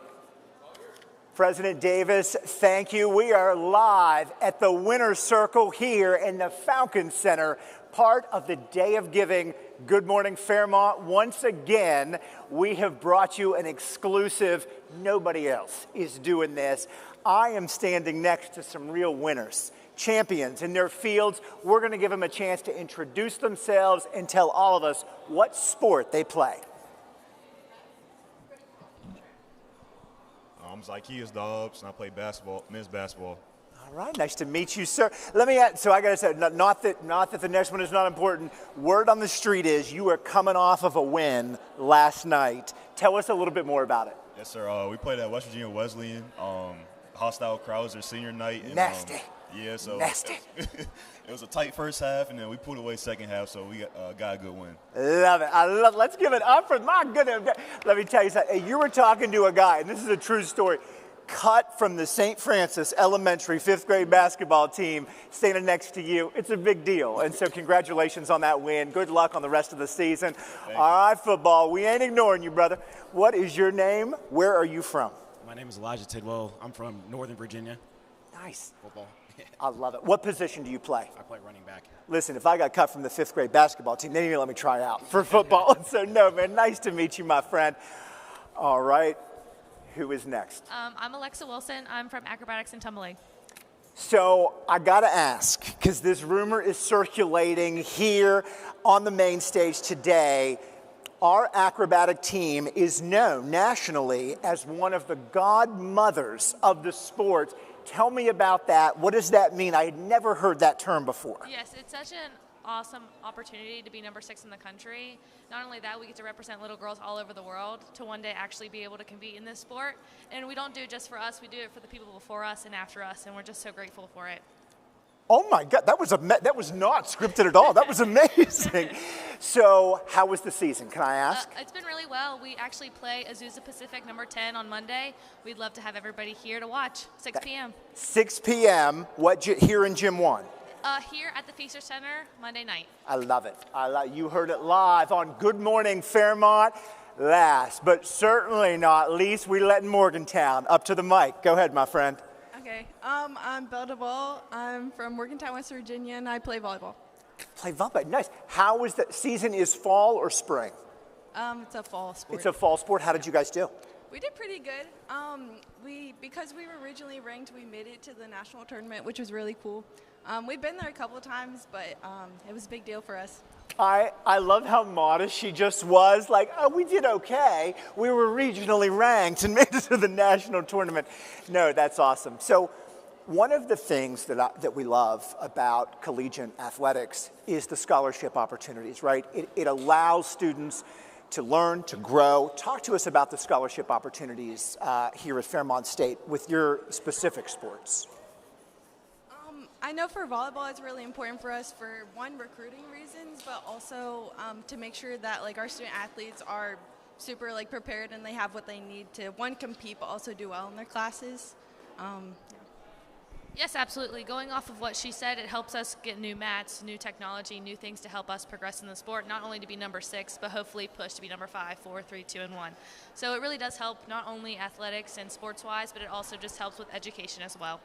President Davis, thank you. We are live at the Winner's Circle here in the Falcon Center, part of the Day of Giving. Good morning, Fairmont. Once again, we have brought you an exclusive. Nobody else is doing this. I am standing next to some real winners, champions in their fields. We're going to give them a chance to introduce themselves and tell all of us what sport they play. I'm Zykeas Dobbs, and I play basketball, men's basketball. All right, nice to meet you, sir. Let me add, so I got to say, not that the next one is not important. Word on the street is you are coming off of a win last night. Tell us a little bit more about it. Yes, sir. We played at West Virginia Wesleyan. Hostile crowds their senior night. And, nasty. Yeah, so nasty. It was a tight first half, and then we pulled away second half, so we got a good win. Love it. I love it. Let's give it up for my goodness. Let me tell you something. You were talking to a guy, and this is a true story, cut from the St. Francis Elementary 5th grade basketball team standing next to you. It's a big deal. And so congratulations on that win. Good luck on the rest of the season. All right, football. We ain't ignoring you, brother. What is your name? Where are you from? My name is Elijah Tidwell. I'm from Northern Virginia. Nice. Football. I love it. What position do you play? I play running back. Listen, if I got cut from the 5th grade basketball team, they didn't even let me try out for football. So, no, man, nice to meet you, my friend. All right. Who is next? I'm Alexa Wilson. I'm from Acrobatics and Tumbling. So I got to ask, because this rumor is circulating here on the main stage today, our acrobatic team is known nationally as one of the godmothers of the sport. Tell me about that. What does that mean? I had never heard that term before. Yes, it's such an awesome opportunity to be number 6 in the country. Not only that, we get to represent little girls all over the world to one day actually be able to compete in this sport. And we don't do it just for us, we do it for the people before us and after us, and we're just so grateful for it. Oh my God, that was not scripted at all. That was amazing. So how was the season, can I ask? It's been really well. We actually play Azusa Pacific number 10 on Monday. We'd love to have everybody here to watch, 6 p.m. 6 p.m., here in Gym 1? Here at the Feaster Center, Monday night. I love it. You heard it live on Good Morning Fairmont. Last, but certainly not least, we let Morgantown up to the mic. Go ahead, my friend. Okay, I'm Belle Ball. I'm from Morgantown, West Virginia, and I play volleyball. Play volleyball, nice. How is the season? Is fall or spring? It's a fall sport. It's a fall sport. How did you guys do? We did pretty good. Because we were originally ranked, we made it to the national tournament, which was really cool. We've been there a couple of times, but it was a big deal for us. I love how modest she just was. Like, oh, we did okay. We were regionally ranked and made it to the national tournament. No, that's awesome. So one of the things that we love about collegiate athletics is the scholarship opportunities, right? It allows students to learn, to grow. Talk to us about the scholarship opportunities here at Fairmont State with your specific sports. I know for volleyball it's really important for us for, one, recruiting reasons, but also to make sure that like our student athletes are super like prepared and they have what they need to, one, compete, but also do well in their classes. Yes, absolutely. Going off of what she said, it helps us get new mats, new technology, new things to help us progress in the sport, not only to be number 6, but hopefully push to be number 5, 4, 3, 2, and 1. So it really does help not only athletics and sports-wise, but it also just helps with education as well.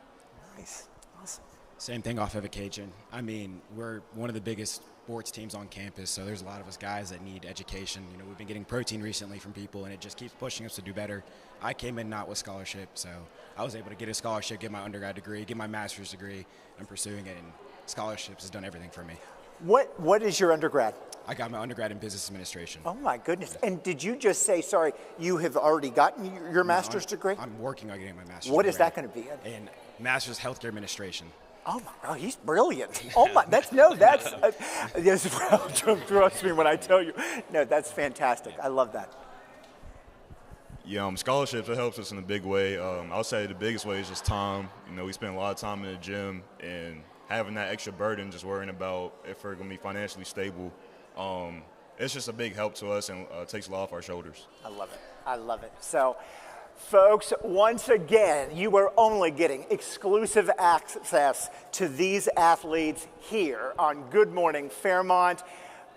Nice. Awesome. Same thing off of occasion. I mean, we're one of the biggest sports teams on campus, so there's a lot of us guys that need education. You know, we've been getting protein recently from people, and it just keeps pushing us to do better. I came in not with scholarship, so I was able to get a scholarship, get my undergrad degree, get my master's degree. I'm pursuing it, and scholarships has done everything for me. What is your undergrad? I got my undergrad in business administration. Oh my goodness. And did you just say, sorry, you have already gotten your master's degree? I'm working on getting my master's What degree. is that going to be in? In master's healthcare administration. Oh my God, he's brilliant. Oh my, that's yes, well, trust me when I tell you. No, that's fantastic. I love that. Yeah, scholarships, it helps us in a big way. I'll say the biggest way is just time. You know, we spend a lot of time in the gym, and having that extra burden, just worrying about if we're going to be financially stable, it's just a big help to us and takes a lot off our shoulders. I love it. I love it. So, folks, once again, you are only getting exclusive access to these athletes here on Good Morning Fairmont,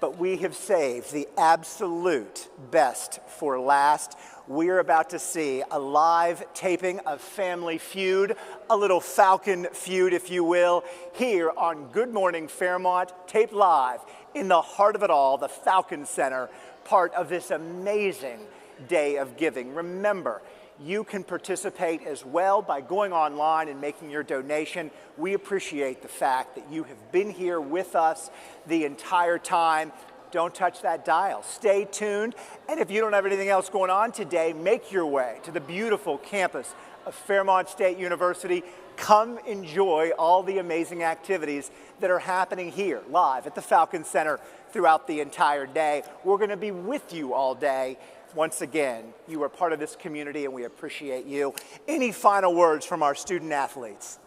but we have saved the absolute best for last. We're about to see a live taping of Family Feud, a little Falcon feud, if you will, here on Good Morning Fairmont, taped live in the heart of it all, the Falcon Center, part of this amazing day of giving. Remember, you can participate as well by going online and making your donation. We appreciate the fact that you have been here with us the entire time. Don't touch that dial. Stay tuned. And if you don't have anything else going on today, make your way to the beautiful campus of Fairmont State University. Come enjoy all the amazing activities that are happening here live at the Falcon Center throughout the entire day. We're going to be with you all day. Once again, you are part of this community and we appreciate you. Any final words from our student athletes?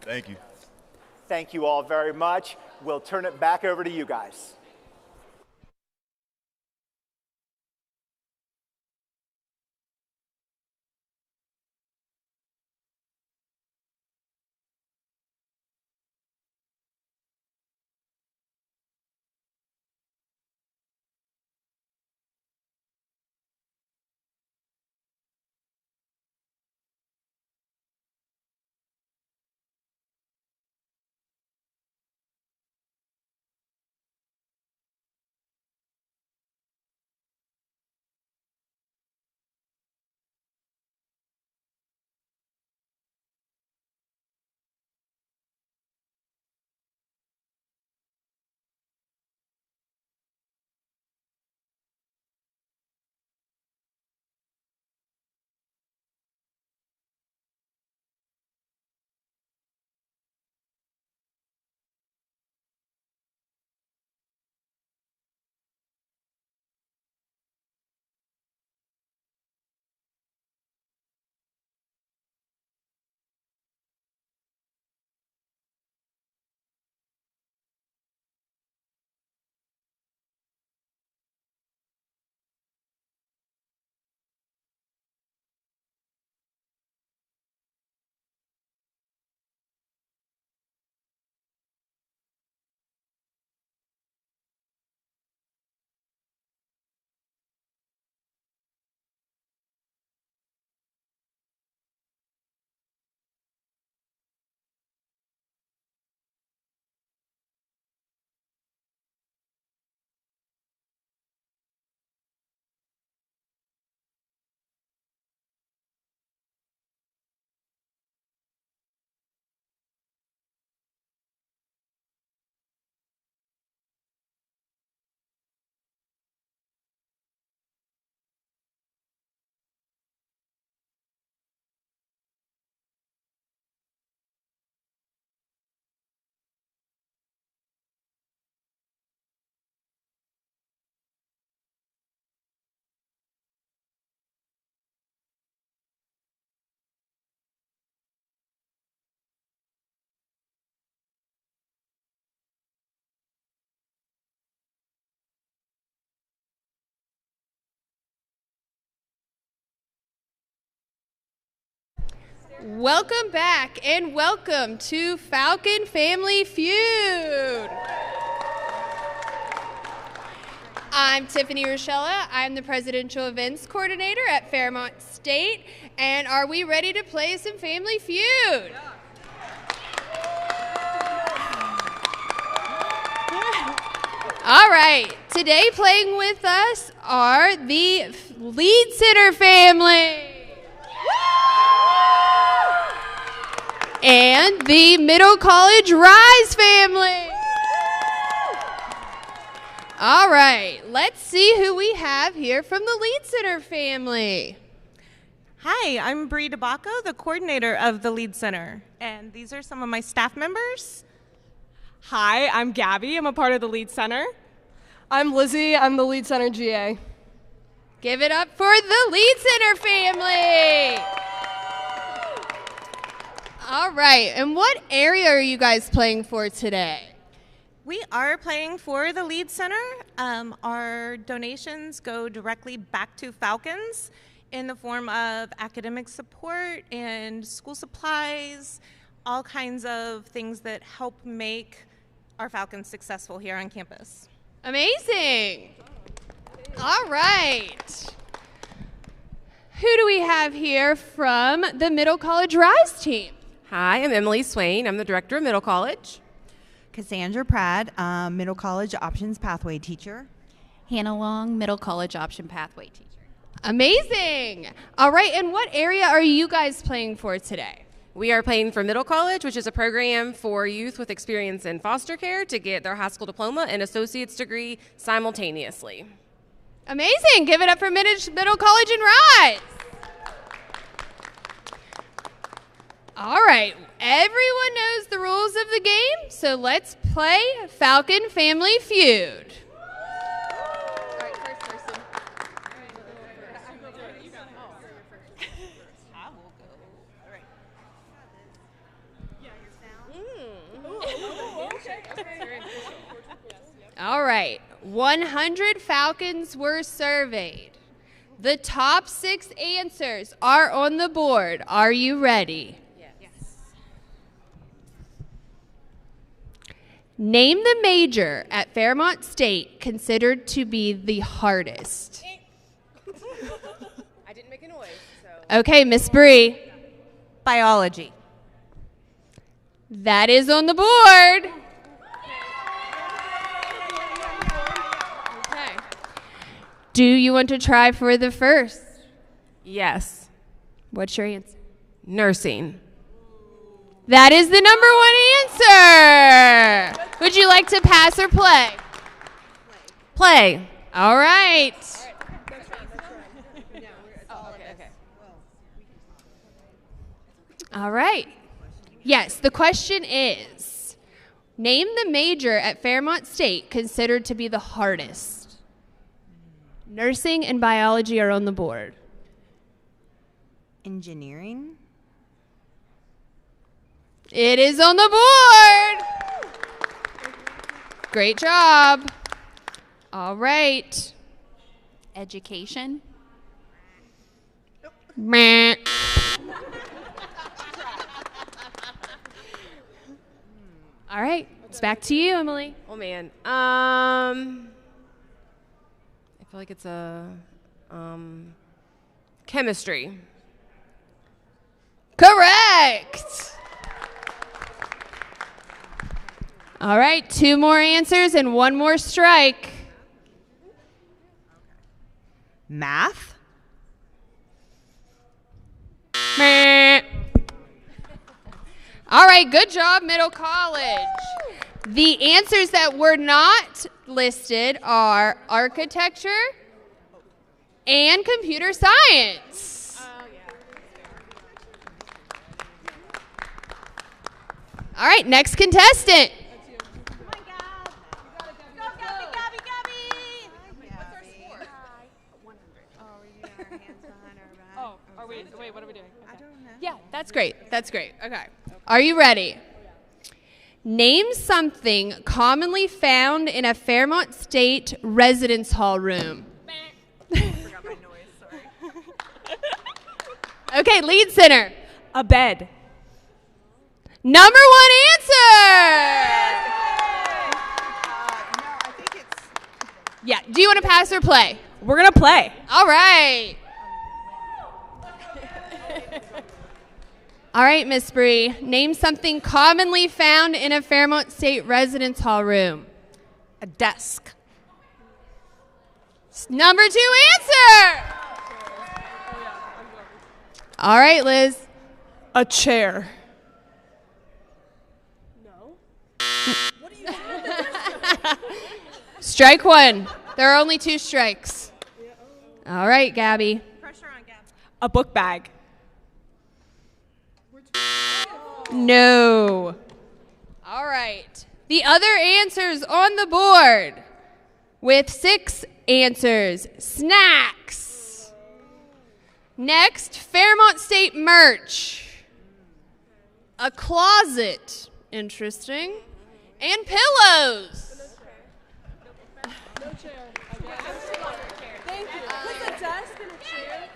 Thank you. Thank you all very much. We'll turn it back over to you guys. Welcome back and welcome to Falcon Family Feud. I'm Tiffany Rochella. I'm the Presidential Events Coordinator at Fairmont State. And are we ready to play some Family Feud? All right, today playing with us are the Lead Center family and the Middle College Rise family. All right, let's see who we have here from the Lead Center family. Hi, I'm Bree DeBacco, the coordinator of the Lead Center, and these are some of my staff members. Hi, I'm Gabby. I'm a part of the Lead Center. I'm Lizzie. I'm the Lead Center GA. Give it up for the Lead Center family. All right, and what area are you guys playing for today? We are playing for the Lead Center. Our donations go directly back to Falcons in the form of academic support and school supplies, all kinds of things that help make our Falcons successful here on campus. Amazing. All right. Who do we have here from the Middle College Rise team? Hi, I'm Emily Swain. I'm the director of Middle College. Cassandra Pratt, Middle College Options Pathway teacher. Hannah Long, Middle College Option Pathway teacher. Amazing. All right, and what area are you guys playing for today? We are playing for Middle College, which is a program for youth with experience in foster care to get their high school diploma and associate's degree simultaneously. Amazing. Give it up for Middle College and Rise. All right, everyone knows the rules of the game, so let's play Falcon Family Feud. All right, 100 Falcons were surveyed. The top 6 answers are on the board. Are you ready? Yes. Name the major at Fairmont State considered to be the hardest. I didn't make a noise, so. Okay, Miss Bree. Biology. That is on the board. Okay. Do you want to try for the first? Yes. What's your answer? Nursing. That is the number 1 answer. Would you like to pass or play? Play. All right. All right. Yes, the question is, name the major at Fairmont State considered to be the hardest. Nursing and biology are on the board. Engineering. It is on the board. Great job. All right. Education. Meh. All right, it's back to you, Emily. Oh man, I feel like it's a chemistry. Correct. All right, 2 more answers and 1 more strike. Math. Meh. All right, good job, Middle College. The answers that were not listed are architecture and computer science. All right, next contestant. Wait, what are we doing? Okay. I don't know. Yeah, that's great. That's great. Okay. Are you ready? Name something commonly found in a Fairmont State residence hall room. I forgot my noise, sorry. Okay, Lead Center. A bed. Number one answer! Yeah, do you want to pass or play? We're going to play. All right. All right, Miss Bree, name something commonly found in a Fairmont State residence hall room. A desk. Number two answer. All right, Liz. A chair. Strike one. There are only 2 strikes. All right, Gabby. A book bag. No. All right. The other answers on the board with 6 answers. Snacks. Next, Fairmont State merch. A closet. Interesting. And pillows. No chair. Thank you. Put a desk and a chair.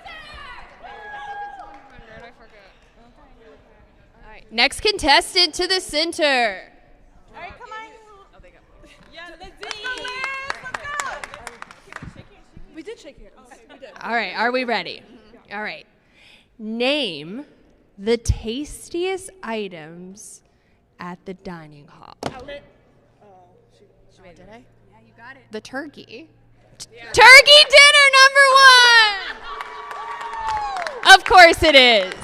All right. Next contestant to the center. All right, come on. Oh, they got points. Yeah, let's go. We did shake hands. We did. All right. Are we ready? All right. Name the tastiest items at the dining hall. Outlet. Did I? Yeah, you got it. The turkey. Turkey dinner #1! Of course it is.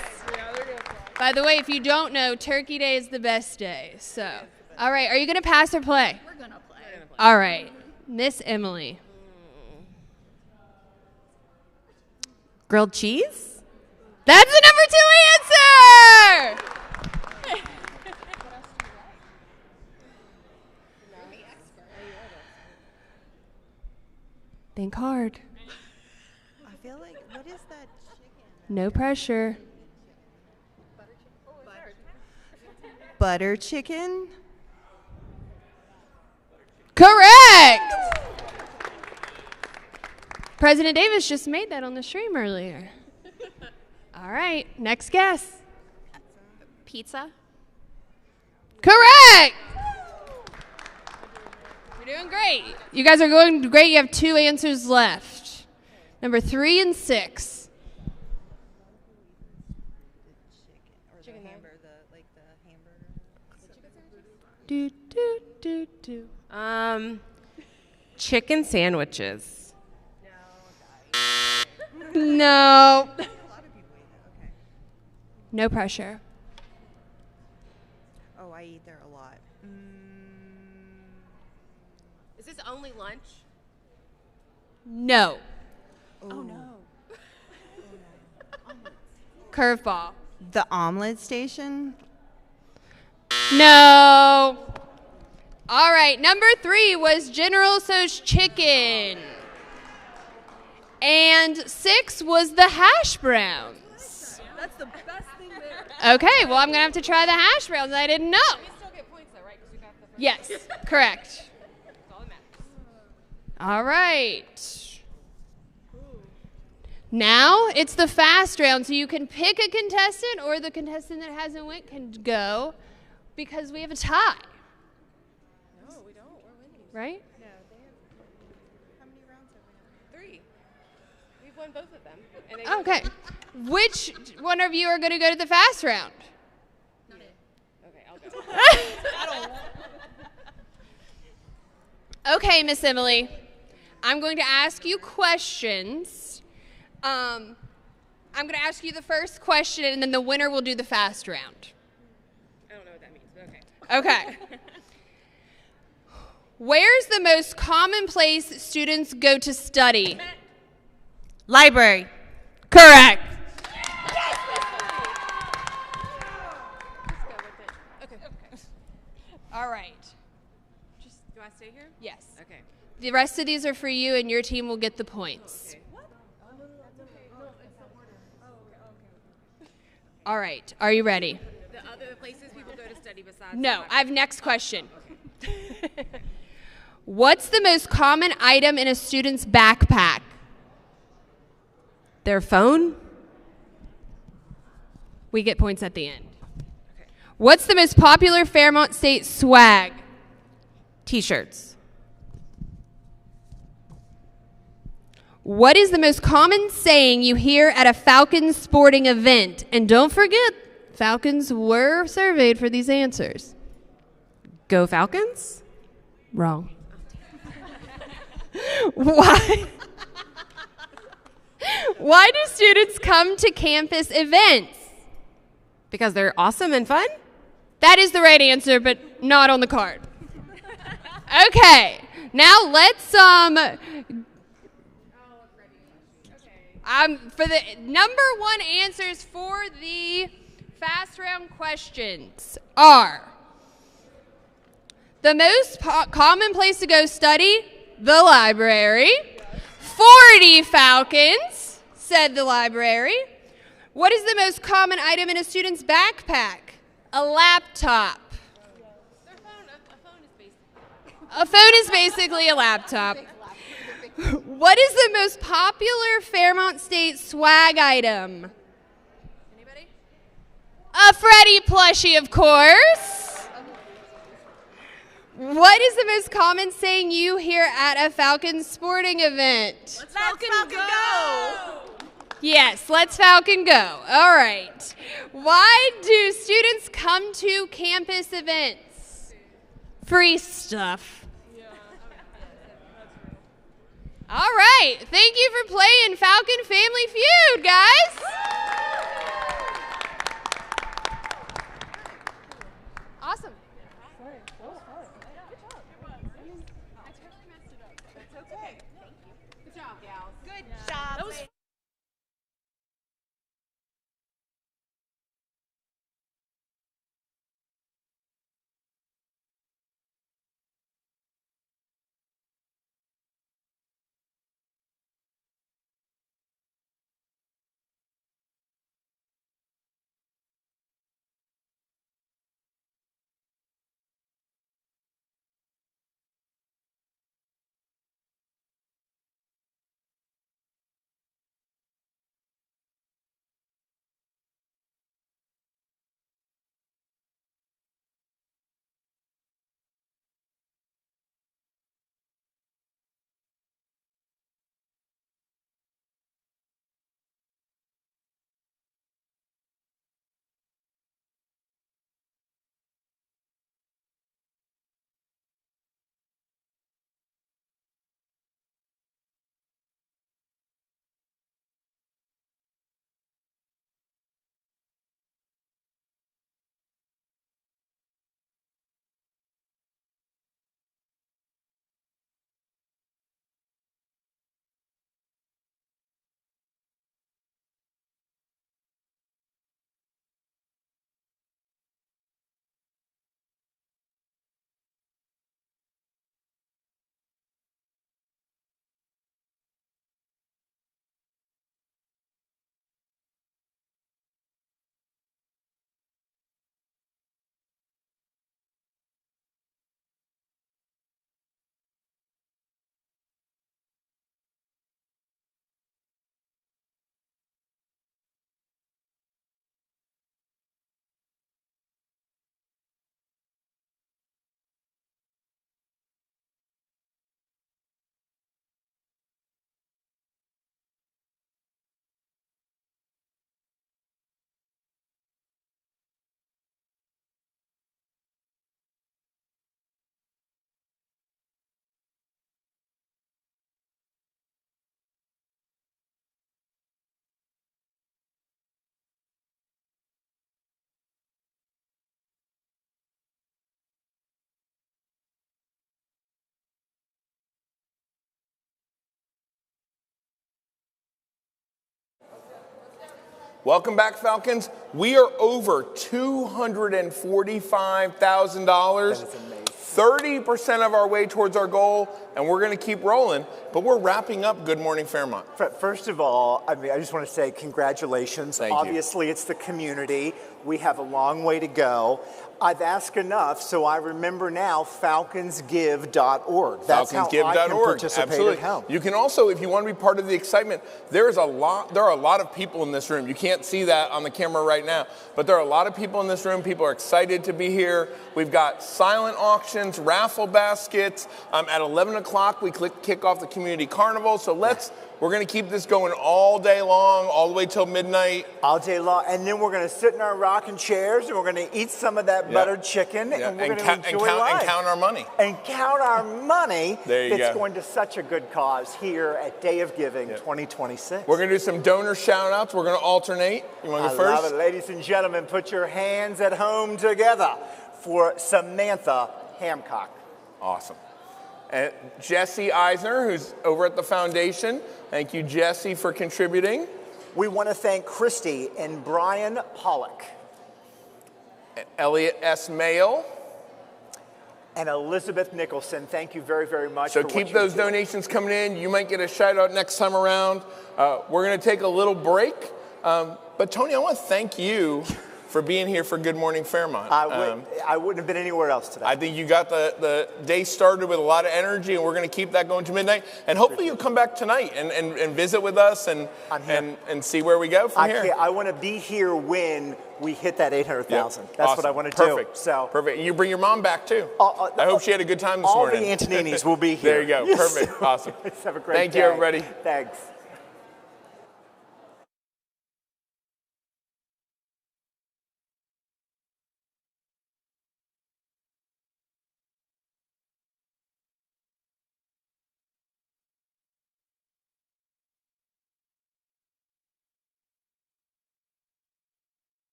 By the way, if you don't know, Turkey Day is the best day. So, all right, are you going to pass or play? We're going to play. All right, Miss Emily. Grilled cheese? That's the number 2 answer! Think hard. I feel like, what is that chicken? No pressure. Butter chicken? Correct! President Davis just made that on the stream earlier. All right, next guess. Pizza. Correct! You're doing great. You guys are going great. You have 2 answers left. Number 3 and 6. Chicken hamburger, like the hamburger. Do, do, do, do. Chicken sandwiches. No. No pressure. Oh, I eat there a lot. Is this only lunch? No. Oh, no. Curveball. The omelet station? No. All right, number 3 was General Tso's chicken. And 6 was the hash browns. That's the best thing there. Okay, well, I'm going to have to try the hash browns. I didn't know. We still get points though, right? 'Cause we got the first Yes, one. correct. That's all that matters. All right. Now it's the fast round, so you can pick a contestant or the contestant that hasn't went can go because we have a tie. No, we don't. We're winning. Right? No, they have. How many rounds have we had? 3. We've won both of them. And they Okay. Which one of you are going to go to the fast round? Okay, I'll go. Okay, Miss Emily. I'm going to ask you questions. I'm going to ask you the first question, and then the winner will do the fast round. I don't know what that means, but okay. Okay. Where's the most common place students go to study? Library. Correct. All right. Do I stay here? Yes. Okay. The rest of these are for you, and your team will get the points. Okay. All right. Are you ready? The other places people go to study besides. No. I have next question. What's the most common item in a student's backpack? Their phone? we get points at the end. What's the most popular Fairmont State swag? T-shirts. What is the most common saying you hear at a Falcons sporting event? And don't forget, Falcons were surveyed for these answers. Go Falcons? Wrong. Why? Why do students come to campus events? Because they're awesome and fun? That is the right answer, but not on the card. Okay, now let's for the number one answers for the fast round questions are the most common place to go study, the library. 40 Falcons, said the library. What is the most common item in a student's backpack? A laptop. A phone is basically a laptop. What is the most popular Fairmont State swag item? Anybody? A Freddy plushie, of course. What is the most common saying you hear at a Falcons sporting event? Let's Falcon go! Yes, let's Falcon go. All right. Why do students come to campus events? Free stuff. All right. Thank you for playing Falcon Family Feud, guys. Awesome. Good job, gals. Good job. That was Welcome back, Falcons. We are over $245,000. 30% of our way towards our goal, and we're going to keep rolling, but we're wrapping up Good Morning Fairmont. First of all, I just want to say congratulations. Thank you. Obviously, it's the community. We have a long way to go. I've asked enough, so I remember now falconsgive.org. That's how I can participate Absolutely. at home. You can also, if you want to be part of the excitement, there are a lot of people in this room. You can't see that on the camera right now, but there are a lot of people in this room. People are excited to be here. We've got silent auctions, raffle baskets. At 11 o'clock, we kick off the community carnival. So we're going to keep this going all day long, all the way till midnight. All day long. And then we're going to sit in our rocking chairs and we're going to eat some of that buttered chicken and we're going to enjoy life. And count our money. And count our money there you that's go. going to such a good cause here at Day of Giving 2026. We're going to do some donor shout outs. We're going to alternate. You want to go first? I love it. Ladies and gentlemen, put your hands at home together for Samantha Hamcock. Awesome. And Jesse Eisner, who's over at the foundation. Thank you, Jesse, for contributing. We want to thank Christy and Brian Pollock. Elliot S. Mayle. And Elizabeth Nicholson. Thank you very, very much. So keep those donations coming in. You might get a shout out next time around. We're going to take a little break. But Tony, I want to thank you for being here for Good Morning Fairmont. I wouldn't have been anywhere else today. I think you got the day started with a lot of energy, and we're going to keep that going to midnight. And hopefully you'll come back tonight and visit with us and see where we go from here. I want to be here when we hit that 800,000. That's awesome. what I want to Perfect. do. So perfect. And you bring your mom back too. I hope she had a good time this morning. All the Antoninis will be here. There you go. Perfect. Awesome. Have a great day. Thank you, everybody. Thanks.